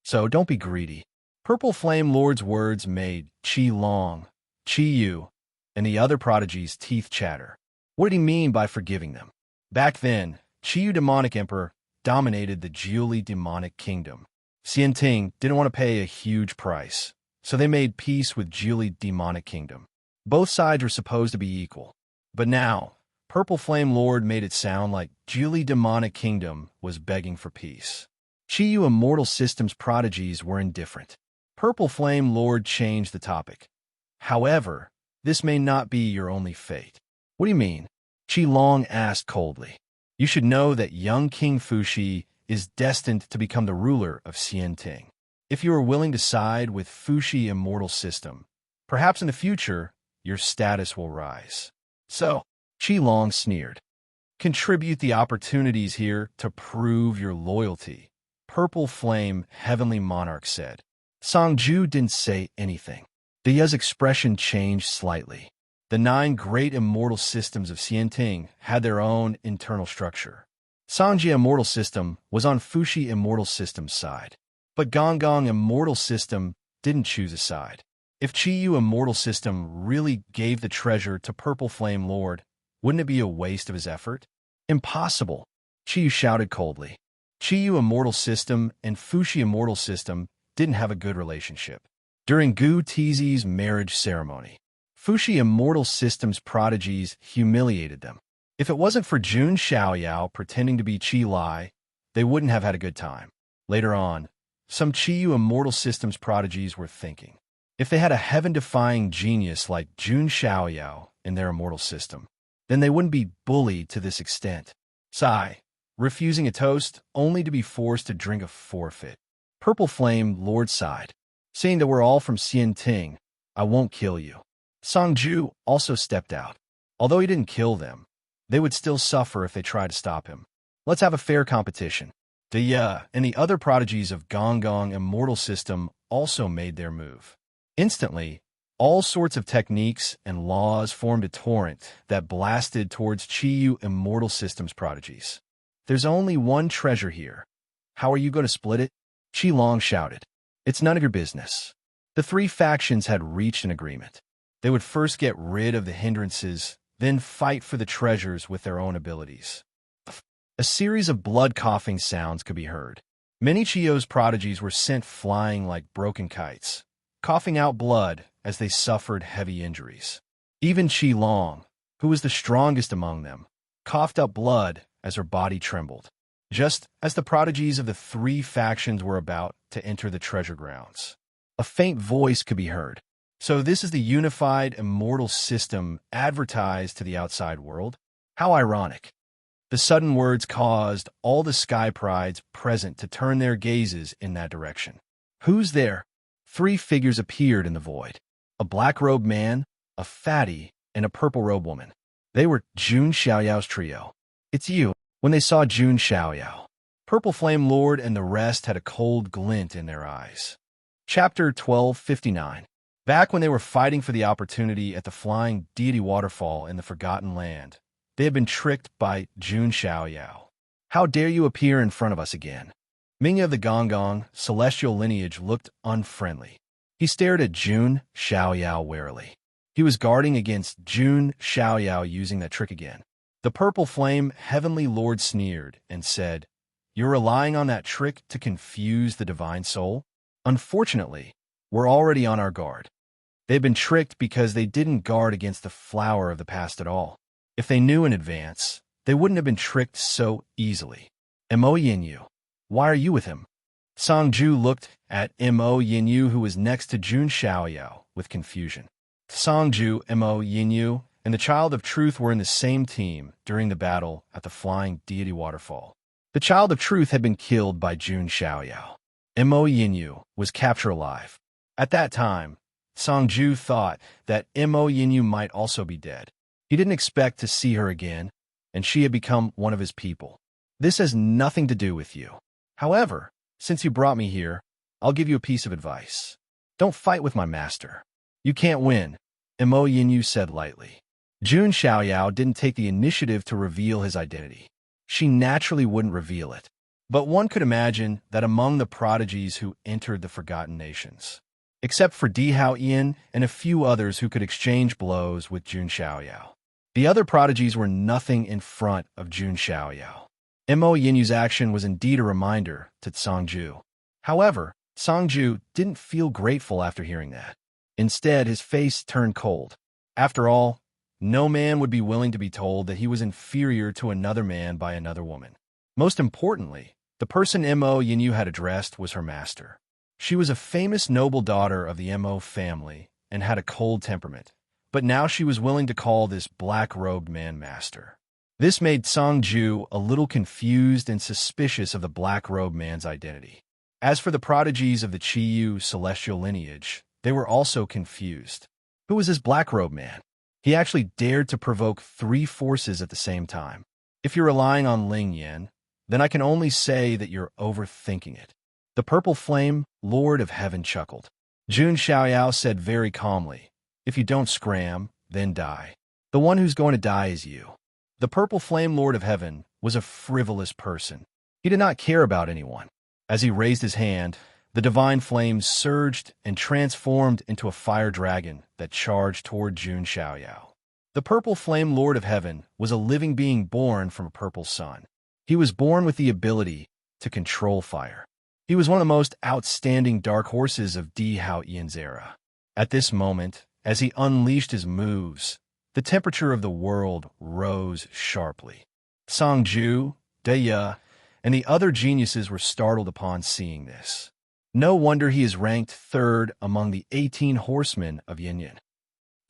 So don't be greedy." Purple Flame Lord's words made Qi Long, Qiyu, and the other prodigies' teeth chatter. What did he mean by forgiving them? Back then, Qiyu Demonic Emperor dominated the Jiuli Demonic Kingdom. Xianting didn't want to pay a huge price, so they made peace with Jiuli Demonic Kingdom. Both sides were supposed to be equal. But now, Purple Flame Lord made it sound like Jiuli Demonic Kingdom was begging for peace. Qiyu Immortal System's prodigies were indifferent. Purple Flame Lord changed the topic. However, this may not be your only fate. What do you mean? Qi Long asked coldly. You should know that young King Fuxi is destined to become the ruler of Xianting. If you are willing to side with Fuxi Immortal System, perhaps in the future, your status will rise. So, Qi Long sneered. Contribute the opportunities here to prove your loyalty, Purple Flame Heavenly Monarch said. Songju didn't say anything. Dia's expression changed slightly. The 9 great immortal systems of Xianting had their own internal structure. Songjie Immortal System was on Fuxi Immortal System's side. But Gonggong Immortal System didn't choose a side. If Qiyu Immortal System really gave the treasure to Purple Flame Lord, wouldn't it be a waste of his effort? Impossible, Qiyu shouted coldly. Qiyu Immortal System and Fuxi Immortal System didn't have a good relationship. During Gu Tizi's marriage ceremony, Fuxi Immortal System's prodigies humiliated them. If it wasn't for Jun Xiaoyao pretending to be Qi Lai, they wouldn't have had a good time. Later on, some Qiyu Immortal System's prodigies were thinking, if they had a heaven-defying genius like Jun Xiaoyao in their immortal system, then they wouldn't be bullied to this extent. Sigh, refusing a toast only to be forced to drink a forfeit. Purple Flame Lord sighed. Seeing that we're all from Xianting, I won't kill you. Songju also stepped out. Although he didn't kill them, they would still suffer if they tried to stop him. Let's have a fair competition. Deya and the other prodigies of Gonggong Immortal System also made their move. Instantly, all sorts of techniques and laws formed a torrent that blasted towards Qiyu Immortal System's prodigies. There's only one treasure here. How are you going to split it? Qi Long shouted. It's none of your business. The three factions had reached an agreement. They would first get rid of the hindrances, then fight for the treasures with their own abilities. A series of blood-coughing sounds could be heard. Many Chiyo's prodigies were sent flying like broken kites, coughing out blood as they suffered heavy injuries. Even Qi Long, who was the strongest among them, coughed up blood as her body trembled, just as the prodigies of the three factions were about to enter the treasure grounds. A faint voice could be heard. So this is the unified immortal system advertised to the outside world? How ironic. The sudden words caused all the Sky Prides present to turn their gazes in that direction. Who's there? Three figures appeared in the void. A black-robed man, a fatty, and a purple-robed woman. They were Jun Xiaoyao's trio. It's you. When they saw Jun Xiaoyao, Purple Flame Lord and the rest had a cold glint in their eyes. Chapter 1259. Back when they were fighting for the opportunity at the Flying Deity Waterfall in the Forgotten Land, they had been tricked by Jun Xiaoyao. How dare you appear in front of us again? Ming of the Gonggong celestial lineage looked unfriendly. He stared at Jun Xiaoyao warily. He was guarding against Jun Xiaoyao using that trick again. The Purple Flame Heavenly Lord sneered and said, "You're relying on that trick to confuse the Divine Soul? Unfortunately, we're already on our guard." They've been tricked because they didn't guard against the flower of the past at all. If they knew in advance, they wouldn't have been tricked so easily. Mo Yinyu, why are you with him? Songju looked at Mo Yinyu, who was next to Jun Xiaoyao, with confusion. Songju, Mo Yinyu, and the Child of Truth were in the same team during the battle at the Flying Deity Waterfall. The Child of Truth had been killed by Jun Xiaoyao. Mo Yinyu was captured alive. At that time, Songju thought that Mo Yinyu might also be dead. He didn't expect to see her again, and she had become one of his people. This has nothing to do with you. However, since you brought me here, I'll give you a piece of advice. Don't fight with my master. You can't win, Mo Yinyu said lightly. Jun Xiaoyao didn't take the initiative to reveal his identity. She naturally wouldn't reveal it. But one could imagine that among the prodigies who entered the Forgotten Nations, except for Di Hao Ian and a few others who could exchange blows with Jun Xiaoyao, the other prodigies were nothing in front of Jun Xiaoyao. Mo Yinyu's action was indeed a reminder to Songju. However, Songju didn't feel grateful after hearing that. Instead, his face turned cold. After all, no man would be willing to be told that he was inferior to another man by another woman. Most importantly, the person Mo Yinyu had addressed was her master. She was a famous noble daughter of the Mo family and had a cold temperament, but now she was willing to call this black-robed man master. This made Songju a little confused and suspicious of the black-robed man's identity. As for the prodigies of the Qiyu celestial lineage, they were also confused. Who was this black-robed man? He actually dared to provoke three forces at the same time. If you're relying on Ling Yan, then I can only say that you're overthinking it. The Purple Flame Lord of Heaven chuckled. Jun Xiaoyao said very calmly, "If you don't scram, then die. The one who's going to die is you." The Purple Flame Lord of Heaven was a frivolous person. He did not care about anyone. As he raised his hand, the divine flames surged and transformed into a fire dragon that charged toward Jun Xiaoyao. The Purple Flame Lord of Heaven was a living being born from a purple sun. He was born with the ability to control fire. He was one of the most outstanding dark horses of Di Haoyan's era. At this moment, as he unleashed his moves, the temperature of the world rose sharply. Songju, Deya, and the other geniuses were startled upon seeing this. No wonder he is ranked third among the 18 horsemen of Yin.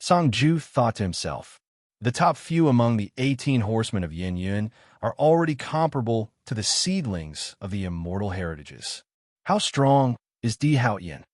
Songju thought to himself, the top few among the 18 horsemen of Yin are already comparable to the seedlings of the immortal heritages. How strong is Di Haoyan?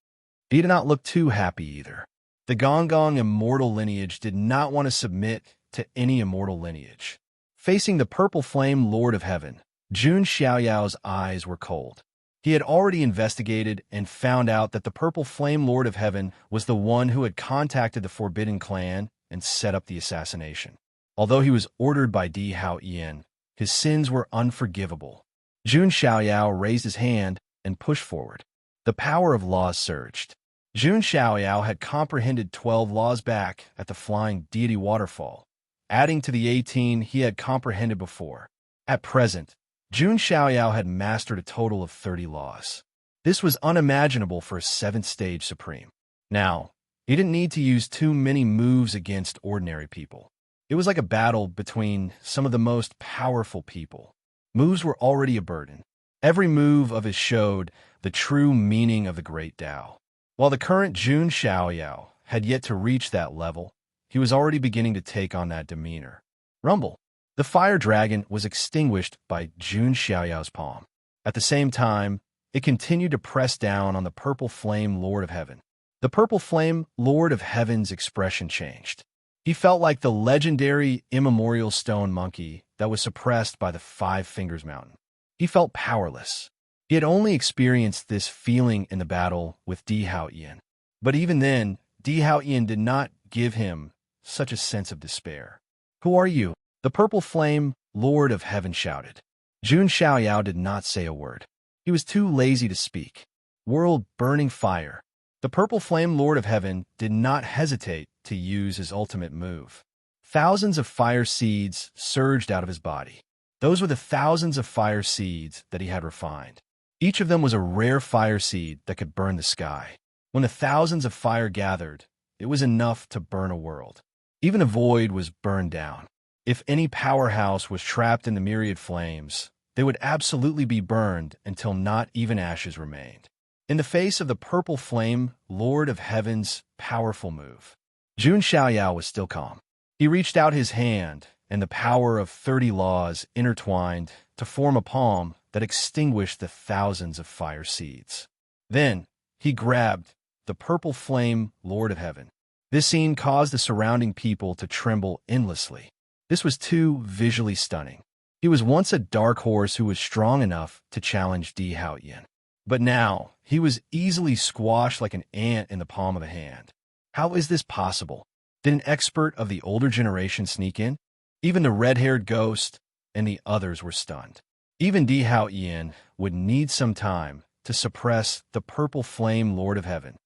He did not look too happy either. The Gonggong immortal lineage did not want to submit to any immortal lineage. Facing the purple flame Lord of Heaven, Jun Xiaoyao's eyes were cold. He had already investigated and found out that the purple flame Lord of Heaven was the one who had contacted the Forbidden Clan and set up the assassination. Although he was ordered by Di Haoyan, his sins were unforgivable. Jun Xiaoyao raised his hand and pushed forward. The power of laws surged. Jun Xiaoyao had comprehended 12 laws back at the Flying Deity Waterfall, adding to the 18 he had comprehended before. At present, Jun Xiaoyao had mastered a total of 30 laws. This was unimaginable for a 7th stage supreme. Now, he didn't need to use too many moves against ordinary people. It was like a battle between some of the most powerful people. Moves were already a burden. Every move of his showed the true meaning of the Great Tao. While the current Jun Xiaoyao had yet to reach that level, he was already beginning to take on that demeanor. Rumble. The fire dragon was extinguished by Jun Xiaoyao's palm. At the same time, it continued to press down on the purple flame Lord of Heaven. The purple flame Lord of Heaven's expression changed. He felt like the legendary immemorial stone monkey that was suppressed by the Five Fingers Mountain. He felt powerless. He had only experienced this feeling in the battle with Di Haoyan. But even then, Di Haoyan did not give him such a sense of despair. Who are you? The purple flame Lord of Heaven shouted. Jun Xiaoyao did not say a word. He was too lazy to speak. World-burning fire. The purple flame Lord of Heaven did not hesitate to use his ultimate move. Thousands of fire seeds surged out of his body. Those were the thousands of fire seeds that he had refined. Each of them was a rare fire seed that could burn the sky. When the thousands of fire gathered, it was enough to burn a world. Even a void was burned down. If any powerhouse was trapped in the myriad flames, they would absolutely be burned until not even ashes remained. In the face of the purple flame Lord of Heaven's powerful move, Jun Xiaoyao was still calm. He reached out his hand, and the power of 30 laws intertwined to form a palm that extinguished the thousands of fire seeds. Then, he grabbed the purple flame Lord of Heaven. This scene caused the surrounding people to tremble endlessly. This was too visually stunning. He was once a dark horse who was strong enough to challenge Di Haoyan. But now, he was easily squashed like an ant in the palm of a hand. How is this possible? Did an expert of the older generation sneak in? Even the red-haired ghost and the others were stunned. Even Di Haoyan would need some time to suppress the purple flame Lord of Heaven.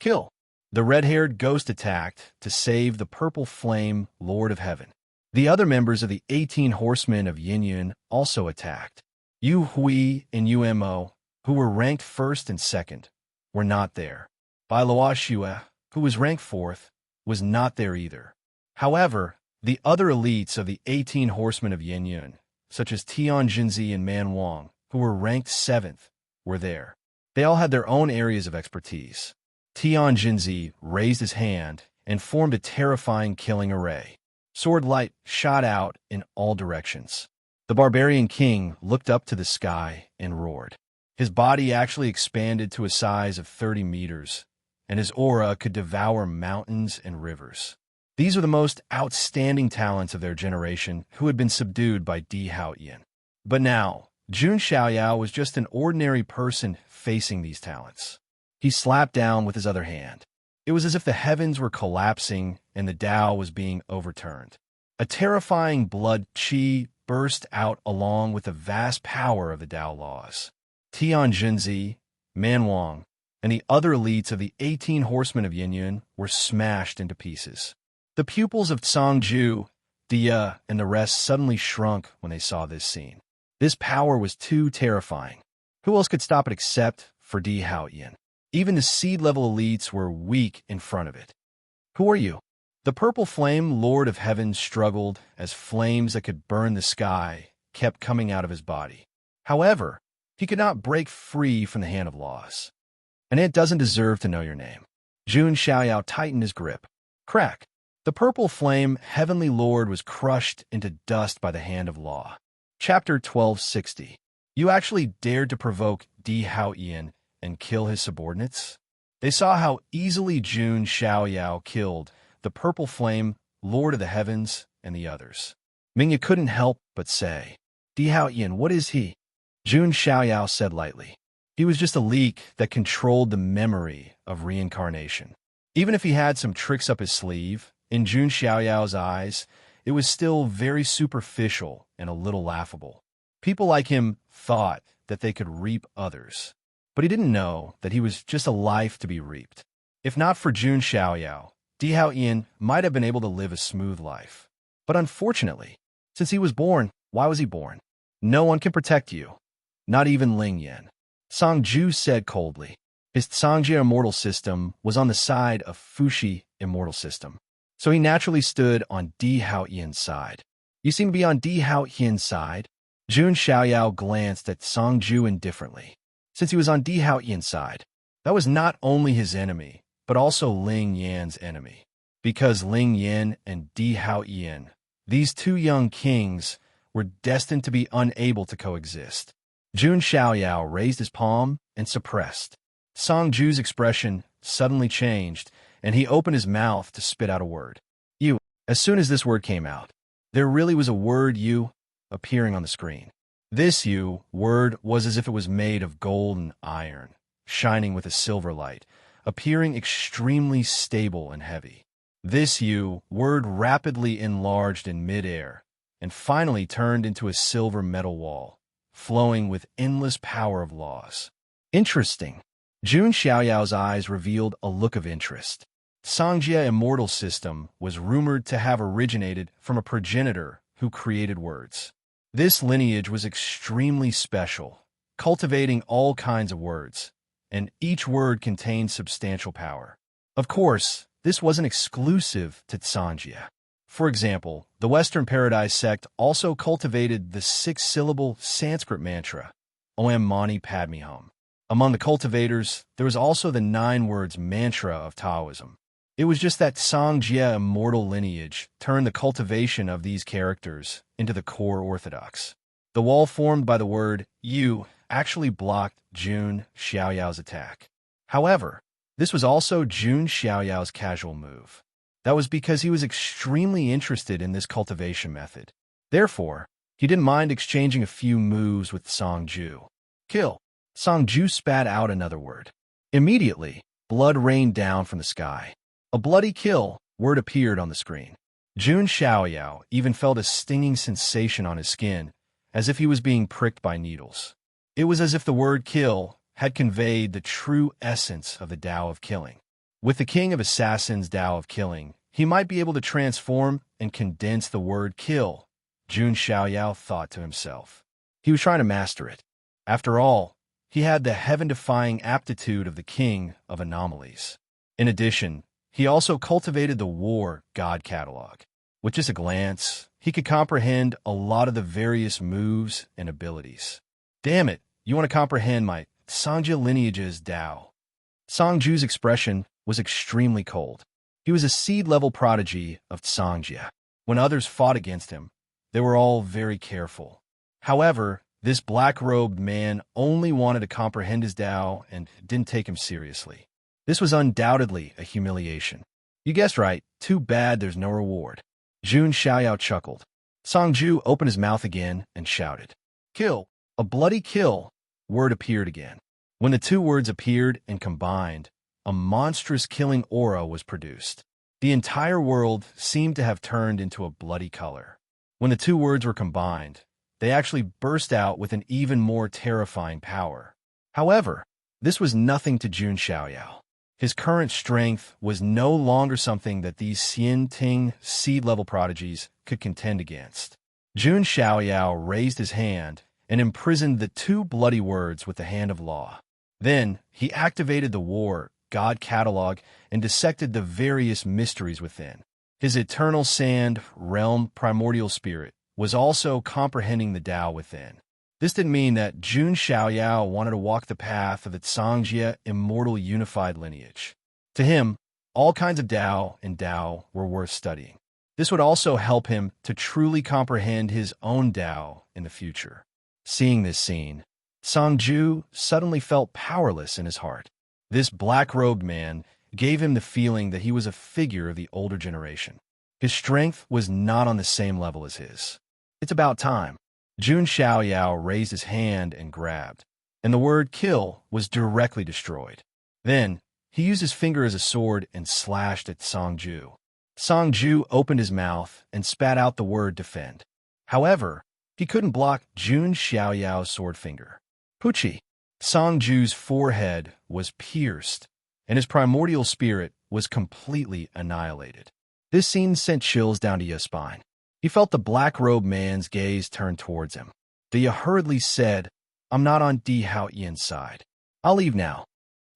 Kill! The red-haired ghost attacked to save the purple flame Lord of Heaven. The other members of the 18 horsemen of Yin also attacked. Yu Hui and Umo, who were ranked first and second, were not there. Bai Luoxue, who was ranked fourth, was not there either. However, the other elites of the 18 horsemen of Yin, such as Tian Jinzi and Man Wang, who were ranked seventh, were there. They all had their own areas of expertise. Tian Jinzi raised his hand and formed a terrifying killing array. Sword light shot out in all directions. The barbarian king looked up to the sky and roared. His body actually expanded to a size of 30 meters, and his aura could devour mountains and rivers. These were the most outstanding talents of their generation who had been subdued by Di Haoyan. But now, Jun Xiaoyao was just an ordinary person facing these talents. He slapped down with his other hand. It was as if the heavens were collapsing and the Tao was being overturned. A terrifying blood qi burst out along with the vast power of the Tao laws. Tian Jinzi, Man Wang, and the other elites of the 18 horsemen of Yin were smashed into pieces. The pupils of Songju, Dia, and the rest suddenly shrunk when they saw this scene. This power was too terrifying. Who else could stop it except for Di Haoyan? Even the seed-level elites were weak in front of it. Who are you? The purple flame Lord of Heaven struggled as flames that could burn the sky kept coming out of his body. However, he could not break free from the hand of loss. And it doesn't deserve to know your name. Jun Xiaoyao tightened his grip. Crack! The purple flame Heavenly Lord was crushed into dust by the hand of law. Chapter 1260. You actually dared to provoke Di Haoyan and kill his subordinates? They saw how easily Jun Xiaoyao killed the purple flame, Lord of the Heavens, and the others. Mingya couldn't help but say, Di Haoyan, what is he? Jun Xiaoyao said lightly. He was just a leak that controlled the memory of reincarnation. Even if he had some tricks up his sleeve, in Jun Xiaoyao's eyes, it was still very superficial and a little laughable. People like him thought that they could reap others, but he didn't know that he was just a life to be reaped. If not for Jun Xiaoyao, Di Haoyan might have been able to live a smooth life. But unfortunately, since he was born, why was he born? No one can protect you, not even Ling Yan. Songju said coldly. His Songjia immortal system was on the side of Fuxi immortal system, so he naturally stood on Di Haoyan's side. You seem to be on Di Haoyan's side. Jun Xiaoyao glanced at Songju indifferently. Since he was on Di Haoyan's side, that was not only his enemy, but also Ling Yan's enemy. Because Ling Yan and Di Haoyan, these two young kings, were destined to be unable to coexist. Jun Xiaoyao raised his palm and suppressed. Songju's expression suddenly changed, and he opened his mouth to spit out a word. You. As soon as this word came out, there really was a word you appearing on the screen. This you word was as if it was made of gold and iron, shining with a silver light, appearing extremely stable and heavy. This you word rapidly enlarged in midair, and finally turned into a silver metal wall, flowing with endless power of laws. Interesting. Jun Xiaoyao's eyes revealed a look of interest. Songjia immortal system was rumored to have originated from a progenitor who created words. This lineage was extremely special, cultivating all kinds of words, and each word contained substantial power. Of course, this wasn't exclusive to Songjia. For example, the Western Paradise sect also cultivated the 6-syllable Sanskrit mantra, Om Mani Padme Hum. Among the cultivators, there was also the 9 words mantra of Taoism. It was just that Songjia immortal lineage turned the cultivation of these characters into the core orthodox. The wall formed by the word you actually blocked Jun Xiaoyao's attack. However, this was also Jun Xiaoyao's casual move. That was because he was extremely interested in this cultivation method. Therefore, he didn't mind exchanging a few moves with Songju. Kill. Songju spat out another word. Immediately, blood rained down from the sky. A bloody kill word appeared on the screen. Jun Xiaoyao even felt a stinging sensation on his skin, as if he was being pricked by needles. It was as if the word kill had conveyed the true essence of the Tao of killing. With the King of Assassins' Tao of killing, he might be able to transform and condense the word kill, Jun Xiaoyao thought to himself. He was trying to master it. After all, he had the heaven-defying aptitude of the King of Anomalies. In addition, he also cultivated the War God Catalog. With just a glance, he could comprehend a lot of the various moves and abilities. Damn it, you want to comprehend my Songjia lineage's Tao. Songju's expression was extremely cold. He was a seed-level prodigy of Songjia. When others fought against him, they were all very careful. However, this black-robed man only wanted to comprehend his Tao and didn't take him seriously. This was undoubtedly a humiliation. You guessed right, too bad there's no reward. Jun Xiaoyao chuckled. Songju opened his mouth again and shouted. Kill. A bloody kill word appeared again. When the two words appeared and combined, a monstrous killing aura was produced. The entire world seemed to have turned into a bloody color. When the two words were combined, they actually burst out with an even more terrifying power. However, this was nothing to Jun Xiaoyao. His current strength was no longer something that these Xian Ting seed-level prodigies could contend against. Jun Xiaoyao raised his hand and imprisoned the two bloody words with the hand of law. Then he activated the War God catalog and dissected the various mysteries within. His eternal sand realm primordial spirit was also comprehending the Tao within. This didn't mean that Jun Xiaoyao wanted to walk the path of the Cangjie immortal unified lineage. To him, all kinds of Tao and Tao were worth studying. This would also help him to truly comprehend his own Tao in the future. Seeing this scene, Sangju suddenly felt powerless in his heart. This black-robed man gave him the feeling that he was a figure of the older generation. His strength was not on the same level as his. It's about time. Jun Xiaoyao raised his hand and grabbed, and the word kill was directly destroyed. Then, he used his finger as a sword and slashed at Sangju. Sangju opened his mouth and spat out the word defend. However, he couldn't block Jun Xiaoyao's sword finger. Puchi! Sangju's forehead was pierced, and his primordial spirit was completely annihilated. This scene sent chills down Ya's spine. He felt the black-robed man's gaze turn towards him. Ya hurriedly said, "I'm not on Di Haoyan's side. I'll leave now."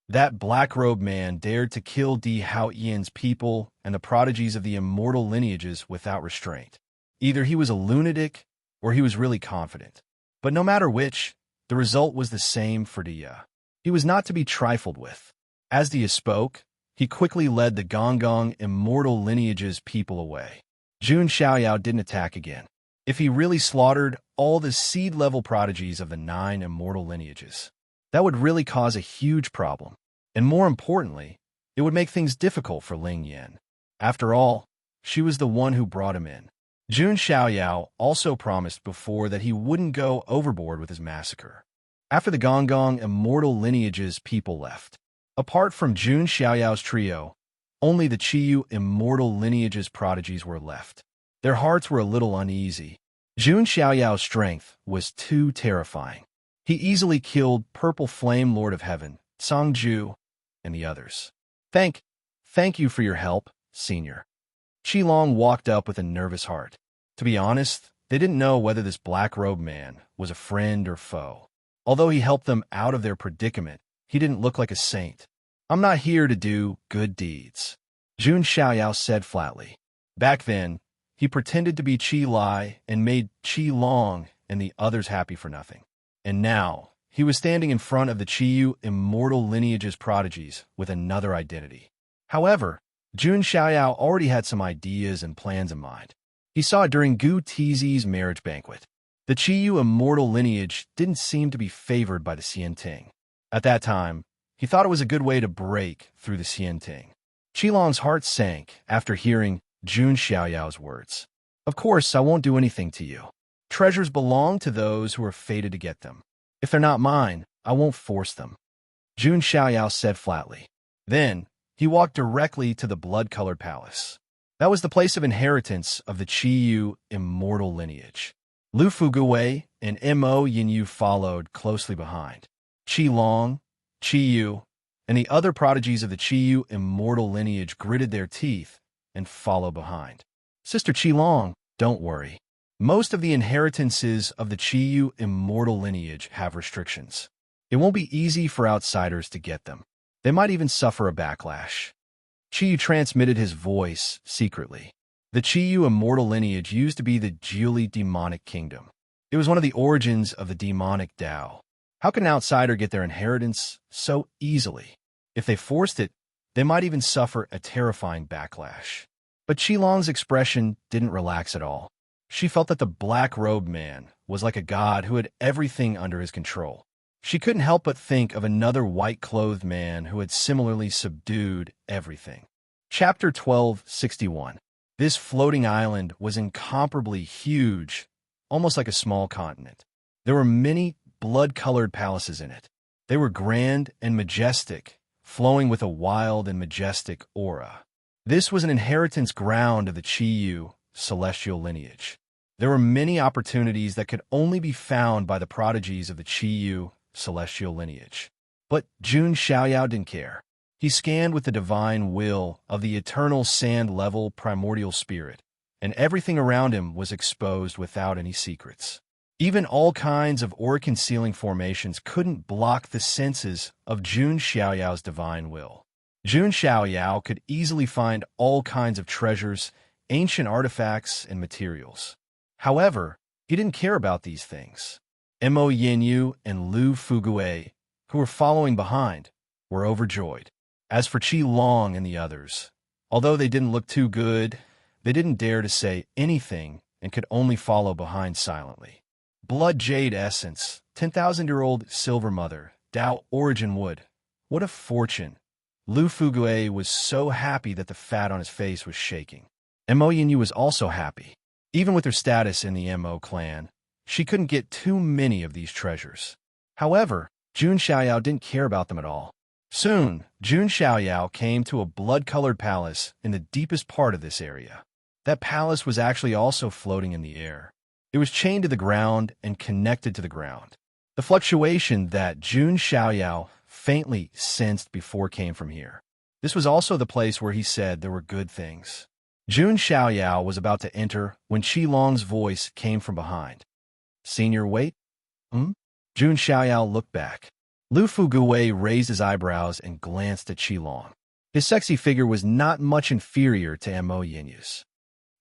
That black-robed man dared to kill Di Haoyan's people and the prodigies of the immortal lineages without restraint. Either he was a lunatic, or he was really confident. But no matter which, the result was the same for Dia. He was not to be trifled with. As Dia spoke, he quickly led the Gonggong immortal lineage's people away. Jun Xiaoyao didn't attack again. If he really slaughtered all the seed-level prodigies of the 9 immortal lineages, that would really cause a huge problem. And more importantly, it would make things difficult for Ling Yan. After all, she was the one who brought him in. Jun Xiaoyao also promised before that he wouldn't go overboard with his massacre. After the Gonggong immortal lineage's people left, apart from Jun Xiaoyao's trio, only the Qiyu immortal lineage's prodigies were left. Their hearts were a little uneasy. Jun Xiaoyao's strength was too terrifying. He easily killed Purple Flame Lord of Heaven, Sangju, and the others. Thank you for your help, Senior. Qilong walked up with a nervous heart. To be honest, they didn't know whether this black-robed man was a friend or foe. Although he helped them out of their predicament, he didn't look like a saint. "I'm not here to do good deeds," Jun Xiaoyao said flatly. Back then, he pretended to be Qi Lai and made Qi Long and the others happy for nothing. And now, he was standing in front of the Qiyu immortal lineage's prodigies with another identity. However, Jun Xiaoyao already had some ideas and plans in mind. He saw it during Gu Tizi's marriage banquet. The Qiyu immortal lineage didn't seem to be favored by the Xianting. At that time, he thought it was a good way to break through the Xianting. Qilong's heart sank after hearing Jun Xiaoyao's words. "Of course, I won't do anything to you. Treasures belong to those who are fated to get them. If they're not mine, I won't force them," Jun Xiaoyao said flatly. Then, he walked directly to the blood-colored palace. That was the place of inheritance of the Qiyu immortal lineage. Lu Fugui and Mo Yinyu followed closely behind. Qilong, Qiyu, and the other prodigies of the Qiyu immortal lineage gritted their teeth and followed behind. "Sister Qilong, don't worry. Most of the inheritances of the Qiyu immortal lineage have restrictions. It won't be easy for outsiders to get them. They might even suffer a backlash." Qiyu transmitted his voice secretly. The Qiyu immortal lineage used to be the Jiuli demonic kingdom. It was one of the origins of the demonic Tao. How can an outsider get their inheritance so easily? If they forced it, they might even suffer a terrifying backlash. But Qilong's expression didn't relax at all. She felt that the black-robed man was like a god who had everything under his control. She couldn't help but think of another white-clothed man who had similarly subdued everything. Chapter 1261. This floating island was incomparably huge, almost like a small continent. There were many blood-colored palaces in it. They were grand and majestic, flowing with a wild and majestic aura. This was an inheritance ground of the Qiyu celestial lineage. There were many opportunities that could only be found by the prodigies of the Qiyu celestial lineage. But Jun Xiaoyao didn't care. He scanned with the divine will of the eternal sand-level primordial spirit, and everything around him was exposed without any secrets. Even all kinds of aura-concealing formations couldn't block the senses of Jun Xiaoyao's divine will. Jun Xiaoyao could easily find all kinds of treasures, ancient artifacts, and materials. However, he didn't care about these things. Mo Yinyu and Lu Fugue, who were following behind, were overjoyed. As for Qi Long and the others, although they didn't look too good, they didn't dare to say anything and could only follow behind silently. Blood Jade Essence, 10,000-year-old Silver Mother, Dao Origin Wood. What a fortune! Lu Fugue was so happy that the fat on his face was shaking. Mo Yinyu was also happy. Even with her status in the Mo clan, she couldn't get too many of these treasures. However, Jun Xiaoyao didn't care about them at all. Soon, Jun Xiaoyao came to a blood-colored palace in the deepest part of this area. That palace was actually also floating in the air. It was chained to the ground and connected to the ground. The fluctuation that Jun Xiaoyao faintly sensed before came from here. This was also the place where he said there were good things. Jun Xiaoyao was about to enter when Qi Long's voice came from behind. "Senior, wait." Jun Xiaoyao looked back. Lu Fugue raised his eyebrows and glanced at Qi Long. His sexy figure was not much inferior to Mo Yinyu's.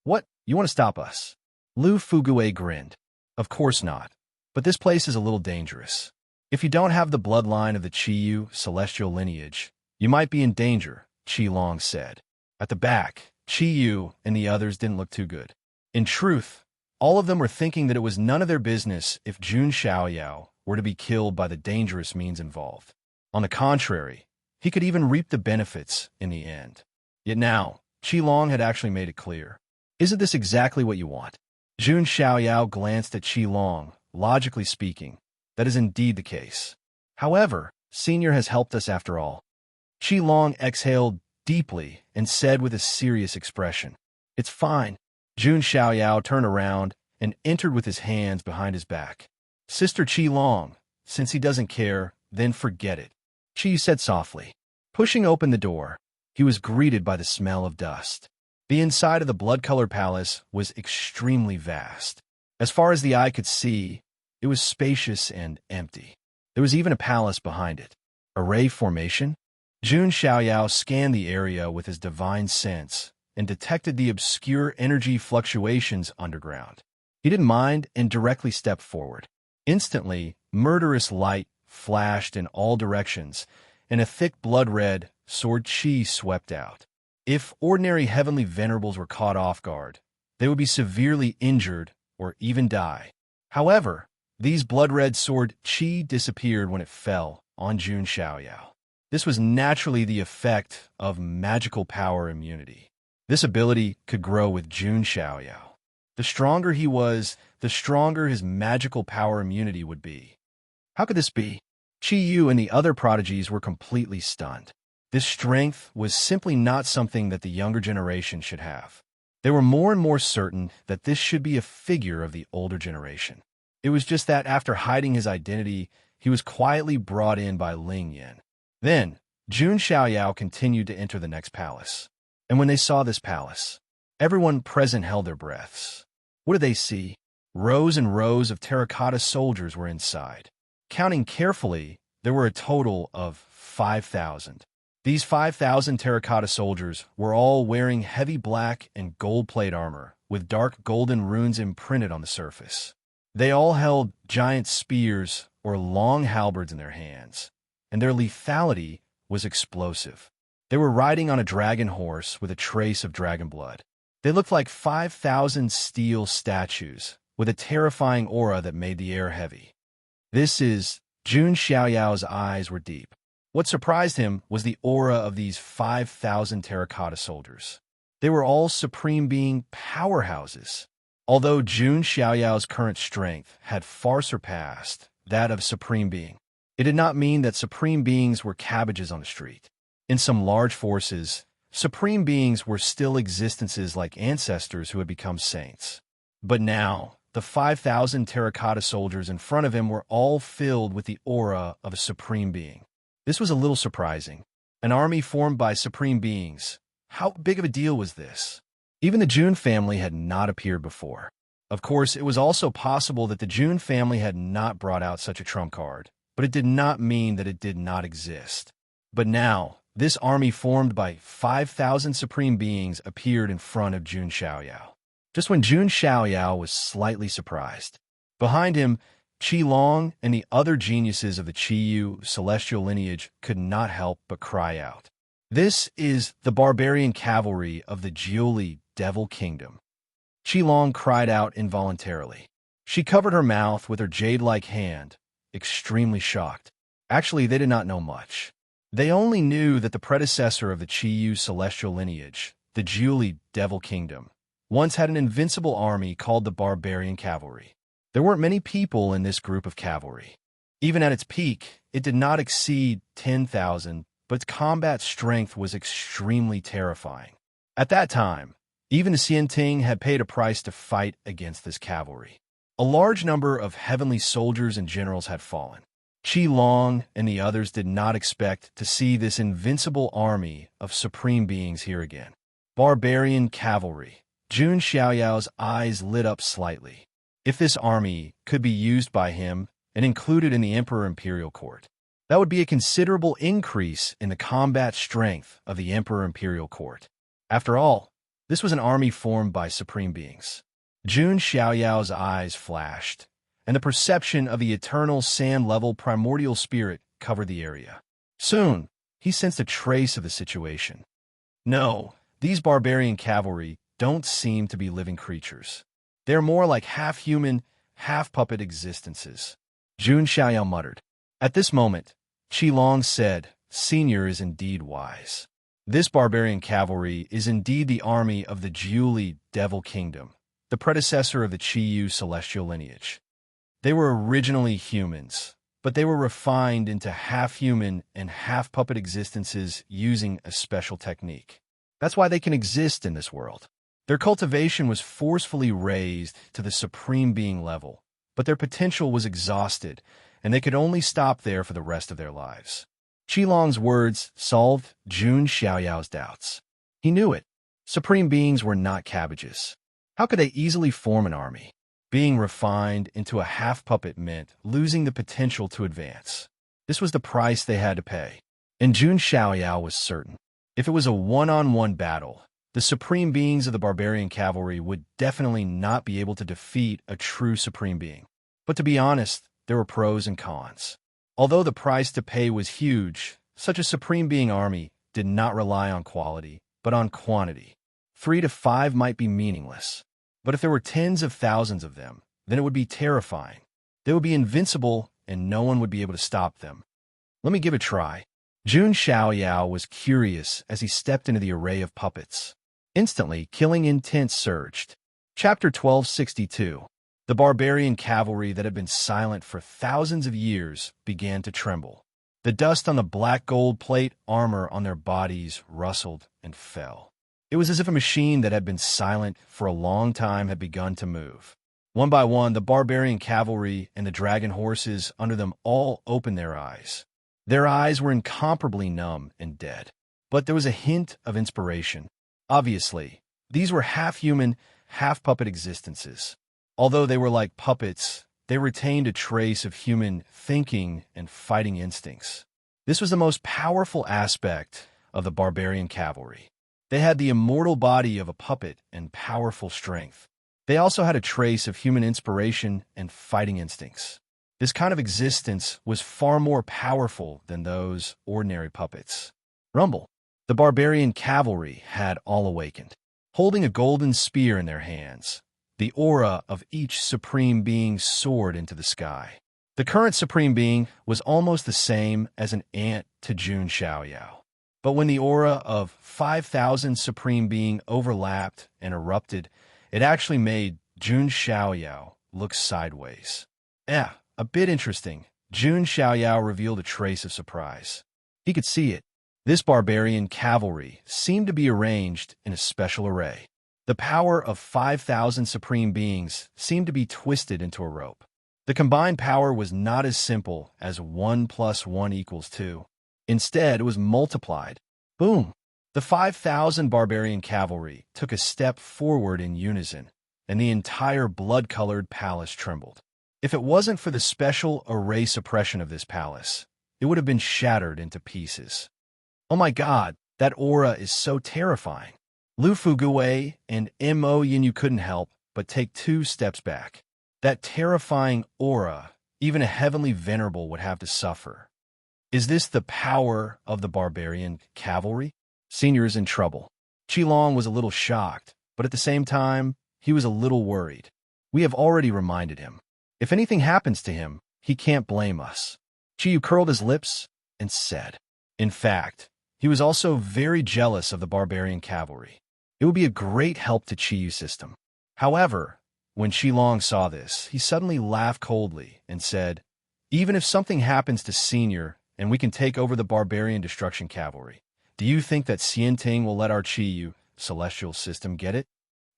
"What? You want to stop us?" Lu Fugue grinned. "Of course not. But this place is a little dangerous. If you don't have the bloodline of the Qiyu celestial lineage, you might be in danger," Qi Long said. At the back, Qiyu and the others didn't look too good. In truth, all of them were thinking that it was none of their business if Jun Xiaoyao were to be killed by the dangerous means involved. On the contrary, he could even reap the benefits in the end. Yet now, Qi Long had actually made it clear. "Isn't this exactly what you want?" Jun Xiaoyao glanced at Qi Long. Logically speaking, that is indeed the case. However, Senior has helped us after all. Qi Long exhaled deeply and said with a serious expression, "It's fine." Jun Xiaoyao turned around and entered with his hands behind his back. "Sister Qi Long, since he doesn't care, then forget it," Qi said softly. Pushing open the door, he was greeted by the smell of dust. The inside of the blood-colored palace was extremely vast. As far as the eye could see, it was spacious and empty. There was even a palace behind it. A ray formation? Jun Xiaoyao scanned the area with his divine sense and detected the obscure energy fluctuations underground. He didn't mind and directly stepped forward. Instantly, murderous light flashed in all directions, and a thick blood-red sword chi swept out. If ordinary heavenly venerables were caught off guard, they would be severely injured or even die. However, these blood-red sword chi disappeared when it fell on Jun Xiaoyao. This was naturally the effect of magical power immunity. This ability could grow with Jun Xiaoyao. The stronger he was, the stronger his magical power immunity would be. How could this be? Qi Yu and the other prodigies were completely stunned. This strength was simply not something that the younger generation should have. They were more and more certain that this should be a figure of the older generation. It was just that after hiding his identity, he was quietly brought in by Ling Yin. Then, Jun Xiaoyao continued to enter the next palace. And when they saw this palace, everyone present held their breaths. What did they see? Rows and rows of terracotta soldiers were inside. Counting carefully, there were a total of 5,000. These 5,000 terracotta soldiers were all wearing heavy black and gold plate armor, with dark golden runes imprinted on the surface. They all held giant spears or long halberds in their hands, and their lethality was explosive. They were riding on a dragon horse with a trace of dragon blood. They looked like 5,000 steel statues, with a terrifying aura that made the air heavy. Jun Xiaoyao's eyes were deep. What surprised him was the aura of these 5,000 terracotta soldiers. They were all Supreme Being powerhouses. Although Jun Xiaoyao's current strength had far surpassed that of Supreme Being, it did not mean that Supreme Beings were cabbages on the street. In some large forces, Supreme Beings were still existences like ancestors who had become saints. But now, the 5,000 terracotta soldiers in front of him were all filled with the aura of a Supreme Being. This was a little surprising. An army formed by Supreme Beings. How big of a deal was this? Even the Jun family had not appeared before. Of course, it was also possible that the June family had not brought out such a trump card, but it did not mean that it did not exist. But now, this army formed by 5,000 supreme beings appeared in front of Jun Xiaoyao. Just when Jun Xiaoyao was slightly surprised. Behind him, Qi Long and the other geniuses of the Qiyu celestial lineage could not help but cry out. This is the barbarian cavalry of the Jiuli Devil Kingdom. Qi Long cried out involuntarily. She covered her mouth with her jade-like hand, extremely shocked. Actually, they did not know much. They only knew that the predecessor of the Qiyu celestial lineage, the Jiuli Devil Kingdom, once had an invincible army called the Barbarian Cavalry. There weren't many people in this group of cavalry. Even at its peak, it did not exceed 10,000, but its combat strength was extremely terrifying. At that time, even the Xianting had paid a price to fight against this cavalry. A large number of heavenly soldiers and generals had fallen. Qi Long and the others did not expect to see this invincible army of supreme beings here again. Barbarian cavalry. Jun Xiaoyao's eyes lit up slightly. If this army could be used by him and included in the Emperor Imperial Court, that would be a considerable increase in the combat strength of the Emperor Imperial Court. After all, this was an army formed by supreme beings. Jun Xiaoyao's eyes flashed, and the perception of the eternal sand-level primordial spirit covered the area. Soon, he sensed a trace of the situation. No, these barbarian cavalry don't seem to be living creatures. They're more like half-human, half-puppet existences. Jun Xiaoyao muttered. At this moment, Qi Long said, "Senior is indeed wise. This barbarian cavalry is indeed the army of the Jiuli Devil Kingdom, the predecessor of the Qiyu celestial lineage. They were originally humans, but they were refined into half-human and half-puppet existences using a special technique. That's why they can exist in this world. Their cultivation was forcefully raised to the supreme being level, but their potential was exhausted, and they could only stop there for the rest of their lives." Qi Long's words solved Jun Xiaoyao's doubts. He knew it. Supreme beings were not cabbages. How could they easily form an army? Being refined into a half-puppet meant losing the potential to advance. This was the price they had to pay. And Jun Xiaoyao was certain. If it was a one-on-one battle, the supreme beings of the barbarian cavalry would definitely not be able to defeat a true supreme being. But to be honest, there were pros and cons. Although the price to pay was huge, such a supreme being army did not rely on quality, but on quantity. 3 to 5 might be meaningless, but if there were tens of thousands of them, then it would be terrifying. They would be invincible, and no one would be able to stop them. Let me give it a try. Jun Xiaoyao was curious as he stepped into the array of puppets. Instantly, killing intent surged. Chapter 1262. The barbarian cavalry that had been silent for thousands of years began to tremble. The dust on the black gold plate armor on their bodies rustled and fell. It was as if a machine that had been silent for a long time had begun to move. One by one, the barbarian cavalry and the dragon horses under them all opened their eyes. Their eyes were incomparably numb and dead. But there was a hint of inspiration. Obviously, these were half-human, half-puppet existences. Although they were like puppets, they retained a trace of human thinking and fighting instincts. This was the most powerful aspect of the barbarian cavalry. They had the immortal body of a puppet and powerful strength. They also had a trace of human inspiration and fighting instincts. This kind of existence was far more powerful than those ordinary puppets. Rumble. The barbarian cavalry had all awakened. Holding a golden spear in their hands, the aura of each supreme being soared into the sky. The current supreme being was almost the same as an ant to Jun Xiaoyao. But when the aura of 5,000 supreme being overlapped and erupted, it actually made Jun Xiaoyao look sideways. A bit interesting. Jun Xiaoyao revealed a trace of surprise. He could see it. This barbarian cavalry seemed to be arranged in a special array. The power of 5,000 supreme beings seemed to be twisted into a rope. The combined power was not as simple as 1 + 1 = 2. Instead, it was multiplied. Boom! The 5,000 barbarian cavalry took a step forward in unison, and the entire blood-colored palace trembled. If it wasn't for the special array suppression of this palace, it would have been shattered into pieces. Oh my God, that aura is so terrifying. Lu Fuguei and Mo Yin couldn't help but take 2 steps back. That terrifying aura, even a heavenly venerable would have to suffer. Is this the power of the barbarian cavalry? Senior is in trouble. Qilong was a little shocked, but at the same time, he was a little worried. We have already reminded him. If anything happens to him, he can't blame us. Qiyu curled his lips and said. In fact, he was also very jealous of the barbarian cavalry. It would be a great help to Qiyu's system. However, when Qilong saw this, he suddenly laughed coldly and said, even if something happens to Senior and we can take over the barbarian destruction cavalry, do you think that Xianting will let our Qiyu celestial system get it?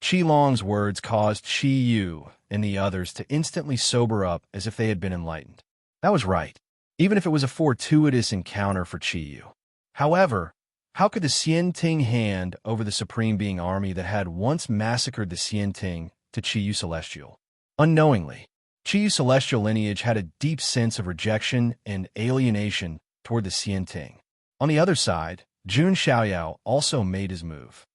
Qilong's words caused Qiyu and the others to instantly sober up as if they had been enlightened. That was right, even if it was a fortuitous encounter for Qiyu. However, how could the Xianting hand over the Supreme Being army that had once massacred the Xianting to Qiyu Celestial? Unknowingly, Qiyu Celestial lineage had a deep sense of rejection and alienation toward the Xianting. On the other side, Jun Xiaoyao also made his move.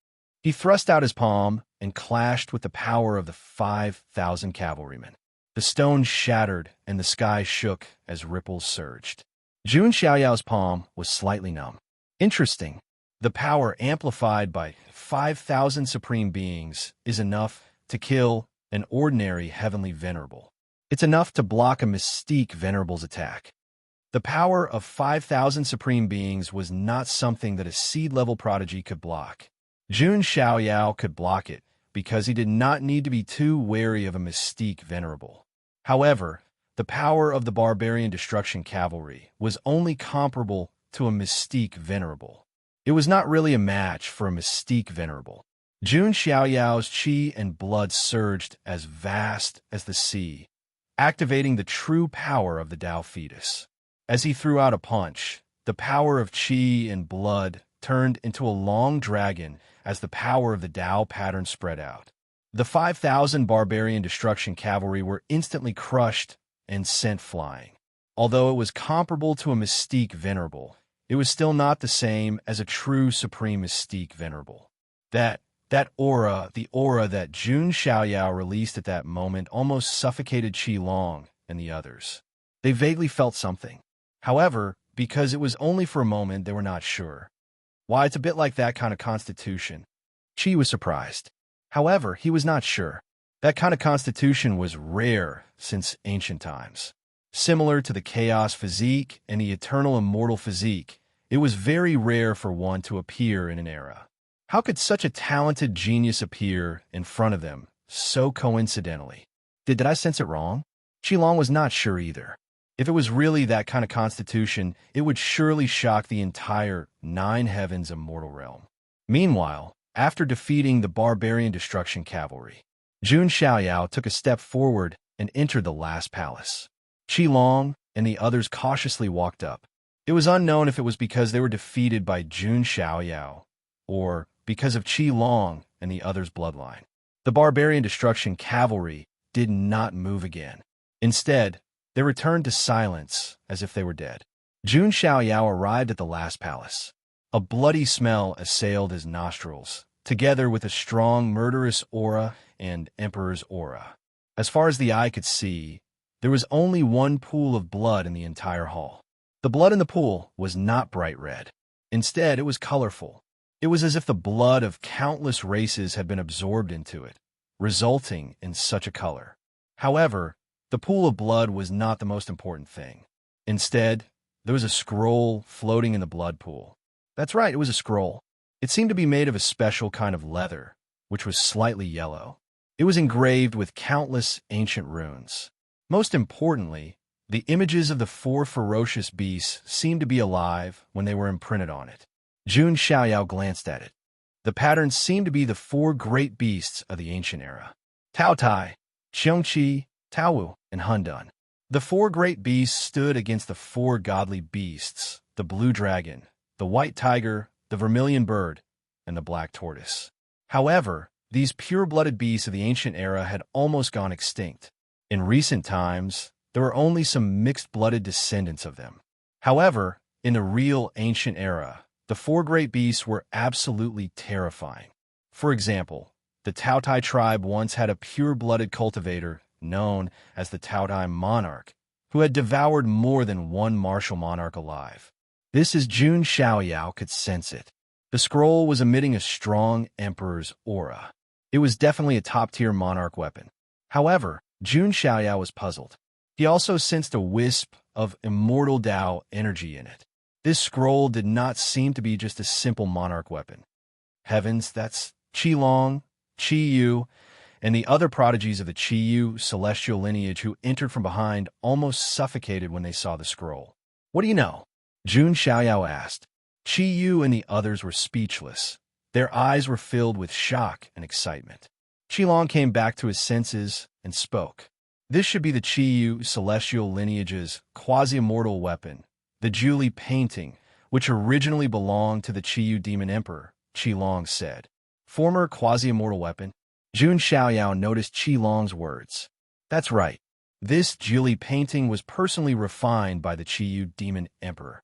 He thrust out his palm and clashed with the power of the 5,000 cavalrymen. The stone shattered and the sky shook as ripples surged. Jun Xiaoyao's palm was slightly numb. Interesting. The power amplified by 5,000 supreme beings is enough to kill an ordinary heavenly venerable. It's enough to block a mystique venerable's attack. The power of 5,000 supreme beings was not something that a seed-level prodigy could block. Jun Xiaoyao could block it because he did not need to be too wary of a mystique venerable. However, the power of the barbarian destruction cavalry was only comparable to a mystique venerable. It was not really a match for a mystique venerable. Jun Xiaoyao's qi and blood surged as vast as the sea, activating the true power of the Tao fetus. As he threw out a punch, the power of qi and blood turned into a long dragon as the power of the Tao pattern spread out. The 5,000 barbarian destruction cavalry were instantly crushed and sent flying. Although it was comparable to a mystique venerable, it was still not the same as a true supreme mystique venerable. That aura, the aura that Jun Xiaoyao released at that moment, almost suffocated Qilong and the others. They vaguely felt something. However, because it was only for a moment, they were not sure. Why, it's a bit like that kind of constitution. Qi was surprised. However, he was not sure. That kind of constitution was rare since ancient times. Similar to the chaos physique and the eternal immortal physique, it was very rare for one to appear in an era. How could such a talented genius appear in front of them so coincidentally? Did I sense it wrong? Qilong was not sure either. If it was really that kind of constitution, it would surely shock the entire 9 heavens immortal realm. Meanwhile, after defeating the barbarian destruction cavalry, Jun Xiaoyao took a step forward and entered the last palace. Qilong and the others cautiously walked up. It was unknown if it was because they were defeated by Jun Xiaoyao or because of Qilong and the others' bloodline. The barbarian destruction cavalry did not move again. Instead, they returned to silence as if they were dead. Jun Xiaoyao arrived at the last palace. A bloody smell assailed his nostrils, together with a strong murderous aura and emperor's aura. As far as the eye could see, there was only one pool of blood in the entire hall. The blood in the pool was not bright red. Instead, it was colorful. It was as if the blood of countless races had been absorbed into it, resulting in such a color. However, the pool of blood was not the most important thing. Instead, there was a scroll floating in the blood pool. That's right, it was a scroll. It seemed to be made of a special kind of leather, which was slightly yellow. It was engraved with countless ancient runes. Most importantly, the images of the 4 ferocious beasts seemed to be alive when they were imprinted on it. Jun Xiaoyao glanced at it. The patterns seemed to be the 4 great beasts of the ancient era: Tao Tai, Qiongqi, Taowu, and Hundun. The 4 great beasts stood against the 4 godly beasts: the blue dragon, the white tiger, the vermilion bird, and the black tortoise. However, these pure-blooded beasts of the ancient era had almost gone extinct. In recent times, there were only some mixed-blooded descendants of them. However, in the real ancient era, the four great beasts were absolutely terrifying. For example, the Tautai tribe once had a pure-blooded cultivator known as the Tautai monarch, who had devoured more than one martial monarch alive. This is Jun Xiaoyao could sense it. The scroll was emitting a strong emperor's aura. It was definitely a top-tier monarch weapon. However, Jun Xiaoyao was puzzled. He also sensed a wisp of immortal Dao energy in it. This scroll did not seem to be just a simple monarch weapon. Heavens, that's Qilong, Qiyu, and the other prodigies of the Qiyu celestial lineage who entered from behind almost suffocated when they saw the scroll. What do you know? Jun Xiaoyao asked. Qiyu and the others were speechless. Their eyes were filled with shock and excitement. Qilong came back to his senses and spoke. This should be the Qiyu celestial lineage's quasi-immortal weapon, the Julie painting, which originally belonged to the Qiyu demon emperor, Qilong said. Former quasi-immortal weapon? Jun Xiaoyao noticed Qilong's words. That's right. This Julie painting was personally refined by the Qiyu demon emperor.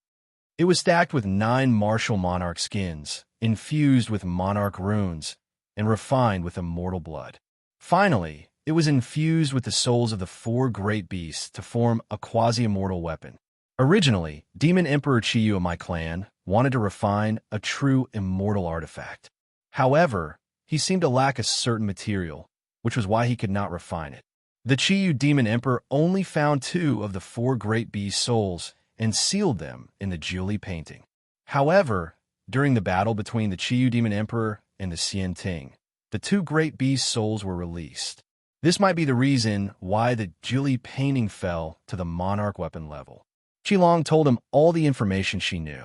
It was stacked with 9 martial monarch skins, infused with monarch runes, and refined with immortal blood. Finally, it was infused with the souls of the 4 great beasts to form a quasi-immortal weapon. Originally, Demon Emperor Qiyu of my clan wanted to refine a true immortal artifact. However, he seemed to lack a certain material, which was why he could not refine it. The Qiyu Demon Emperor only found 2 of the 4 great beast souls and sealed them in the Julie painting. However, during the battle between the Qiyu Demon Emperor and the Xian Ting, the 2 great beast souls were released. This might be the reason why the Julie painting fell to the monarch weapon level. Qilong told him all the information she knew.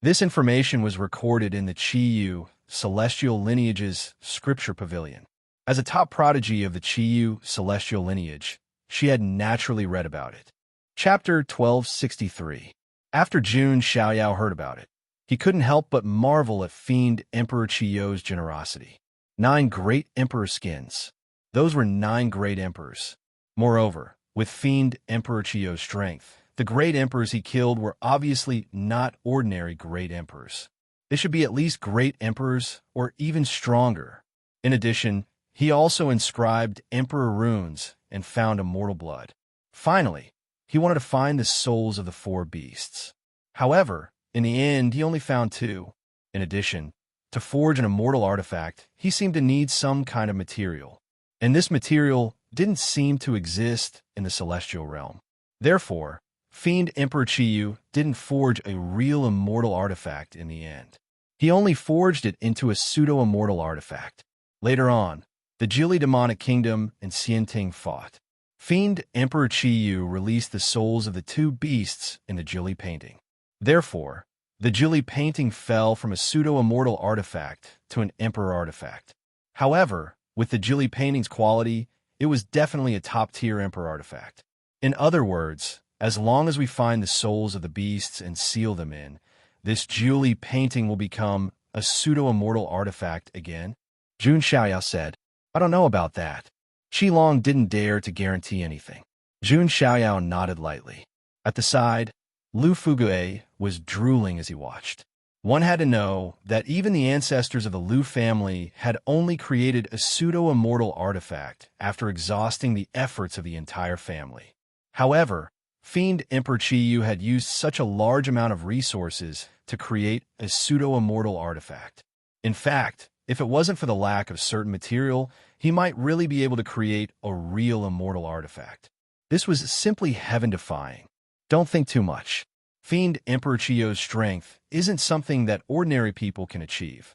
This information was recorded in the Qiyu celestial lineage's scripture pavilion. As a top prodigy of the Qiyu celestial lineage, she had naturally read about it. Chapter 1263. After Jun Xiaoyao heard about it, he couldn't help but marvel at Fiend Emperor Qiyou's generosity. 9 great emperor skins. Those were 9 great emperors. Moreover, with Fiend Emperor Qiyou's strength, the great emperors he killed were obviously not ordinary great emperors. They should be at least great emperors or even stronger. In addition, he also inscribed emperor runes and found immortal blood. Finally, he wanted to find the souls of the 4 beasts. However, in the end, he only found 2. In addition, to forge an immortal artifact, he seemed to need some kind of material. And this material didn't seem to exist in the celestial realm. Therefore, Fiend Emperor Qiyu didn't forge a real immortal artifact in the end. He only forged it into a pseudo-immortal artifact. Later on, the Jili demonic kingdom and Xianting fought. Fiend Emperor Qiyu released the souls of the 2 beasts in the Jili painting. Therefore, the Jili painting fell from a pseudo-immortal artifact to an emperor artifact. However, with the Jili painting's quality, it was definitely a top-tier emperor artifact. In other words, as long as we find the souls of the beasts and seal them in, this Jili painting will become a pseudo-immortal artifact again? Jun Xiaoyao said, I don't know about that. Qilong didn't dare to guarantee anything. Jun Xiaoyao nodded lightly. At the side, Lu Fugue was drooling as he watched. One had to know that even the ancestors of the Lu family had only created a pseudo-immortal artifact after exhausting the efforts of the entire family. However, Fiend Emperor Qiyu had used such a large amount of resources to create a pseudo-immortal artifact. In fact, if it wasn't for the lack of certain material, he might really be able to create a real immortal artifact. This was simply heaven-defying. Don't think too much. Fiend Emperor Qiyou's strength isn't something that ordinary people can achieve.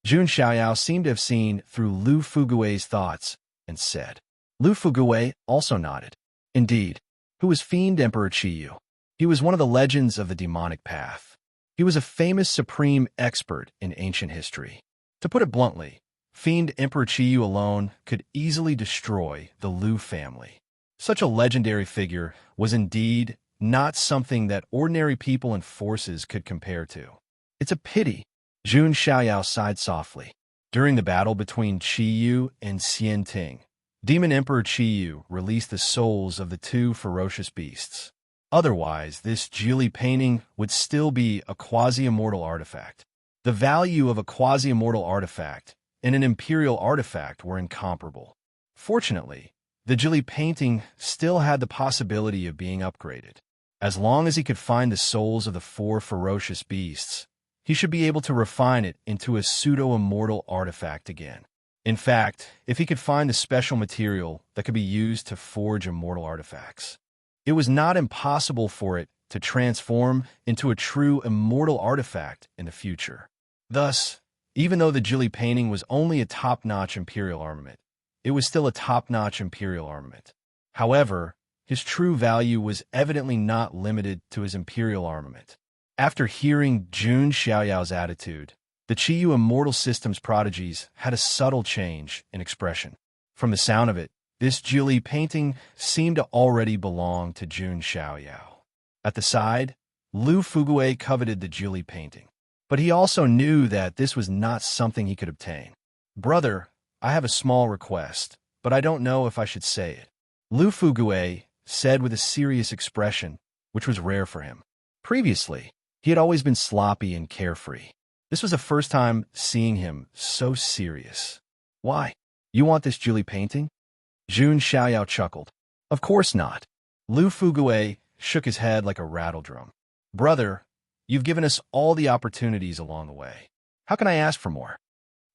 Jun Xiaoyao seemed to have seen through Lu Fugue's thoughts and said. Lu Fugue also nodded. Indeed, who was Fiend Emperor Qiyu? He was one of the legends of the demonic path. He was a famous supreme expert in ancient history. To put it bluntly, Fiend Emperor Qiyu alone could easily destroy the Lu family. Such a legendary figure was indeed not something that ordinary people and forces could compare to. It's a pity. Jun Xiaoyao sighed softly. During the battle between Qiyu and Xianting, Demon Emperor Qiyu released the souls of the two ferocious beasts. Otherwise, this Jiuli painting would still be a quasi-immortal artifact. The value of a quasi-immortal artifact and an imperial artifact were incomparable. Fortunately, the Jiuli painting still had the possibility of being upgraded. As long as he could find the souls of the four ferocious beasts, he should be able to refine it into a pseudo-immortal artifact again. In fact, if he could find the special material that could be used to forge immortal artifacts, it was not impossible for it to transform into a true immortal artifact in the future. Thus, even though the Jiuli painting was only a top-notch imperial armament, it was still a top-notch imperial armament. However, his true value was evidently not limited to his imperial armament. After hearing Jun Xiaoyao's attitude, the Qiyu Immortal Systems prodigies had a subtle change in expression. From the sound of it, this Jiuli painting seemed to already belong to Jun Xiaoyao. At the side, Lu Fugue coveted the Jiuli painting, but he also knew that this was not something he could obtain. "Brother, I have a small request, but I don't know if I should say it," Lu Fugue said with a serious expression, which was rare for him. Previously, he had always been sloppy and carefree. This was the first time seeing him so serious. "Why? You want this Jiuli painting?" Jun Xiaoyao chuckled. "Of course not." Lu Fugue shook his head like a rattledrum. "Brother, you've given us all the opportunities along the way. How can I ask for more?"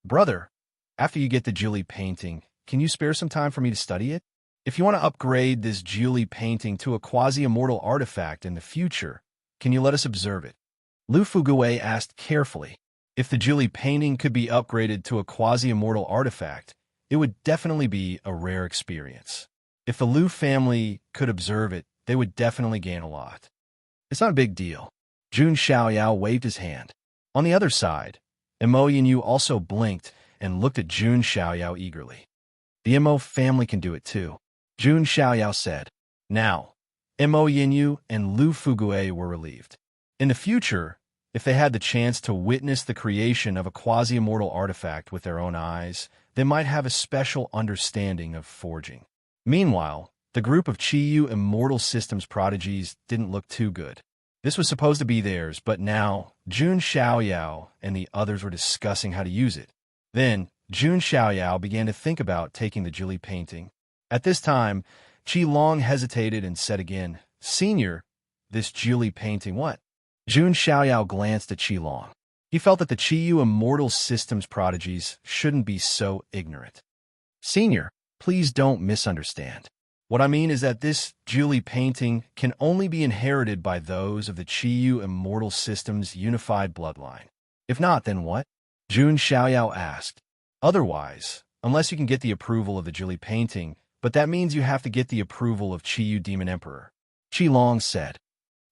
"Brother, after you get the Jiuli painting, can you spare some time for me to study it? If you want to upgrade this Jiuli painting to a quasi-immortal artifact in the future, can you let us observe it?" Lu Fugue asked carefully. If the Jiuli painting could be upgraded to a quasi-immortal artifact, it would definitely be a rare experience. If the Lu family could observe it, they would definitely gain a lot. "It's not a big deal." Jun Xiaoyao waved his hand. On the other side, Mo Yinyu also blinked and looked at Jun Xiaoyao eagerly. "The Mo family can do it too," Jun Xiaoyao said. Now, Mo Yinyu and Lu Fugue were relieved. In the future, if they had the chance to witness the creation of a quasi-immortal artifact with their own eyes, they might have a special understanding of forging. Meanwhile, the group of Qiyu Immortal Systems prodigies didn't look too good. This was supposed to be theirs, but now Jun Xiaoyao and the others were discussing how to use it. Then, Jun Xiaoyao began to think about taking the Jiuli painting. At this time, Qi Long hesitated and said again, "Senior, this Jiuli painting what?" Jun Xiaoyao glanced at Qi Long. He felt that the Qiyu Immortal Systems prodigies shouldn't be so ignorant. "Senior, please don't misunderstand. What I mean is that this Jiuli painting can only be inherited by those of the Qiyu Immortal Systems unified bloodline. If not, then what?" Jun Xiaoyao asked. "Otherwise, unless you can get the approval of the Jiuli painting, but that means you have to get the approval of Qiyu Demon Emperor," Qi Long said.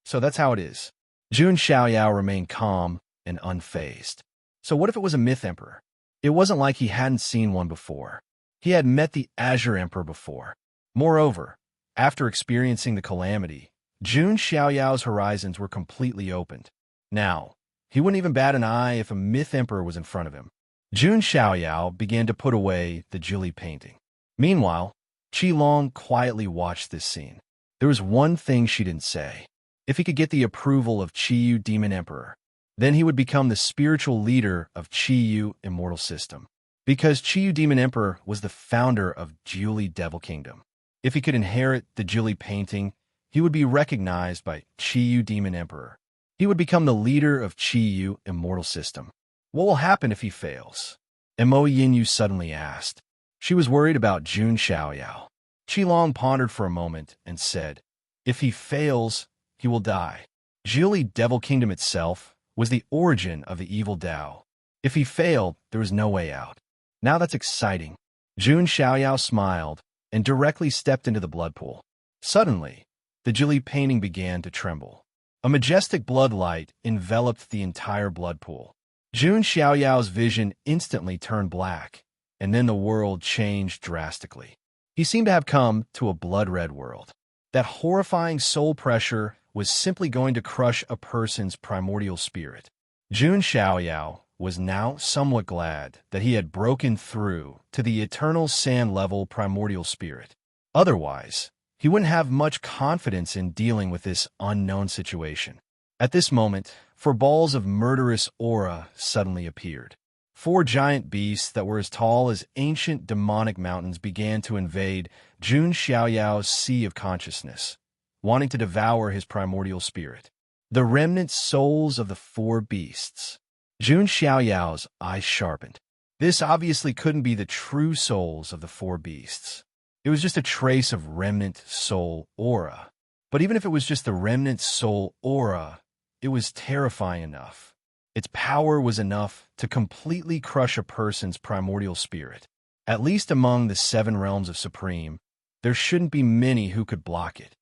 "So that's how it is." Jun Xiaoyao remained calm and unfazed. So what if it was a myth emperor? It wasn't like he hadn't seen one before. He had met the Azure Emperor before. Moreover, after experiencing the calamity, Jun Xiaoyao's horizons were completely opened. Now, he wouldn't even bat an eye if a myth emperor was in front of him. Jun Xiaoyao began to put away the Jiuli painting. Meanwhile, Qi Long quietly watched this scene. There was one thing she didn't say. If he could get the approval of Qiyu Demon Emperor, then he would become the spiritual leader of Qiyu Immortal System. Because Qiyu Demon Emperor was the founder of Jiuli Devil Kingdom. If he could inherit the Jiuli painting, he would be recognized by Qiyu Demon Emperor. He would become the leader of Qiyu Immortal System. What will happen if he fails? Mo Yinyu suddenly asked. She was worried about Jun Xiaoyao. Qi Long pondered for a moment and said, "If he fails, he will die." Jiuli Devil Kingdom itself was the origin of the evil Tao. If he failed, there was no way out. Now that's exciting. Jun Xiaoyao smiled and directly stepped into the blood pool. Suddenly, the Jiuli painting began to tremble. A majestic blood light enveloped the entire blood pool. Jun Xiaoyao's vision instantly turned black, and then the world changed drastically. He seemed to have come to a blood-red world. That horrifying soul pressure was simply going to crush a person's primordial spirit. Jun Xiaoyao was now somewhat glad that he had broken through to the eternal sand-level primordial spirit. Otherwise, he wouldn't have much confidence in dealing with this unknown situation. At this moment, 4 balls of murderous aura suddenly appeared. 4 giant beasts that were as tall as ancient demonic mountains began to invade Jun Xiaoyao's sea of consciousness, wanting to devour his primordial spirit. The remnant souls of the 4 beasts. Jun Xiaoyao's eyes sharpened. This obviously couldn't be the true souls of the 4 beasts. It was just a trace of remnant soul aura. But even if it was just the remnant soul aura, it was terrifying enough. Its power was enough to completely crush a person's primordial spirit. At least among the 7 realms of Supreme, there shouldn't be many who could block it.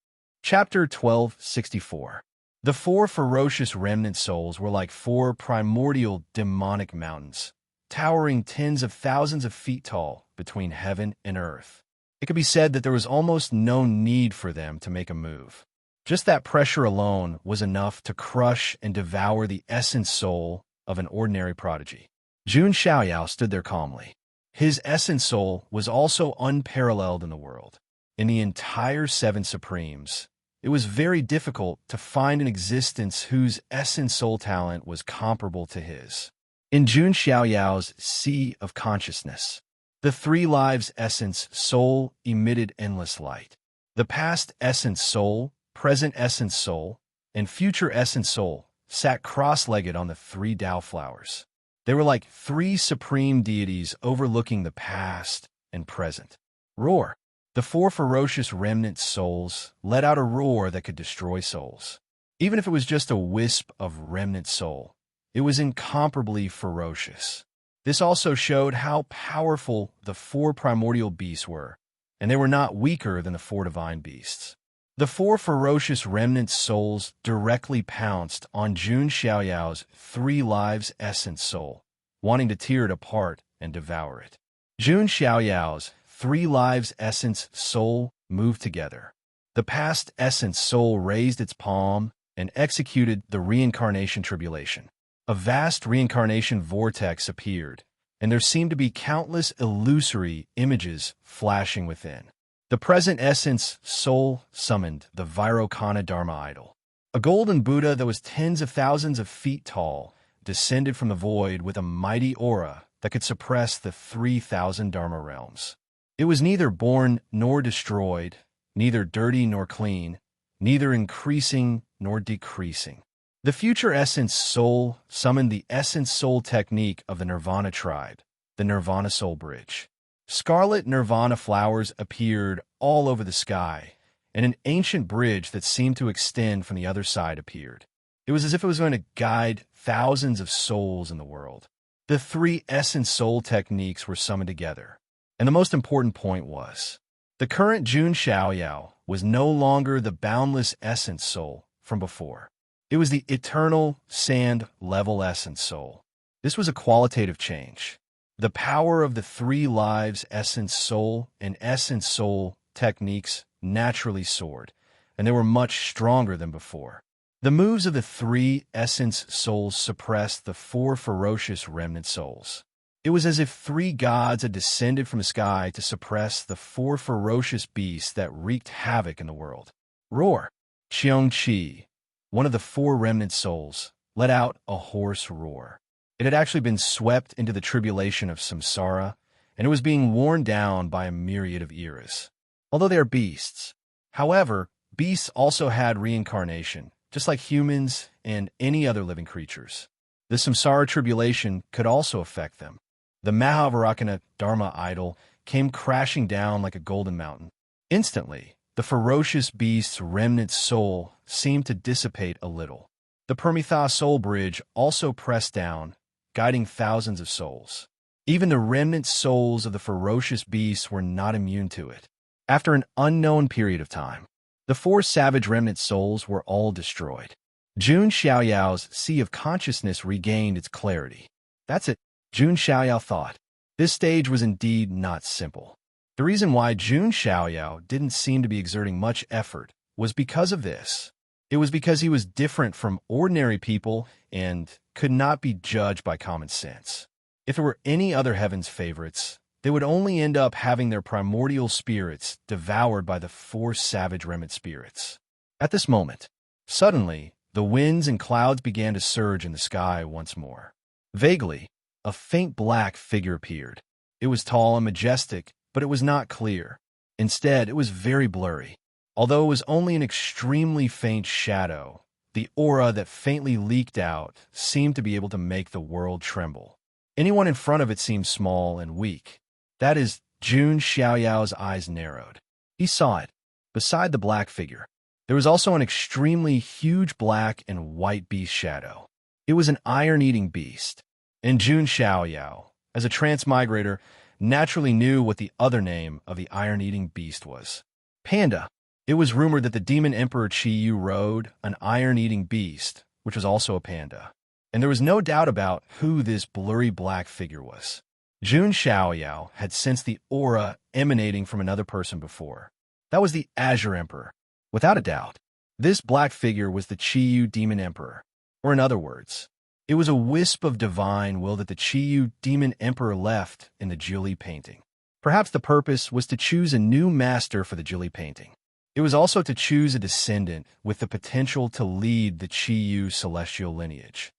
Chapter 1264. The 4 ferocious remnant souls were like 4 primordial demonic mountains, towering tens of thousands of feet tall between heaven and earth. It could be said that there was almost no need for them to make a move. Just that pressure alone was enough to crush and devour the essence soul of an ordinary prodigy. Jun Xiaoyao stood there calmly. His essence soul was also unparalleled in the world. In the entire 7 Supremes, it was very difficult to find an existence whose essence soul talent was comparable to his. In Jun Xiaoyao's sea of consciousness, the 3 lives essence soul emitted endless light. The past essence soul, present essence soul, and future essence soul sat cross-legged on the 3 Tao flowers. They were like 3 supreme deities overlooking the past and present. Roar! The 4 ferocious remnant souls let out a roar that could destroy souls. Even if it was just a wisp of remnant soul, it was incomparably ferocious. This also showed how powerful the 4 primordial beasts were, and they were not weaker than the 4 divine beasts. The 4 ferocious remnant souls directly pounced on Jun Xiaoyao's 3 lives essence soul, wanting to tear it apart and devour it. Jun Xiaoyao's 3 lives essence soul moved together. The past essence soul raised its palm and executed the reincarnation tribulation. A vast reincarnation vortex appeared, and there seemed to be countless illusory images flashing within. The present essence soul summoned the Vairocana Dharma idol. A golden Buddha that was tens of thousands of feet tall descended from the void with a mighty aura that could suppress the 3,000 Dharma realms. It was neither born nor destroyed, neither dirty nor clean, neither increasing nor decreasing. The future essence soul summoned the essence soul technique of the Nirvana tribe, the Nirvana soul bridge. Scarlet nirvana flowers appeared all over the sky, and an ancient bridge that seemed to extend from the other side appeared. It was as if it was going to guide thousands of souls in the world. The 3 essence soul techniques were summoned together, and the most important point was, the current Jun Xiaoyao was no longer the boundless essence soul from before. It was the eternal sand-level essence soul. This was a qualitative change. The power of the 3 lives essence soul and essence soul techniques naturally soared, and they were much stronger than before. The moves of the 3 essence souls suppressed the 4 ferocious remnant souls. It was as if 3 gods had descended from the sky to suppress the 4 ferocious beasts that wreaked havoc in the world. Roar! Qiong-Chi, one of the 4 remnant souls, let out a hoarse roar. It had actually been swept into the tribulation of samsara, and it was being worn down by a myriad of eras. Although they are beasts. However, beasts also had reincarnation, just like humans and any other living creatures. The samsara tribulation could also affect them. The Mahavarakana Dharma idol came crashing down like a golden mountain. Instantly, the ferocious beast's remnant soul seemed to dissipate a little. The Permitha soul bridge also pressed down, guiding thousands of souls. Even the remnant souls of the ferocious beasts were not immune to it. After an unknown period of time, the 4 savage remnant souls were all destroyed. Jun Xiaoyao's sea of consciousness regained its clarity. That's it, Jun Xiaoyao thought. This stage was indeed not simple. The reason why Jun Xiaoyao didn't seem to be exerting much effort was because of this. It was because he was different from ordinary people and could not be judged by common sense. If there were any other heaven's favorites, they would only end up having their primordial spirits devoured by the four savage remnant spirits. At this moment, suddenly, the winds and clouds began to surge in the sky once more. Vaguely, a faint black figure appeared. It was tall and majestic, but it was not clear. Instead, it was very blurry. Although it was only an extremely faint shadow, the aura that faintly leaked out seemed to be able to make the world tremble. Anyone in front of it seemed small and weak. That is, Jun Xiaoyao's eyes narrowed. He saw it. Beside the black figure, there was also an extremely huge black and white beast shadow. It was an iron-eating beast. And Jun Xiaoyao, as a transmigrator, naturally knew what the other name of the iron-eating beast was. Panda. It was rumored that the demon emperor Qi Yu rode an iron-eating beast, which was also a panda. And there was no doubt about who this blurry black figure was. Jun Xiaoyao had sensed the aura emanating from another person before. That was the Azure Emperor. Without a doubt, this black figure was the Qi Yu Demon Emperor. Or in other words, it was a wisp of divine will that the Qi Yu Demon Emperor left in the Jiuli painting. Perhaps the purpose was to choose a new master for the Jiuli painting. It was also to choose a descendant with the potential to lead the Qi Yu celestial lineage.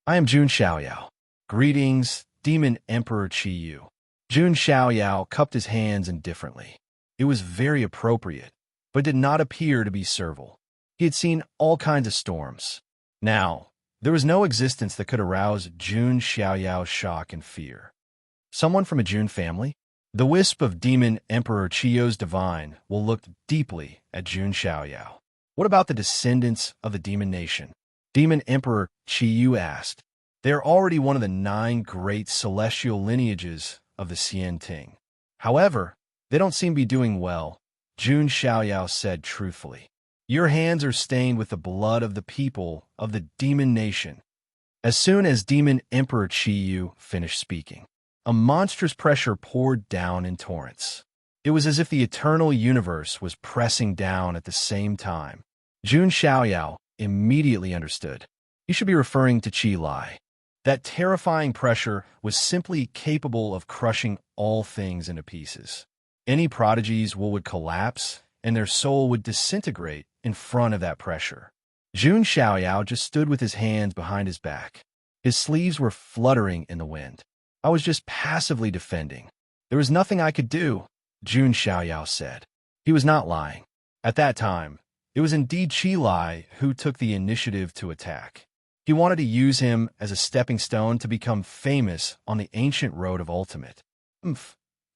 I am Jun Xiaoyao. Greetings, Demon Emperor Qi Yu. Jun Xiaoyao cupped his hands indifferently. It was very appropriate, but did not appear to be servile. He had seen all kinds of storms. Now, there was no existence that could arouse Jun Xiaoyao's shock and fear. Someone from a Jun family? The wisp of Demon Emperor Qi Yu's divine will look deeply at Jun Xiaoyao. What about the descendants of the demon nation? Demon Emperor Qi Yu asked. They are already one of the 9 great celestial lineages of the Xian Ting. However, they don't seem to be doing well, Jun Xiaoyao said truthfully. Your hands are stained with the blood of the people of the demon nation. As soon as Demon Emperor Qi Yu finished speaking, a monstrous pressure poured down in torrents. It was as if the eternal universe was pressing down at the same time. Jun Xiaoyao immediately understood. He should be referring to Qi Lai. That terrifying pressure was simply capable of crushing all things into pieces. Any prodigies would collapse, and their soul would disintegrate in front of that pressure. Jun Xiaoyao just stood with his hands behind his back. His sleeves were fluttering in the wind. I was just passively defending. There was nothing I could do, Jun Xiaoyao said. He was not lying. At that time, it was indeed Qi Lai who took the initiative to attack. He wanted to use him as a stepping stone to become famous on the ancient road of ultimate.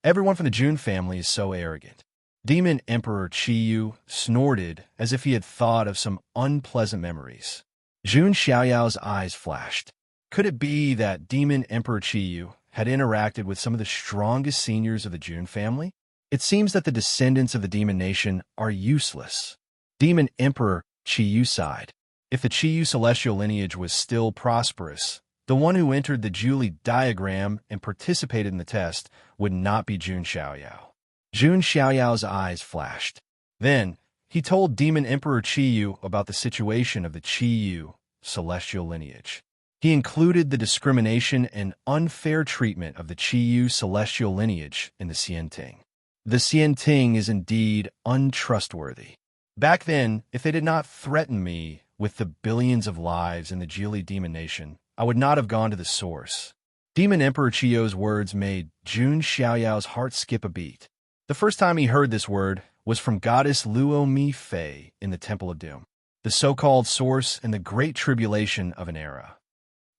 Everyone from the Jun family is so arrogant. Demon Emperor Qi Yu snorted as if he had thought of some unpleasant memories. Jun Xiaoyao's eyes flashed. Could it be that Demon Emperor Qi Yu had interacted with some of the strongest seniors of the Jun family? It seems that the descendants of the demon nation are useless. Demon Emperor Qi Yu sighed. If the Qi Yu celestial lineage was still prosperous, the one who entered the Jiuli diagram and participated in the test would not be Jun Xiaoyao. Jun Xiaoyao's eyes flashed. Then, he told Demon Emperor Qi Yu about the situation of the Qi Yu celestial lineage. He included the discrimination and unfair treatment of the Qi Yu celestial lineage in the Xian Ting. The Xian Ting is indeed untrustworthy. Back then, if they did not threaten me with the billions of lives in the Jiuli demon nation, I would not have gone to the source. Demon Emperor Qi Yu's words made Jun Xiaoyao's heart skip a beat. The first time he heard this word was from goddess Luo Mi Fei in the Temple of Doom, the so-called source in the great tribulation of an era.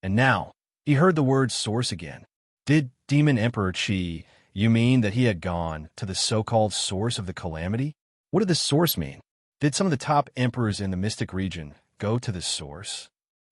And now, he heard the word source again. Did Demon Emperor Qi Yu mean that he had gone to the so-called source of the calamity? What did the source mean? Did some of the top emperors in the mystic region go to the source?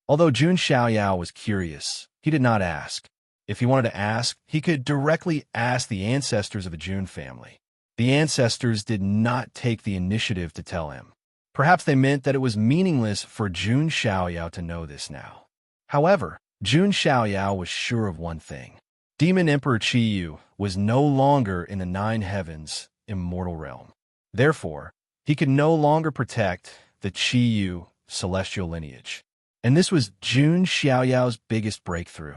Although Jun Xiaoyao was curious, he did not ask. If he wanted to ask, he could directly ask the ancestors of the Jun family. The ancestors did not take the initiative to tell him. Perhaps they meant that it was meaningless for Jun Xiaoyao to know this now. However, Jun Xiaoyao was sure of one thing. Demon Emperor Qi Yu was no longer in the 9 heavens, immortal realm. Therefore, he could no longer protect the Qi Yu celestial lineage. And this was Jun Xiaoyao's biggest breakthrough.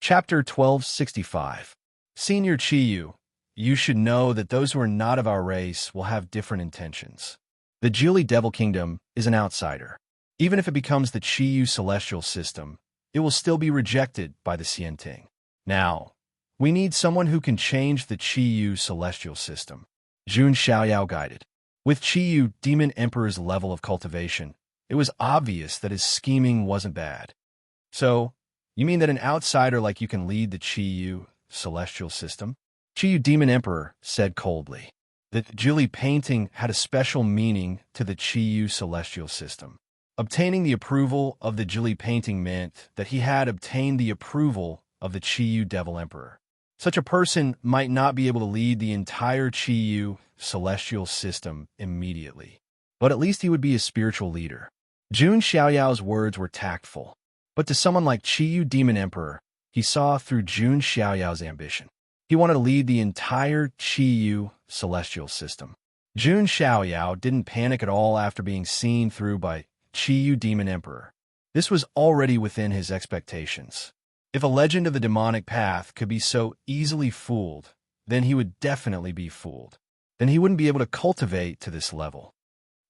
Chapter 1265. Senior Qiyu, you should know that those who are not of our race will have different intentions. The Jili Devil Kingdom is an outsider. Even if it becomes the Qiyu celestial system, it will still be rejected by the Xianting. Now, we need someone who can change the Qiyu celestial system. Jun Xiaoyao guided. With Qiyu Demon Emperor's level of cultivation, it was obvious that his scheming wasn't bad. So, you mean that an outsider like you can lead the Qiyu celestial system? Qiyu Demon Emperor said coldly. The Jili painting had a special meaning to the Qiyu celestial system. Obtaining the approval of the Jili painting meant that he had obtained the approval of the Qiyu Devil Emperor. Such a person might not be able to lead the entire Qiyu celestial system immediately, but at least he would be a spiritual leader. Jun Xiaoyao's words were tactful, but to someone like Qiyu Demon Emperor, he saw through Jun Xiaoyao's ambition. He wanted to lead the entire Qiyu celestial system. Jun Xiaoyao didn't panic at all after being seen through by Qiyu Demon Emperor. This was already within his expectations. If a legend of the demonic path could be so easily fooled, then he would definitely be fooled. Then he wouldn't be able to cultivate to this level.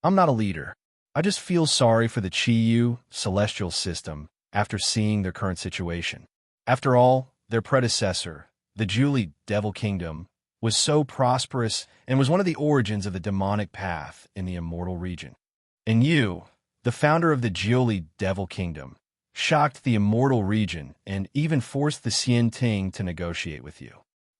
I'm not a leader. I just feel sorry for the Qiyu celestial system after seeing their current situation. After all, their predecessor, the Jili Devil Kingdom, was so prosperous and was one of the origins of the demonic path in the immortal region. And you, the founder of the Jili Devil Kingdom, shocked the immortal region and even forced the Xianting to negotiate with you.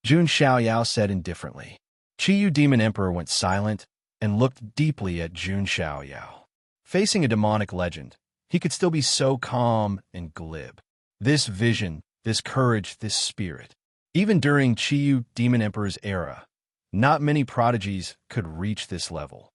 Jun Xiaoyao said indifferently. Qiyu Demon Emperor went silent and looked deeply at Jun Xiaoyao. Facing a demonic legend, he could still be so calm and glib. This vision, this courage, this spirit. Even during Qiyu Demon Emperor's era, not many prodigies could reach this level.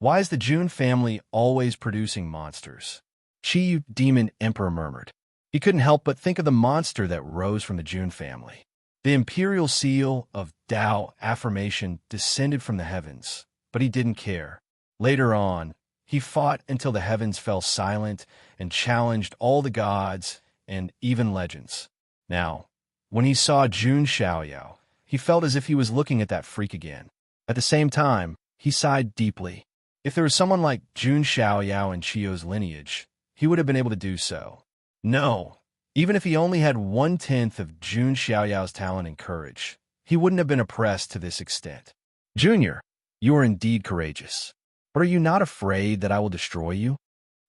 Why is the Jun family always producing monsters? Qiyu Demon Emperor murmured. He couldn't help but think of the monster that rose from the Jun family. The imperial seal of Dao affirmation descended from the heavens, but he didn't care. Later on, he fought until the heavens fell silent and challenged all the gods and even legends. Now, when he saw Jun Xiaoyao, he felt as if he was looking at that freak again. At the same time, he sighed deeply. If there was someone like Jun Xiaoyao in Qiyu's lineage, he would have been able to do so. No, even if he only had 1/10 of Jun Xiaoyao's talent and courage, he wouldn't have been oppressed to this extent. Junior, you are indeed courageous. But are you not afraid that I will destroy you?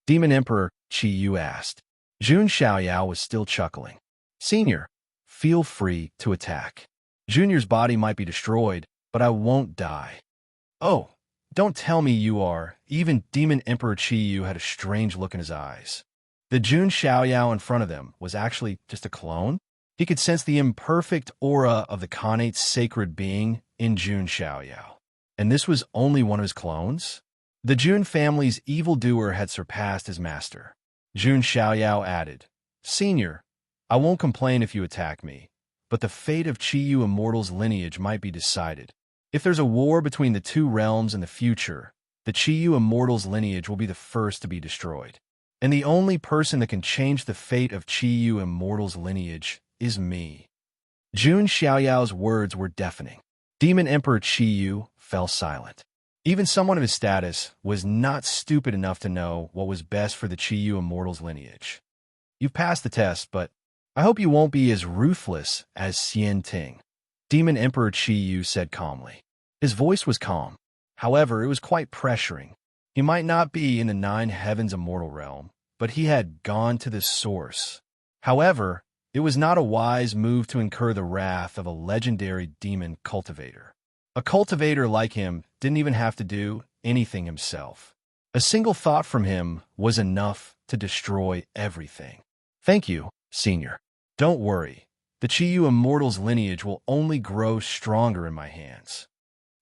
Demon Emperor Qiyu asked. Jun Xiaoyao was still chuckling. Senior, feel free to attack. Junior's body might be destroyed, but I won't die. Oh, don't tell me you are. Even Demon Emperor Qiyu had a strange look in his eyes. The Jun Xiaoyao in front of them was actually just a clone? He could sense the imperfect aura of the Khanate sacred being in Jun Xiaoyao. And this was only one of his clones? The Jun family's evildoer had surpassed his master. Jun Xiaoyao added, Senior, I won't complain if you attack me, but the fate of Qiyu Immortal's lineage might be decided. If there's a war between the two realms in the future, the Qiyu Immortal's lineage will be the first to be destroyed. And the only person that can change the fate of Qiyu Immortal's lineage is me. Jun Xiaoyao's words were deafening. Demon Emperor Qiyu fell silent. Even someone of his status was not stupid enough to know what was best for the Qiyu Immortal's lineage. You've passed the test, but I hope you won't be as ruthless as Xianting. Demon Emperor Qiyu said calmly. His voice was calm. However, it was quite pressuring. He might not be in the 9 heavens immortal realm, but he had gone to the source. However, it was not a wise move to incur the wrath of a legendary demon cultivator. A cultivator like him didn't even have to do anything himself. A single thought from him was enough to destroy everything. Thank you, Senior. Don't worry. The Qiyu Immortal's lineage will only grow stronger in my hands.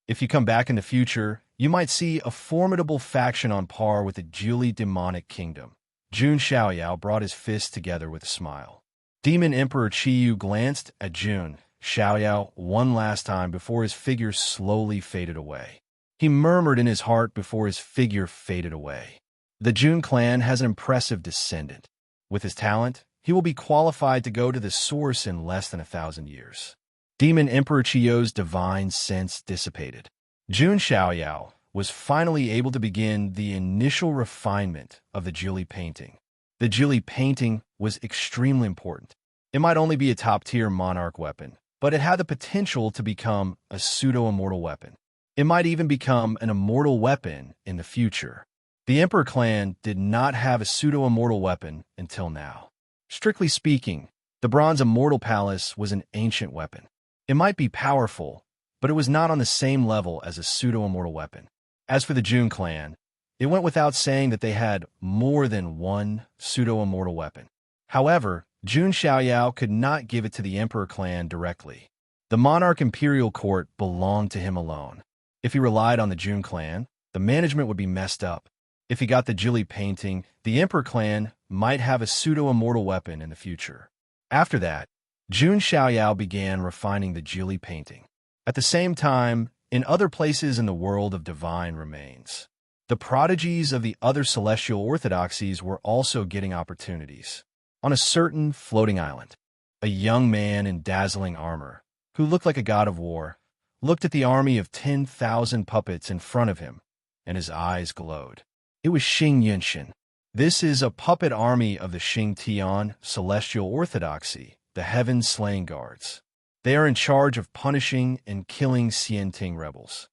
If you come back in the future, you might see a formidable faction on par with the Jili Demonic Kingdom. Jun Xiaoyao brought his fists together with a smile. Demon Emperor Qiyu glanced at Jun Xiaoyao one last time before his figure slowly faded away. He murmured in his heart before his figure faded away. The Jun clan has an impressive descendant. With his talent, he will be qualified to go to the source in less than 1,000 years. Demon Emperor Chiyo's divine sense dissipated. Jun Xiaoyao was finally able to begin the initial refinement of the Jili painting. The Jili painting was extremely important. It might only be a top-tier monarch weapon, but it had the potential to become a pseudo-immortal weapon. It might even become an immortal weapon in the future. The Emperor clan did not have a pseudo-immortal weapon until now. Strictly speaking, the Bronze Immortal Palace was an ancient weapon. It might be powerful, but it was not on the same level as a pseudo-immortal weapon. As for the Jun clan, it went without saying that they had more than one pseudo-immortal weapon. However, Jun Xiaoyao could not give it to the Emperor clan directly. The monarch imperial court belonged to him alone. If he relied on the Jun clan, the management would be messed up. If he got the Jili painting, the Emperor clan might have a pseudo-immortal weapon in the future. After that, Jun Xiaoyao began refining the Jili painting. At the same time, in other places in the world of divine remains, the prodigies of the other celestial orthodoxies were also getting opportunities. On a certain floating island, a young man in dazzling armor, who looked like a god of war, looked at the army of 10,000 puppets in front of him, and his eyes glowed. It was Xing Yunshin. This is a puppet army of the Xing Tian celestial orthodoxy, the heaven-slaying guards. They are in charge of punishing and killing Xianting rebels.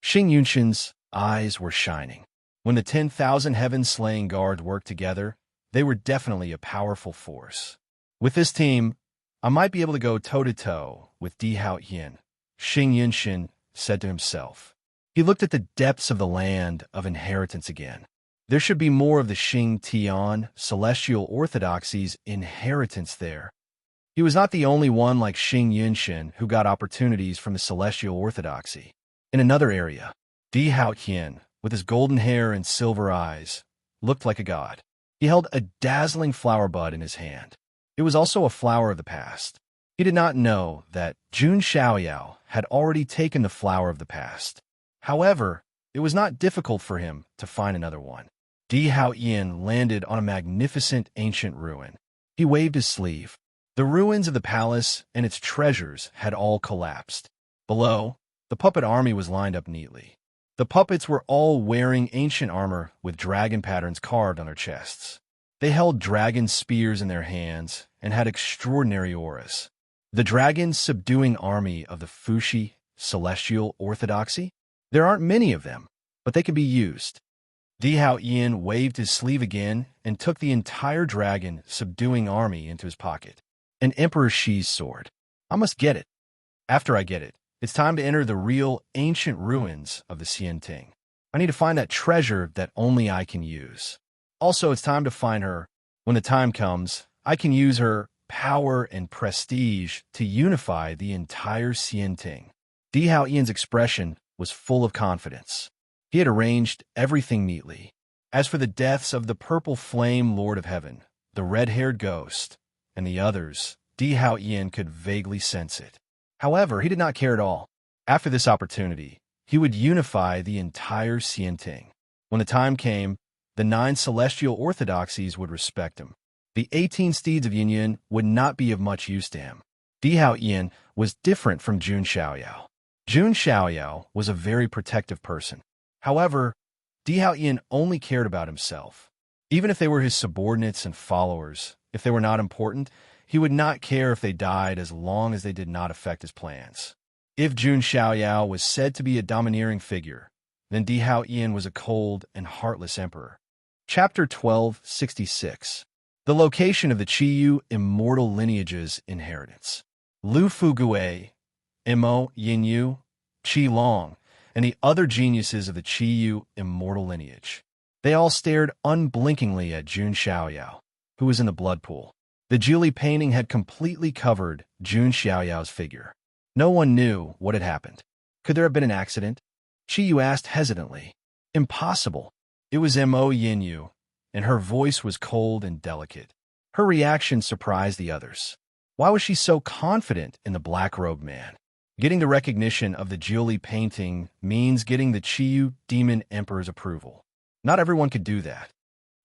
Xing Yunshin's eyes were shining. When the 10,000 heaven-slaying guards worked together, they were definitely a powerful force. With this team, I might be able to go toe-to-toe with Di Haoyin, Xing Yunshin said to himself. He looked at the depths of the land of inheritance again. There should be more of the Xing Tian celestial orthodoxy's inheritance there. He was not the only one like Xing Yunshin who got opportunities from the celestial orthodoxy. In another area, Di Haoyin, with his golden hair and silver eyes, looked like a god. He held a dazzling flower bud in his hand. It was also a flower of the past. He did not know that Jun Xiaoyao had already taken the flower of the past. However, it was not difficult for him to find another one. Di Haoyin landed on a magnificent ancient ruin. He waved his sleeve. The ruins of the palace and its treasures had all collapsed. Below, the puppet army was lined up neatly. The puppets were all wearing ancient armor with dragon patterns carved on their chests. They held dragon spears in their hands and had extraordinary auras. The dragon subduing army of the Fushi celestial orthodoxy? There aren't many of them, but they can be used. Di Haoyin waved his sleeve again and took the entire dragon subduing army into his pocket. An Emperor Shi's sword. I must get it. After I get it, it's time to enter the real ancient ruins of the Xianting. I need to find that treasure that only I can use. Also, it's time to find her. When the time comes, I can use her power and prestige to unify the entire Xianting. Di Haoyin's expression was full of confidence. He had arranged everything neatly. As for the deaths of the purple flame Lord of Heaven, the red-haired ghost, and the others, Di Haoyin could vaguely sense it. However, he did not care at all. After this opportunity, he would unify the entire Xianting. When the time came, the 9 celestial orthodoxies would respect him. The 18 steeds of Yinyin would not be of much use to him. Di Haoyin was different from Jun Xiaoyao. Jun Xiaoyao was a very protective person. However, Di Haoyin only cared about himself. Even if they were his subordinates and followers, if they were not important, he would not care if they died as long as they did not affect his plans. If Jun Xiaoyao was said to be a domineering figure, then Di Haoyin was a cold and heartless emperor. Chapter 1266. The location of the Qiyu immortal lineage's inheritance. Lu Fugue, Mo Yinyu, Qi Long, and the other geniuses of the Qiyu immortal lineage. They all stared unblinkingly at Jun Xiaoyao, who was in the blood pool. The Jili painting had completely covered Jun Xiaoyao's figure. No one knew what had happened. Could there have been an accident? Qiyu asked hesitantly. Impossible. It was Mo Yinyu, and her voice was cold and delicate. Her reaction surprised the others. Why was she so confident in the black-robed man? Getting the recognition of the Jili painting means getting the Qiyu demon emperor's approval. Not everyone could do that.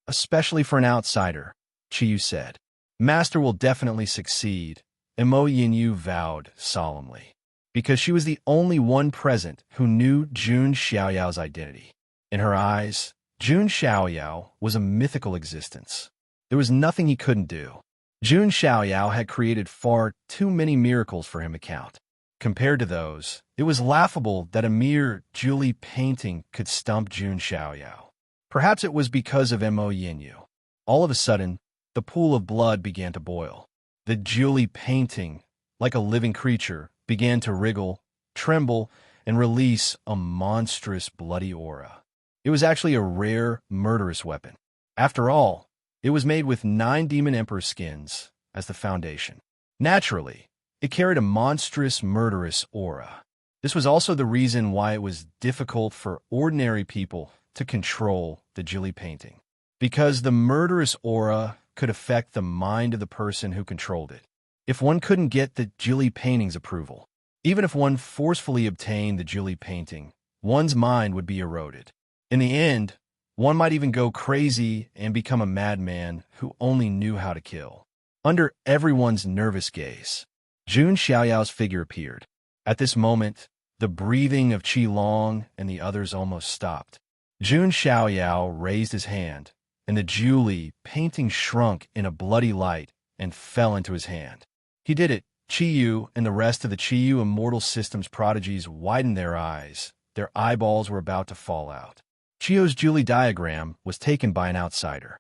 especially for an outsider, Chiyu said. Master will definitely succeed, Mo Yinyu vowed solemnly, because she was the only one present who knew Jun Xiaoyao's identity. In her eyes, Jun Xiaoyao was a mythical existence. There was nothing he couldn't do. Jun Xiaoyao had created far too many miracles for him to count. Compared to those, it was laughable that a mere Julie painting could stump Jun Xiaoyao. Perhaps it was because of Mo Yinyu. All of a sudden, the pool of blood began to boil. The Julie painting, like a living creature, began to wriggle, tremble, and release a monstrous bloody aura. It was actually a rare, murderous weapon. After all, it was made with 9 Demon Emperor skins as the foundation. Naturally, it carried a monstrous, murderous aura. This was also the reason why it was difficult for ordinary people to control the Julie painting, because the murderous aura could affect the mind of the person who controlled it. If one couldn't get the Julie painting's approval, even if one forcefully obtained the Julie painting, one's mind would be eroded. In the end, one might even go crazy and become a madman who only knew how to kill. Under everyone's nervous gaze, Jun Xiaoyao's figure appeared. At this moment, the breathing of Qi Long and the others almost stopped. Jun Xiaoyao raised his hand, and the Julie painting shrunk in a bloody light and fell into his hand. He did it. Chiyu and the rest of the Chiyu Immortal Systems prodigies widened their eyes. Their eyeballs were about to fall out. Chiyu's Julie diagram was taken by an outsider.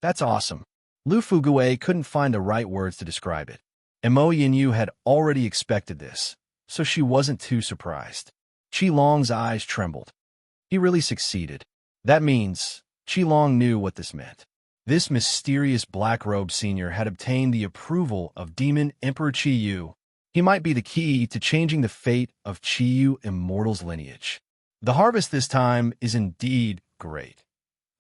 That's awesome. Lu Fugue couldn't find the right words to describe it. Mo Yinyu had already expected this, so she wasn't too surprised. Qi Long's eyes trembled. He really succeeded. That means Qi Long knew what this meant. This mysterious black-robed senior had obtained the approval of Demon Emperor Chiyu. He might be the key to changing the fate of Chiyu Immortal's lineage. The harvest this time is indeed great.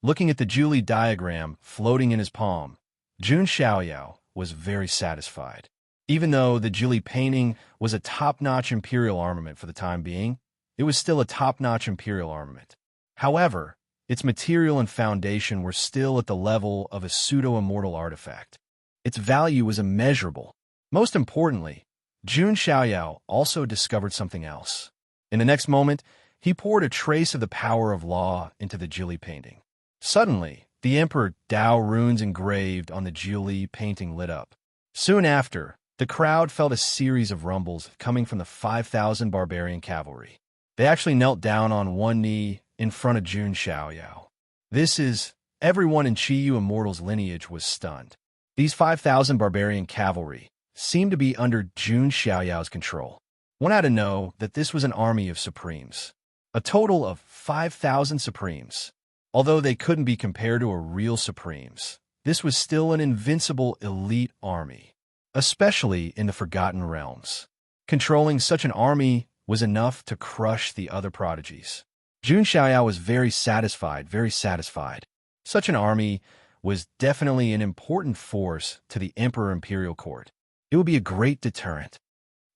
Looking at the Julie diagram floating in his palm, Jun Xiaoyao was very satisfied. Even though the Julie painting was a top-notch Imperial armament for the time being, it was still a top-notch Imperial armament. However, its material and foundation were still at the level of a pseudo-immortal artifact. Its value was immeasurable. Most importantly, Jun Xiaoyao also discovered something else. In the next moment, he poured a trace of the power of law into the Julie painting. Suddenly, the Emperor Dao runes engraved on the Julie painting lit up. Soon after, the crowd felt a series of rumbles coming from the 5,000 barbarian cavalry. They actually knelt down on one knee in front of Jun Xiaoyao. Everyone in Chiyu Immortal's lineage was stunned. These 5,000 barbarian cavalry seemed to be under Jun Xiaoyao's control. One had to know that this was an army of supremes. A total of 5,000 supremes. Although they couldn't be compared to a real supremes, this was still an invincible elite army, especially in the Forgotten Realms. Controlling such an army was enough to crush the other prodigies. Jun Xiaoyao was very satisfied, very satisfied. Such an army was definitely an important force to the Emperor Imperial Court. It would be a great deterrent.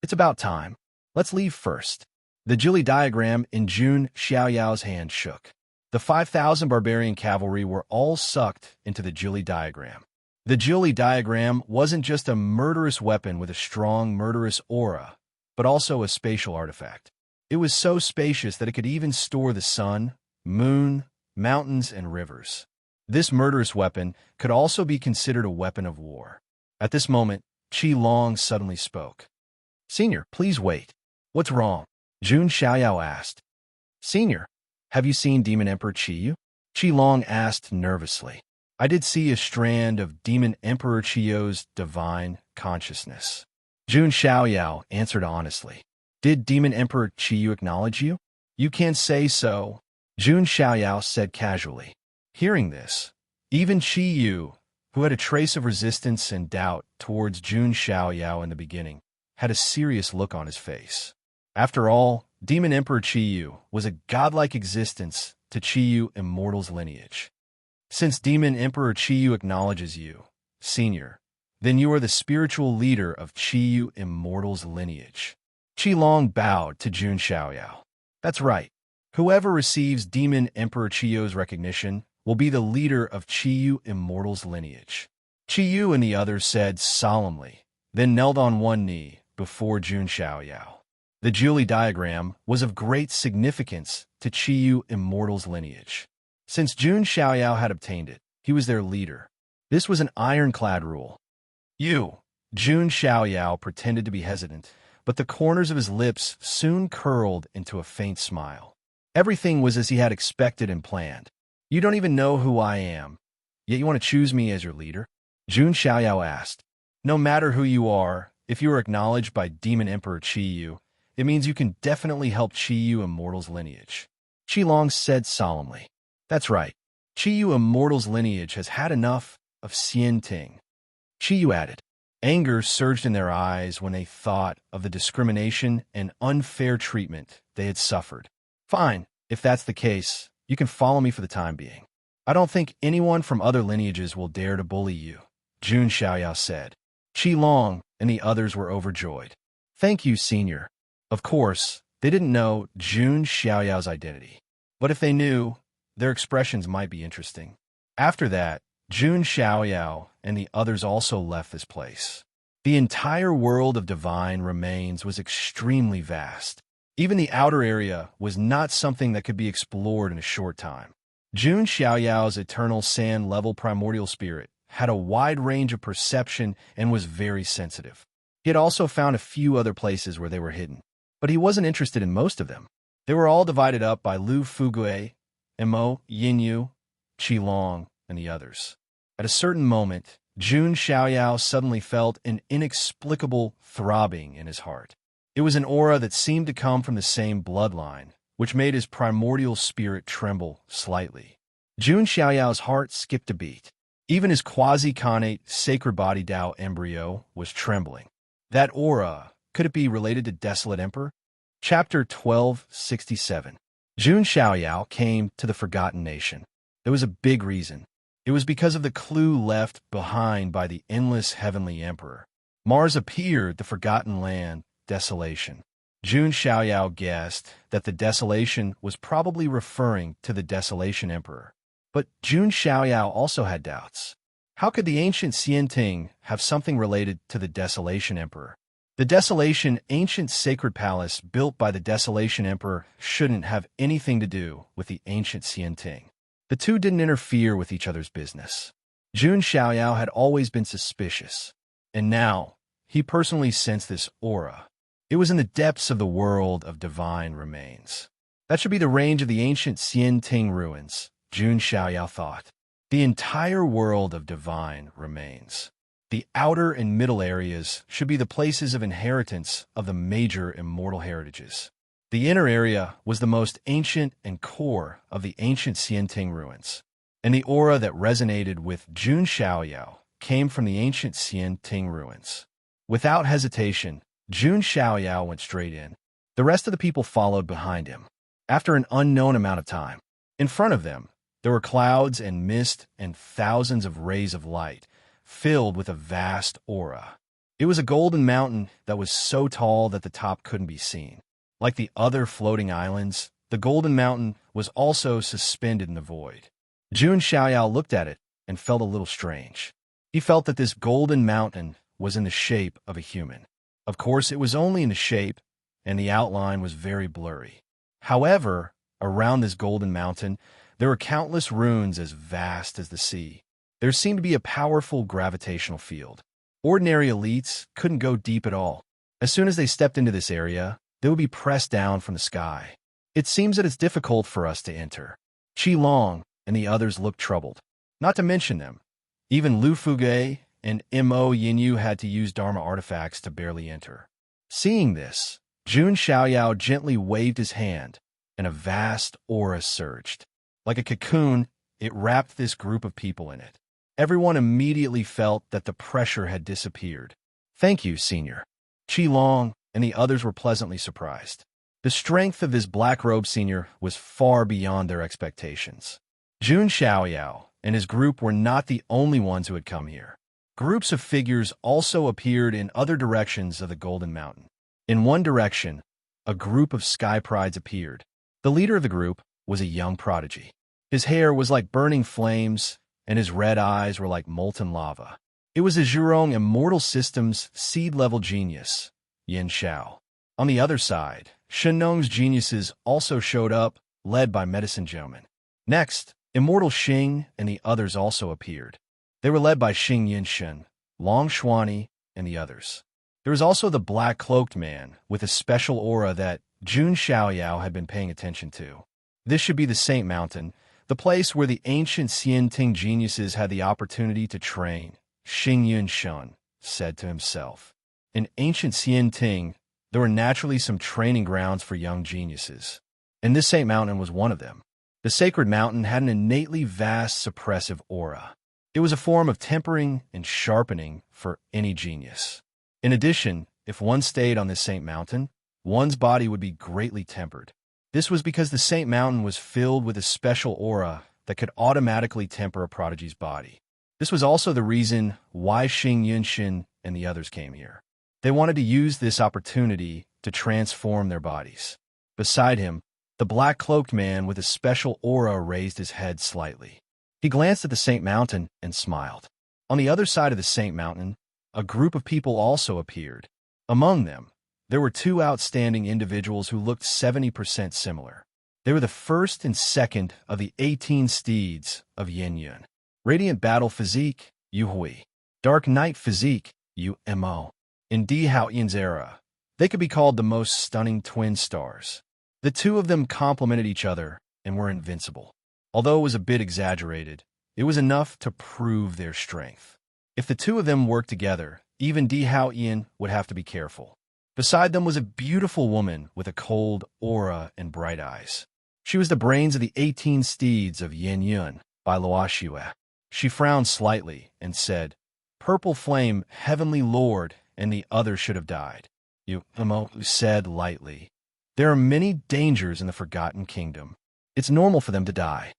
It's about time. Let's leave first. The Julie diagram in Jun Xiaoyao's hand shook. The 5,000 barbarian cavalry were all sucked into the Julie diagram. The Julie diagram wasn't just a murderous weapon with a strong murderous aura, but also a spatial artifact. It was so spacious that it could even store the sun, moon, mountains, and rivers. This murderous weapon could also be considered a weapon of war. At this moment, Qi Long suddenly spoke. "Senior, please wait. What's wrong?" Jun Xiaoyao asked. "Senior, have you seen Demon Emperor Chiyu?" Qi Long asked nervously. "I did see a strand of Demon Emperor Chiyu's divine consciousness." Jun Xiaoyao answered honestly. "Did Demon Emperor Chiyu acknowledge you?" "You can't say so," Jun Xiaoyao said casually. Hearing this, even Chiyu, who had a trace of resistance and doubt towards Jun Xiaoyao in the beginning, had a serious look on his face. After all, Demon Emperor Chiyu was a godlike existence to Chiyu Immortal's lineage. Since Demon Emperor Chiyu acknowledges you, Senior, then you are the spiritual leader of Chiyu Immortal's lineage. Qi Long bowed to Jun Xiaoyao. That's right. Whoever receives Demon Emperor Chiyu's recognition will be the leader of Qiyu Immortal's lineage." Qiyu and the others said solemnly, then knelt on one knee before Jun Xiaoyao. The Julie diagram was of great significance to Qiyu Immortal's lineage. Since Jun Xiaoyao had obtained it, he was their leader. This was an ironclad rule. Jun Xiaoyao pretended to be hesitant, but the corners of his lips soon curled into a faint smile. Everything was as he had expected and planned. "You don't even know who I am, yet you want to choose me as your leader?" Jun Xiaoyao asked. "No matter who you are, if you are acknowledged by Demon Emperor Qiyu, it means you can definitely help Qiyu Immortal's lineage." Qilong said solemnly. "That's right. Qiyu Immortal's lineage has had enough of Xian Ting." Qiyu added. Anger surged in their eyes when they thought of the discrimination and unfair treatment they had suffered. "Fine, if that's the case, you can follow me for the time being. I don't think anyone from other lineages will dare to bully you," Jun Xiaoyao said. Qilong and the others were overjoyed. "Thank you, senior." Of course, they didn't know Jun Xiaoyao's identity. But if they knew, their expressions might be interesting. After that, Jun Xiaoyao and the others also left this place. The entire world of divine remains was extremely vast. Even the outer area was not something that could be explored in a short time. Jun Xiaoyao's eternal sand-level primordial spirit had a wide range of perception and was very sensitive. He had also found a few other places where they were hidden, but he wasn't interested in most of them. They were all divided up by Lu Fugue, Mo Yinyu, Qilong, and the others. At a certain moment, Jun Xiaoyao suddenly felt an inexplicable throbbing in his heart. It was an aura that seemed to come from the same bloodline, which made his primordial spirit tremble slightly. Jun Xiaoyao's heart skipped a beat. Even his quasi-connate sacred body Dao embryo was trembling. That aura, could it be related to Desolate Emperor? Chapter 1267. Jun Xiaoyao came to the Forgotten Nation. There was a big reason. It was because of the clue left behind by the endless heavenly emperor. Mars appeared, the forgotten land, desolation. Jun Xiaoyao guessed that the desolation was probably referring to the desolation emperor. But Jun Xiaoyao also had doubts. How could the ancient Xianting have something related to the desolation emperor? The desolation ancient sacred palace built by the desolation emperor shouldn't have anything to do with the ancient Xianting. The two didn't interfere with each other's business. Jun Xiaoyao had always been suspicious, and now he personally sensed this aura. It was in the depths of the world of divine remains. That should be the range of the ancient Xianting ruins, Jun Xiaoyao thought. The entire world of divine remains. The outer and middle areas should be the places of inheritance of the major immortal heritages. The inner area was the most ancient and core of the ancient Xianting ruins, and the aura that resonated with Jun Xiaoyao came from the ancient Xianting ruins. Without hesitation, Jun Xiaoyao went straight in. The rest of the people followed behind him. After an unknown amount of time, in front of them, there were clouds and mist and thousands of rays of light, filled with a vast aura. It was a golden mountain that was so tall that the top couldn't be seen. Like the other floating islands, the golden mountain was also suspended in the void. Jun Xiaoyao looked at it and felt a little strange. He felt that this golden mountain was in the shape of a human. Of course, it was only in the shape, and the outline was very blurry. However, around this golden mountain, there were countless ruins as vast as the sea. There seemed to be a powerful gravitational field. Ordinary elites couldn't go deep at all. As soon as they stepped into this area, they would be pressed down from the sky. It seems that it's difficult for us to enter. Qilong and the others looked troubled. Not to mention them. Even Lu Fugue and Mo Yinyu had to use Dharma artifacts to barely enter. Seeing this, Jun Xiaoyao gently waved his hand, and a vast aura surged. Like a cocoon, it wrapped this group of people in it. Everyone immediately felt that the pressure had disappeared. "Thank you, senior." Qilong and the others were pleasantly surprised. The strength of this black-robed senior was far beyond their expectations. Jun Xiaoyao and his group were not the only ones who had come here. Groups of figures also appeared in other directions of the Golden Mountain. In one direction, a group of sky prides appeared. The leader of the group was a young prodigy. His hair was like burning flames, and his red eyes were like molten lava. It was the Zhurong Immortal System's seed-level genius, Yin Xiao. On the other side, Shenong's geniuses also showed up, led by Medicine Gentleman. Next, Immortal Xing and the others also appeared. They were led by Xing Yinshen, Long Xuani, and the others. There was also the black-cloaked man, with a special aura that Jun Xiaoyao had been paying attention to. This should be the Saint Mountain, the place where the ancient Xianting geniuses had the opportunity to train, Xing Yunshen said to himself. In ancient Xianting, there were naturally some training grounds for young geniuses, and this Saint Mountain was one of them. The sacred mountain had an innately vast suppressive aura. It was a form of tempering and sharpening for any genius. In addition, if one stayed on this Saint Mountain, one's body would be greatly tempered. This was because the Saint Mountain was filled with a special aura that could automatically temper a prodigy's body. This was also the reason why Xing Yunshen and the others came here. They wanted to use this opportunity to transform their bodies. Beside him, the black-cloaked man with a special aura raised his head slightly. He glanced at the Saint Mountain and smiled. On the other side of the Saint Mountain, a group of people also appeared. Among them, there were two outstanding individuals who looked 70% similar. They were the first and second of the 18 steeds of Yin Yun. Radiant Battle Physique, Yu Hui. Dark Night Physique, Yu Mo. In Di Haoyin's era, they could be called the most stunning twin stars. The two of them complemented each other and were invincible. Although it was a bit exaggerated, it was enough to prove their strength. If the two of them worked together, even Di Haoyin would have to be careful. Beside them was a beautiful woman with a cold aura and bright eyes. She was the brains of the 18 steeds of Yin Yun by Luoxue. She frowned slightly and said, "Purple Flame, Heavenly Lord, and the others should have died." Yu Mo said lightly, "There are many dangers in the Forgotten Kingdom. It's normal for them to die.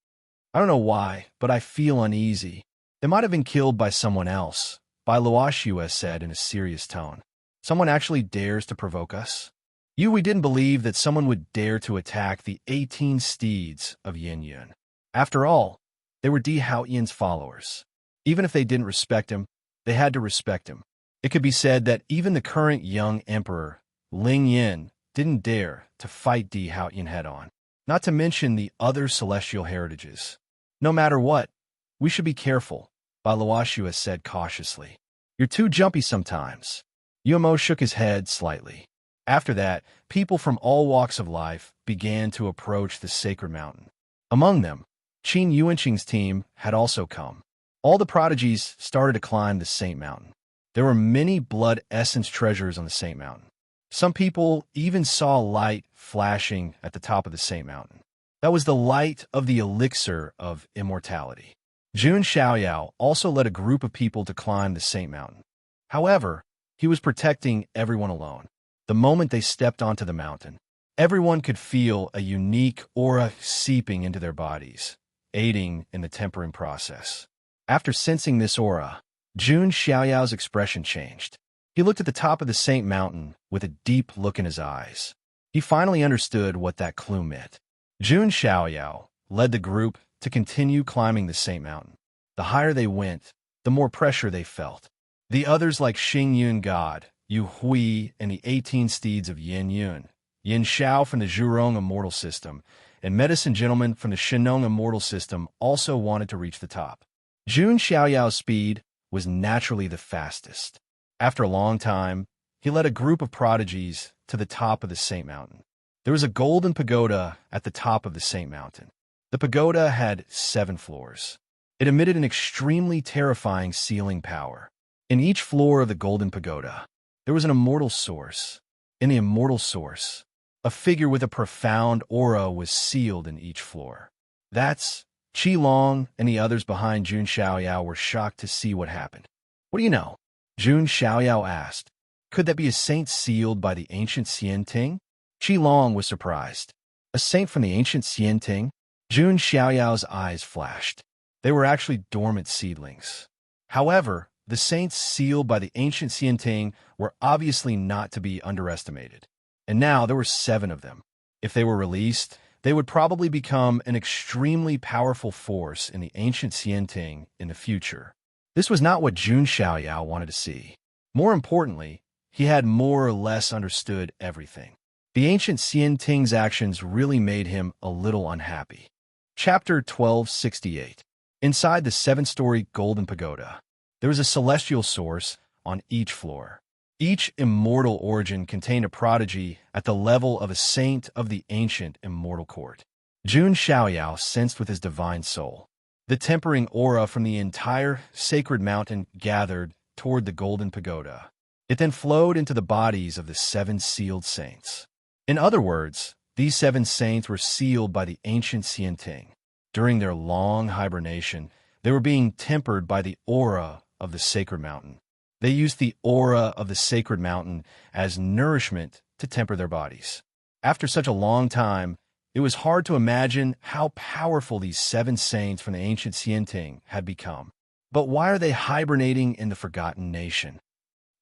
I don't know why, but I feel uneasy. They might have been killed by someone else," Bai Luoxue said in a serious tone. "Someone actually dares to provoke us?" We didn't believe that someone would dare to attack the 18 steeds of Yin Yun. After all, they were Di Haoyin's followers. Even if they didn't respect him, they had to respect him. It could be said that even the current young emperor, Ling Yin, didn't dare to fight Di Haoyin head-on, not to mention the other celestial heritages. "No matter what, we should be careful," Bai Luoxue said cautiously. "You're too jumpy sometimes." Yumo shook his head slightly. After that, people from all walks of life began to approach the sacred mountain. Among them, Qin Yuanqing's team had also come. All the prodigies started to climb the Saint Mountain. There were many blood essence treasures on the Saint Mountain. Some people even saw light flashing at the top of the Saint Mountain. That was the light of the elixir of immortality. Jun Xiaoyao also led a group of people to climb the Saint Mountain. However, he was protecting everyone alone. The moment they stepped onto the mountain, everyone could feel a unique aura seeping into their bodies, aiding in the tempering process. After sensing this aura, Jun Xiaoyao's expression changed. He looked at the top of the Saint Mountain with a deep look in his eyes. He finally understood what that clue meant. Jun Xiaoyao led the group to continue climbing the Saint Mountain. The higher they went, the more pressure they felt. The others like Xing Yun God, Yu Hui, and the 18 steeds of Yin Yun, Yin Xiao from the Zhurong Immortal System, and Medicine Gentleman from the Shenong Immortal System also wanted to reach the top. Jun Xiaoyao's speed was naturally the fastest. After a long time, he led a group of prodigies to the top of the Saint Mountain. There was a golden pagoda at the top of the Saint Mountain. The pagoda had 7 floors. It emitted an extremely terrifying sealing power. In each floor of the golden pagoda, there was an immortal source. In the immortal source, a figure with a profound aura was sealed in each floor. That's Qi Long and the others behind Jun Xiaoyao were shocked to see what happened. "What do you know?" Jun Xiaoyao asked. "Could that be a saint sealed by the ancient Xianting?" Qi Long was surprised. "A saint from the ancient Xianting?" Jun Xiaoyao's eyes flashed. They were actually dormant seedlings. However, the saints sealed by the ancient Xianting were obviously not to be underestimated. And now there were 7 of them. If they were released, they would probably become an extremely powerful force in the ancient Xianting in the future. This was not what Jun Xiaoyao wanted to see. More importantly, he had more or less understood everything. The ancient Xianting's actions really made him a little unhappy. Chapter 1268. Inside the 7-story golden pagoda, there was a celestial source on each floor. Each immortal origin contained a prodigy at the level of a saint of the ancient immortal court. Jun Xiaoyao sensed with his divine soul. The tempering aura from the entire sacred mountain gathered toward the golden pagoda. It then flowed into the bodies of the 7 sealed saints. In other words, these 7 saints were sealed by the ancient Xianting. During their long hibernation, they were being tempered by the aura of the sacred mountain. They used the aura of the sacred mountain as nourishment to temper their bodies. After such a long time, it was hard to imagine how powerful these 7 saints from the ancient Xianting had become. But why are they hibernating in the forgotten nation?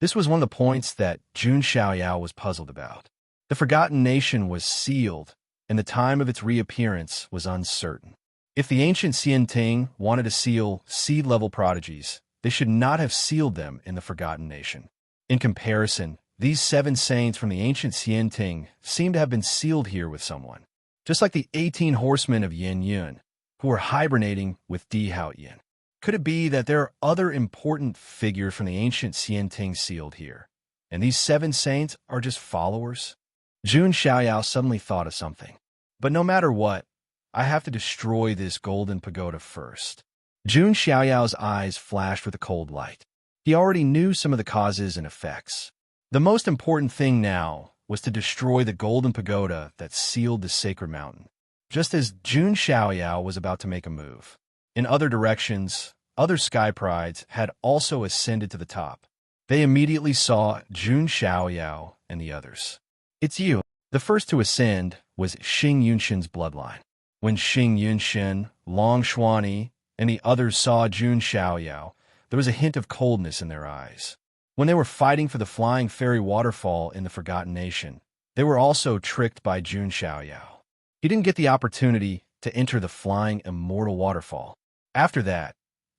This was one of the points that Jun Xiaoyao was puzzled about. The forgotten nation was sealed, and the time of its reappearance was uncertain. If the ancient Xianting wanted to seal seed-level prodigies, they should not have sealed them in the forgotten nation. In comparison, these 7 saints from the ancient Xianting seem to have been sealed here with someone, just like the 18 horsemen of Yin Yun, who were hibernating with Di Hao Yin. Could it be that there are other important figures from the ancient Xianting sealed here, and these 7 saints are just followers? Jun Xiaoyao suddenly thought of something. But no matter what, I have to destroy this golden pagoda first. Jun Xiaoyao's eyes flashed with a cold light. He already knew some of the causes and effects. The most important thing now was to destroy the golden pagoda that sealed the sacred mountain, just as Jun Xiaoyao was about to make a move. In other directions, other sky prides had also ascended to the top. They immediately saw Jun Xiaoyao and the others. "It's you." The first to ascend was Xing Yunshin's bloodline. When Xing Yunshin, Long Xuani, and the others saw Jun Xiaoyao, there was a hint of coldness in their eyes. When they were fighting for the flying fairy waterfall in the Forgotten Nation, they were also tricked by Jun Xiaoyao. He didn't get the opportunity to enter the flying immortal waterfall. After that,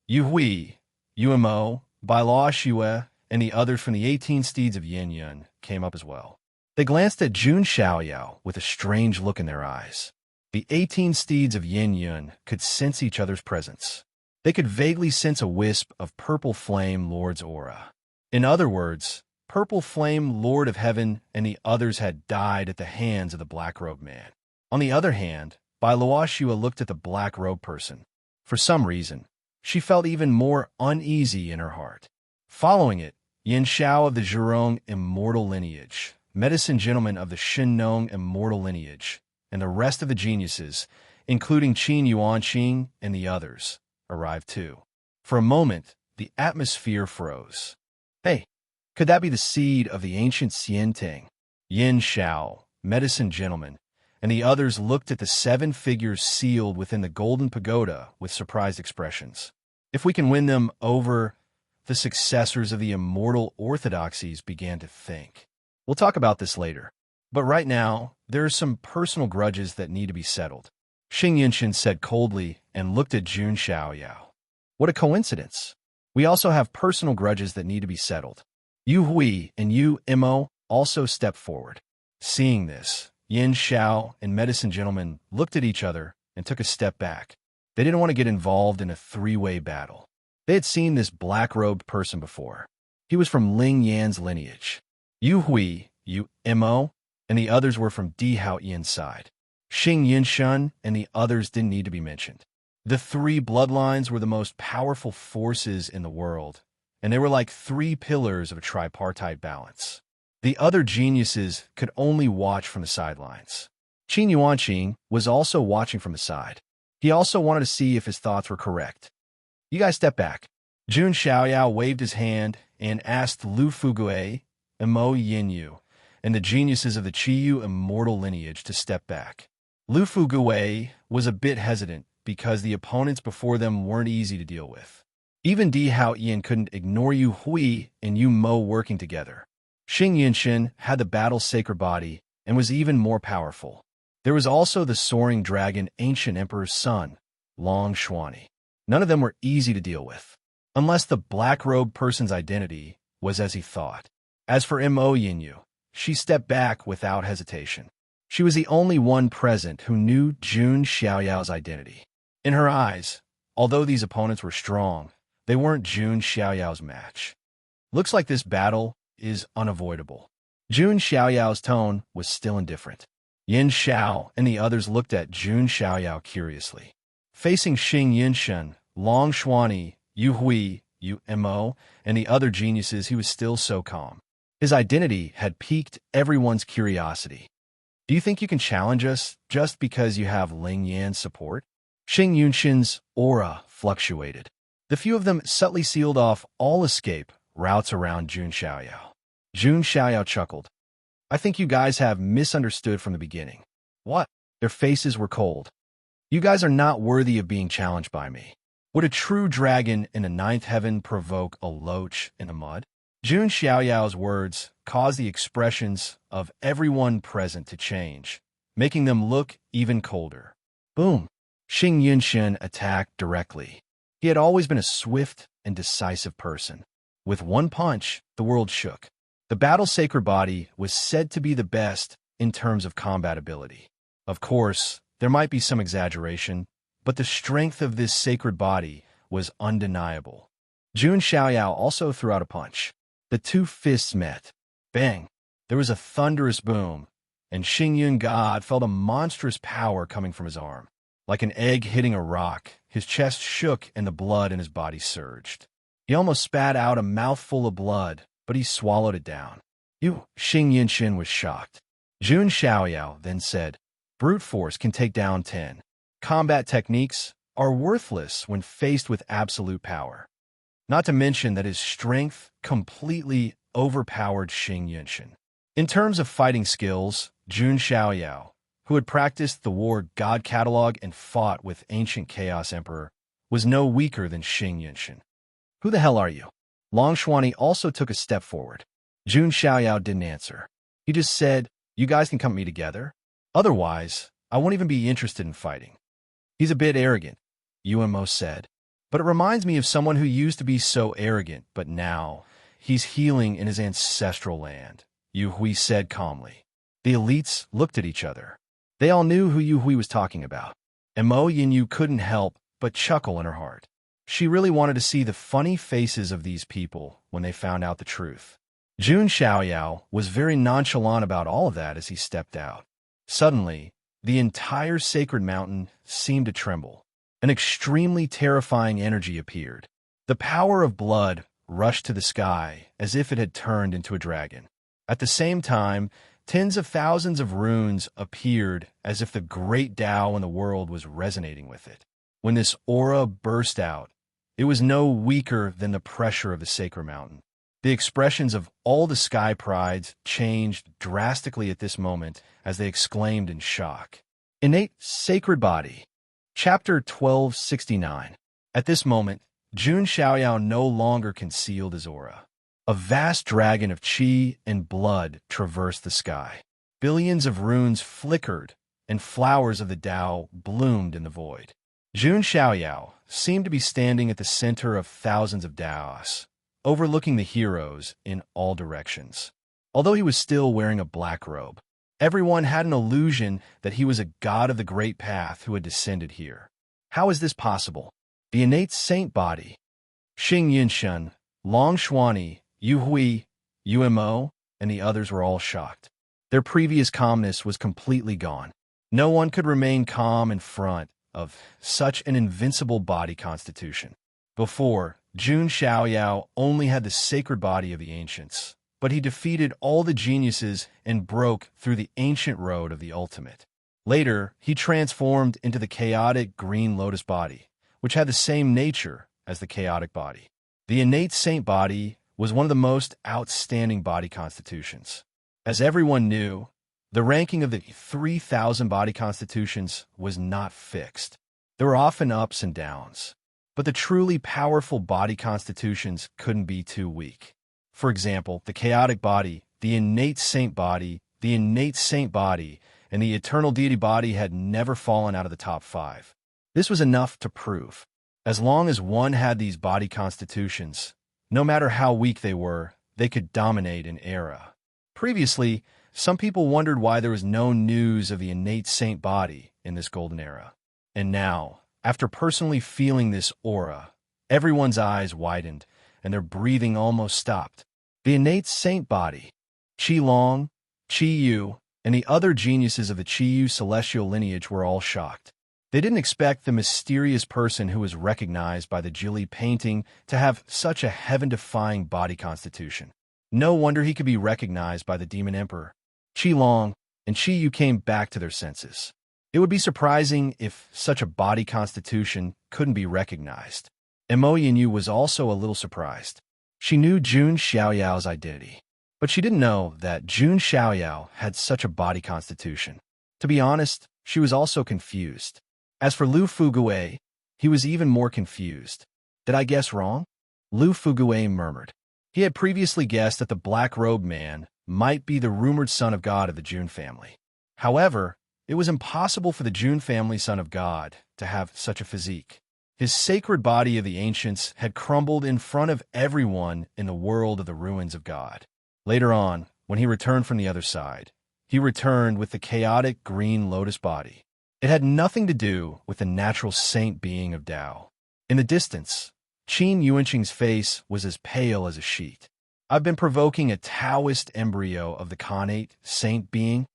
Yu Hui, Yu Mo, Bai Lao Xue, and the others from the 18 steeds of Yin Yun came up as well. They glanced at Jun Xiaoyao with a strange look in their eyes. The 18 steeds of Yin Yun could sense each other's presence. They could vaguely sense a wisp of Purple Flame Lord's aura. In other words, Purple Flame Lord of Heaven and the others had died at the hands of the black-robed man. On the other hand, Bai Lao Xue looked at the black-robed person. For some reason, she felt even more uneasy in her heart. Following it, Yin Xiao of the Zhurong immortal lineage, medicine gentleman of the Shinnong immortal lineage, and the rest of the geniuses, including Qin Yuanqing and the others, arrived too. For a moment, the atmosphere froze. Hey, could that be the seed of the ancient Xianting? Yin Xiao, medicine gentleman, and the others looked at the 7 figures sealed within the golden pagoda with surprised expressions. If we can win them over, the successors of the immortal orthodoxies began to think. We'll talk about this later. But right now, there are some personal grudges that need to be settled. Xing Yunshin said coldly and looked at Jun Xiaoyao. What a coincidence. We also have personal grudges that need to be settled. Yu Hui and Yu Mo also stepped forward. Seeing this, Yin Xiao and medicine gentleman looked at each other and took a step back. They didn't want to get involved in a 3-way battle. They had seen this black-robed person before. He was from Ling Yan's lineage. Yu Hui, Yu Mo, and the others were from Di Hao Yin's side. Xing Yunshan and the others didn't need to be mentioned. The 3 bloodlines were the most powerful forces in the world, and they were like 3 pillars of a tripartite balance. The other geniuses could only watch from the sidelines. Qin Yuanqing was also watching from the side. He also wanted to see if his thoughts were correct. "You guys step back." Jun Xiaoyao waved his hand and asked Lu Fugue, Mo Yinyu, and the geniuses of the Qiyu immortal lineage to step back. Lu Fugue was a bit hesitant because the opponents before them weren't easy to deal with. Even Di Hao Yin couldn't ignore Yu Hui and Yu Mo working together. Xing Yunshin had the battle's sacred body and was even more powerful. There was also the soaring dragon ancient emperor's son, Long Xuanyi. None of them were easy to deal with, unless the black-robed person's identity was as he thought. As for Mo Yinyu, she stepped back without hesitation. She was the only one present who knew Jun Xiaoyao's identity. In her eyes, although these opponents were strong, they weren't Jun Xiaoyao's match. Looks like this battle is unavoidable. Jun Xiaoyao's tone was still indifferent. Yin Xiao and the others looked at Jun Xiaoyao curiously. Facing Xing Yinshen, Long Xuanyi, Yu Hui, Yu Mo, and the other geniuses, he was still so calm. His identity had piqued everyone's curiosity. Do you think you can challenge us just because you have Ling Yan's support? Xing Yunshen's aura fluctuated. The few of them subtly sealed off all escape routes around Jun Xiaoyao. Jun Xiaoyao chuckled. I think you guys have misunderstood from the beginning. What? Their faces were cold. You guys are not worthy of being challenged by me. Would a true dragon in the ninth heaven provoke a loach in the mud? Jun Xiaoyao's words caused the expressions of everyone present to change, making them look even colder. Boom! Xing Yunshen attacked directly. He had always been a swift and decisive person. With one punch, the world shook. The battle's sacred body was said to be the best in terms of combat ability. Of course, there might be some exaggeration, but the strength of this sacred body was undeniable. Jun Xiaoyao also threw out a punch. The two fists met. Bang! There was a thunderous boom, and Xing Yun God felt a monstrous power coming from his arm. Like an egg hitting a rock, his chest shook and the blood in his body surged. He almost spat out a mouthful of blood, but he swallowed it down. Xing Yinshen was shocked. Jun Xiaoyao then said, brute force can take down 10. Combat techniques are worthless when faced with absolute power. Not to mention that his strength completely overpowered Xing Yunshen. In terms of fighting skills, Jun Xiaoyao, who had practiced the War God Catalog and fought with ancient Chaos Emperor, was no weaker than Xing Yunshen. Who the hell are you? Long Xuanyi also took a step forward. Jun Xiaoyao didn't answer. He just said, you guys can come at me together. Otherwise, I won't even be interested in fighting. He's a bit arrogant, Mo said. But it reminds me of someone who used to be so arrogant, but now he's healing in his ancestral land, Yu Hui said calmly. The elites looked at each other. They all knew who Yu Hui was talking about. And Mo Yinyu couldn't help but chuckle in her heart. She really wanted to see the funny faces of these people when they found out the truth. Jun Xiaoyao was very nonchalant about all of that as he stepped out. Suddenly, the entire sacred mountain seemed to tremble. An extremely terrifying energy appeared. The power of blood rushed to the sky as if it had turned into a dragon. At the same time, tens of thousands of runes appeared as if the great Tao in the world was resonating with it. When this aura burst out, it was no weaker than the pressure of the sacred mountain. The expressions of all the sky prides changed drastically at this moment as they exclaimed in shock. Innate Sacred Body. Chapter 1269. At this moment, Jun Xiaoyao no longer concealed his aura. A vast dragon of qi and blood traversed the sky. Billions of runes flickered, and flowers of the Tao bloomed in the void. Jun Xiaoyao seemed to be standing at the center of thousands of Taos, overlooking the heroes in all directions. Although he was still wearing a black robe, everyone had an illusion that he was a god of the great path who had descended here. How is this possible? The innate saint body. Xing Yinshen, Long Xuanyi, Yu Hui, Yu Mo, and the others were all shocked. Their previous calmness was completely gone. No one could remain calm in front of such an invincible body constitution. Before, Jun Xiaoyao only had the sacred body of the ancients, but he defeated all the geniuses and broke through the ancient road of the ultimate. Later, he transformed into the chaotic green lotus body, which had the same nature as the chaotic body. The innate saint body was one of the most outstanding body constitutions. As everyone knew, the ranking of the 3,000 body constitutions was not fixed. There were often ups and downs, but the truly powerful body constitutions couldn't be too weak. For example, the chaotic body, the innate saint body, and the eternal deity body had never fallen out of the top 5. This was enough to prove. As long as one had these body constitutions, no matter how weak they were, they could dominate an era. Previously, some people wondered why there was no news of the innate saint body in this golden era. And now, after personally feeling this aura, everyone's eyes widened and their breathing almost stopped. The innate saint body, Qi Long, Qi Yu, and the other geniuses of the Qi Yu celestial lineage were all shocked. They didn't expect the mysterious person who was recognized by the Jili painting to have such a heaven-defying body constitution. No wonder he could be recognized by the Demon Emperor. Qi Long and Qi Yu came back to their senses. It would be surprising if such a body constitution couldn't be recognized. Mo Yinyu was also a little surprised. She knew Jun Xiaoyao's identity, but she didn't know that Jun Xiaoyao had such a body constitution. To be honest, she was also confused. As for Lu Fugui, he was even more confused. Did I guess wrong? Lu Fugui murmured. He had previously guessed that the black-robed man might be the rumored son of God of the Jun family. However, it was impossible for the Jun family son of God to have such a physique. His sacred body of the ancients had crumbled in front of everyone in the world of the ruins of God. Later on, when he returned from the other side, he returned with the chaotic green lotus body. It had nothing to do with the natural saint being of Tao. In the distance, Qin Yuanqing's face was as pale as a sheet. I've been provoking a Taoist embryo of the Khanate saint being.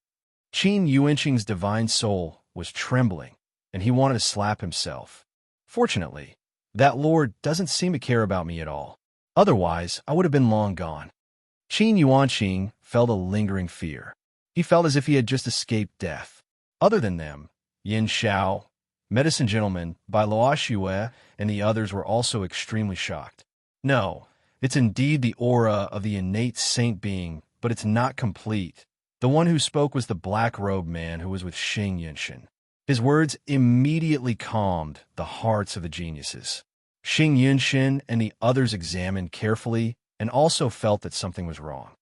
Qin Yuanqing's divine soul was trembling, and he wanted to slap himself. Fortunately, that lord doesn't seem to care about me at all. Otherwise, I would have been long gone. Qin Yuanqing felt a lingering fear. He felt as if he had just escaped death. Other than them, Yin Xiao, medicine gentleman, Bai Luoxue, and the others were also extremely shocked. No, it's indeed the aura of the innate saint being, but it's not complete. The one who spoke was the black-robed man who was with Xing Yinshin. His words immediately calmed the hearts of the geniuses. Xing Yinshin and the others examined carefully and also felt that something was wrong.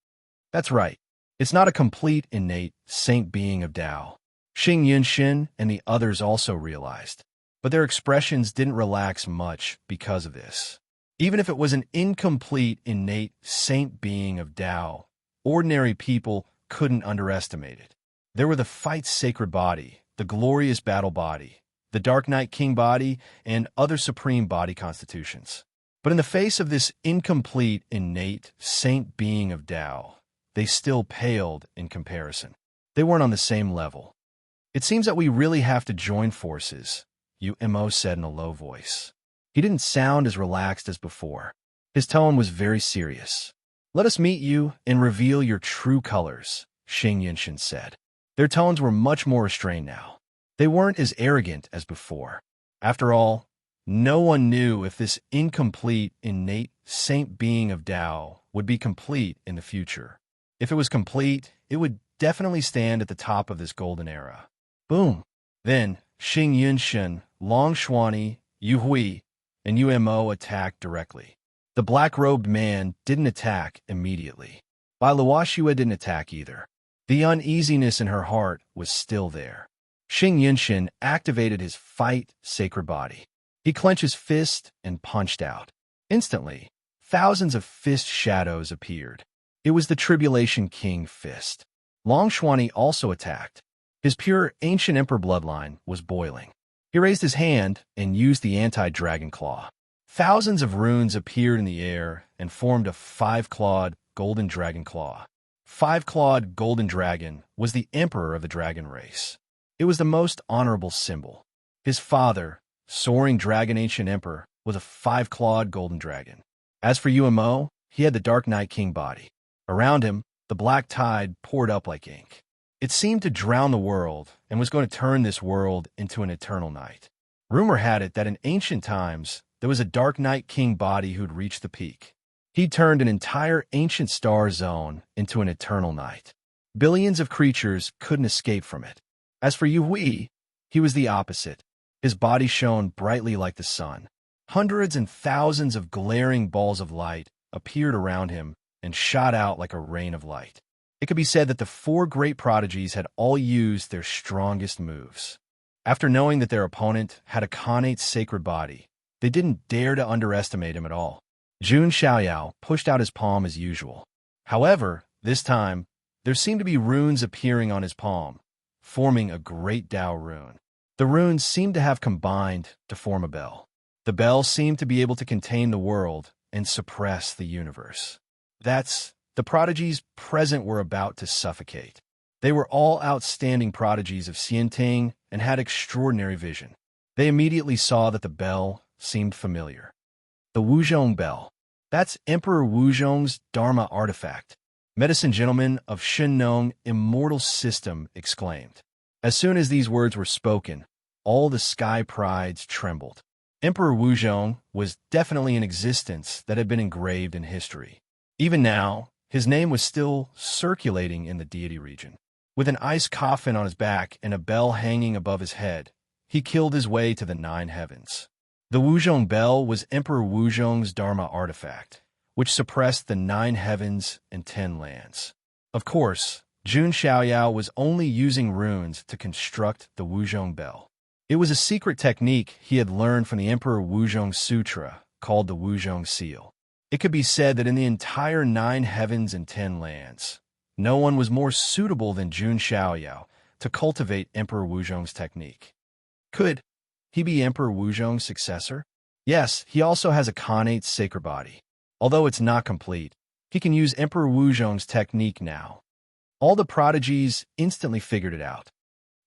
That's right. It's not a complete innate saint being of Tao. Xing Yinshin and the others also realized, but their expressions didn't relax much because of this. Even if it was an incomplete innate saint being of Tao, ordinary people couldn't underestimate it. There were the fight's sacred body, the glorious battle body, the Dark Knight King body, and other supreme body constitutions. But in the face of this incomplete innate saint being of Tao, they still paled in comparison. They weren't on the same level. It seems that we really have to join forces, Mo said in a low voice. He didn't sound as relaxed as before. His tone was very serious. Let us meet you and reveal your true colors, Xing Yinshin said. Their tones were much more restrained now. They weren't as arrogant as before. After all, no one knew if this incomplete innate saint being of Tao would be complete in the future. If it was complete, it would definitely stand at the top of this golden era. Boom! Then, Xing Yinshin, Long Xuani, Yu Hui, and Mo attacked directly. The black-robed man didn't attack immediately. Bai Luoxue didn't attack either. The uneasiness in her heart was still there. Xing Yinshin activated his fight sacred body. He clenched his fist and punched out. Instantly, thousands of fist shadows appeared. It was the Tribulation King fist. Long Xuani also attacked. His pure ancient emperor bloodline was boiling. He raised his hand and used the anti-dragon claw. Thousands of runes appeared in the air and formed a five-clawed golden dragon claw. Five-clawed golden dragon was the emperor of the dragon race. It was the most honorable symbol. His father, soaring dragon ancient emperor, was a five-clawed golden dragon. As for Mo, he had the Dark Knight King body. Around him, the black tide poured up like ink. It seemed to drown the world and was going to turn this world into an eternal night. Rumor had it that in ancient times, there was a Dark Knight King body who'd reached the peak. He turned an entire ancient star zone into an eternal night. Billions of creatures couldn't escape from it. As for Yu Hui, he was the opposite. His body shone brightly like the sun. Hundreds and thousands of glaring balls of light appeared around him and shot out like a rain of light. It could be said that the four great prodigies had all used their strongest moves. After knowing that their opponent had a connate sacred body, they didn't dare to underestimate him at all. Jun Xiaoyao pushed out his palm as usual. However, this time, there seemed to be runes appearing on his palm, forming a great Dao rune. The runes seemed to have combined to form a bell. The bell seemed to be able to contain the world and suppress the universe. The prodigies present were about to suffocate. They were all outstanding prodigies of Xianting and had extraordinary vision. They immediately saw that the bell seemed familiar. The Wuzhong Bell. That's Emperor Wuzhong's Dharma artifact. Medicine Gentleman of Shinnong Immortal System exclaimed. As soon as these words were spoken, all the sky prides trembled. Emperor Wuzhong was definitely an existence that had been engraved in history. Even now, his name was still circulating in the deity region. With an ice coffin on his back and a bell hanging above his head, he killed his way to the 9 heavens. The Wuzhong Bell was Emperor Wuzhong's Dharma artifact, which suppressed the 9 heavens and 10 lands. Of course, Jun Xiaoyao was only using runes to construct the Wuzhong Bell. It was a secret technique he had learned from the Emperor Wuzhong Sutra, called the Wuzhong Seal. It could be said that in the entire 9 heavens and 10 lands, no one was more suitable than Jun Xiaoyao to cultivate Emperor Wuzhong's technique. Could he be Emperor Wuzhong's successor? Yes, he also has a connate sacred body. Although it's not complete, he can use Emperor Wuzhong's technique now. All the prodigies instantly figured it out.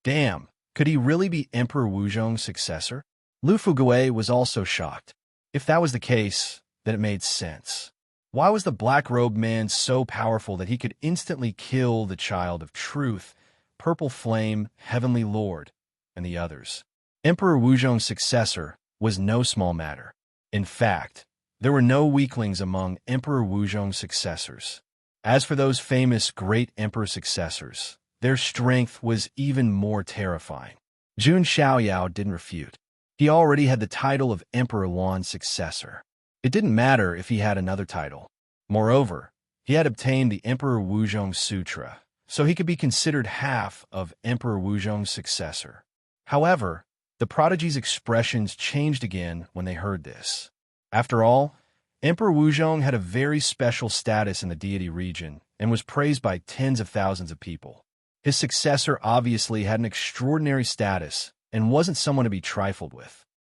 Damn, could he really be Emperor Wuzhong's successor? Lu Fugui was also shocked. If that was the case, then it made sense. Why was the black-robed man so powerful that he could instantly kill the Child of Truth, Purple Flame, Heavenly Lord, and the others? Emperor Wuzhong's successor was no small matter. In fact, there were no weaklings among Emperor Wuzhong's successors. As for those famous great emperor successors, their strength was even more terrifying. Jun Xiaoyao didn't refute. He already had the title of Emperor Luan's successor. It didn't matter if he had another title. Moreover, he had obtained the Emperor Wuzhong Sutra, so he could be considered half of Emperor Wuzhong's successor. However, the prodigy's expressions changed again when they heard this. After all, Emperor Wuzhong had a very special status in the deity region and was praised by tens of thousands of people. His successor obviously had an extraordinary status and wasn't someone to be trifled with.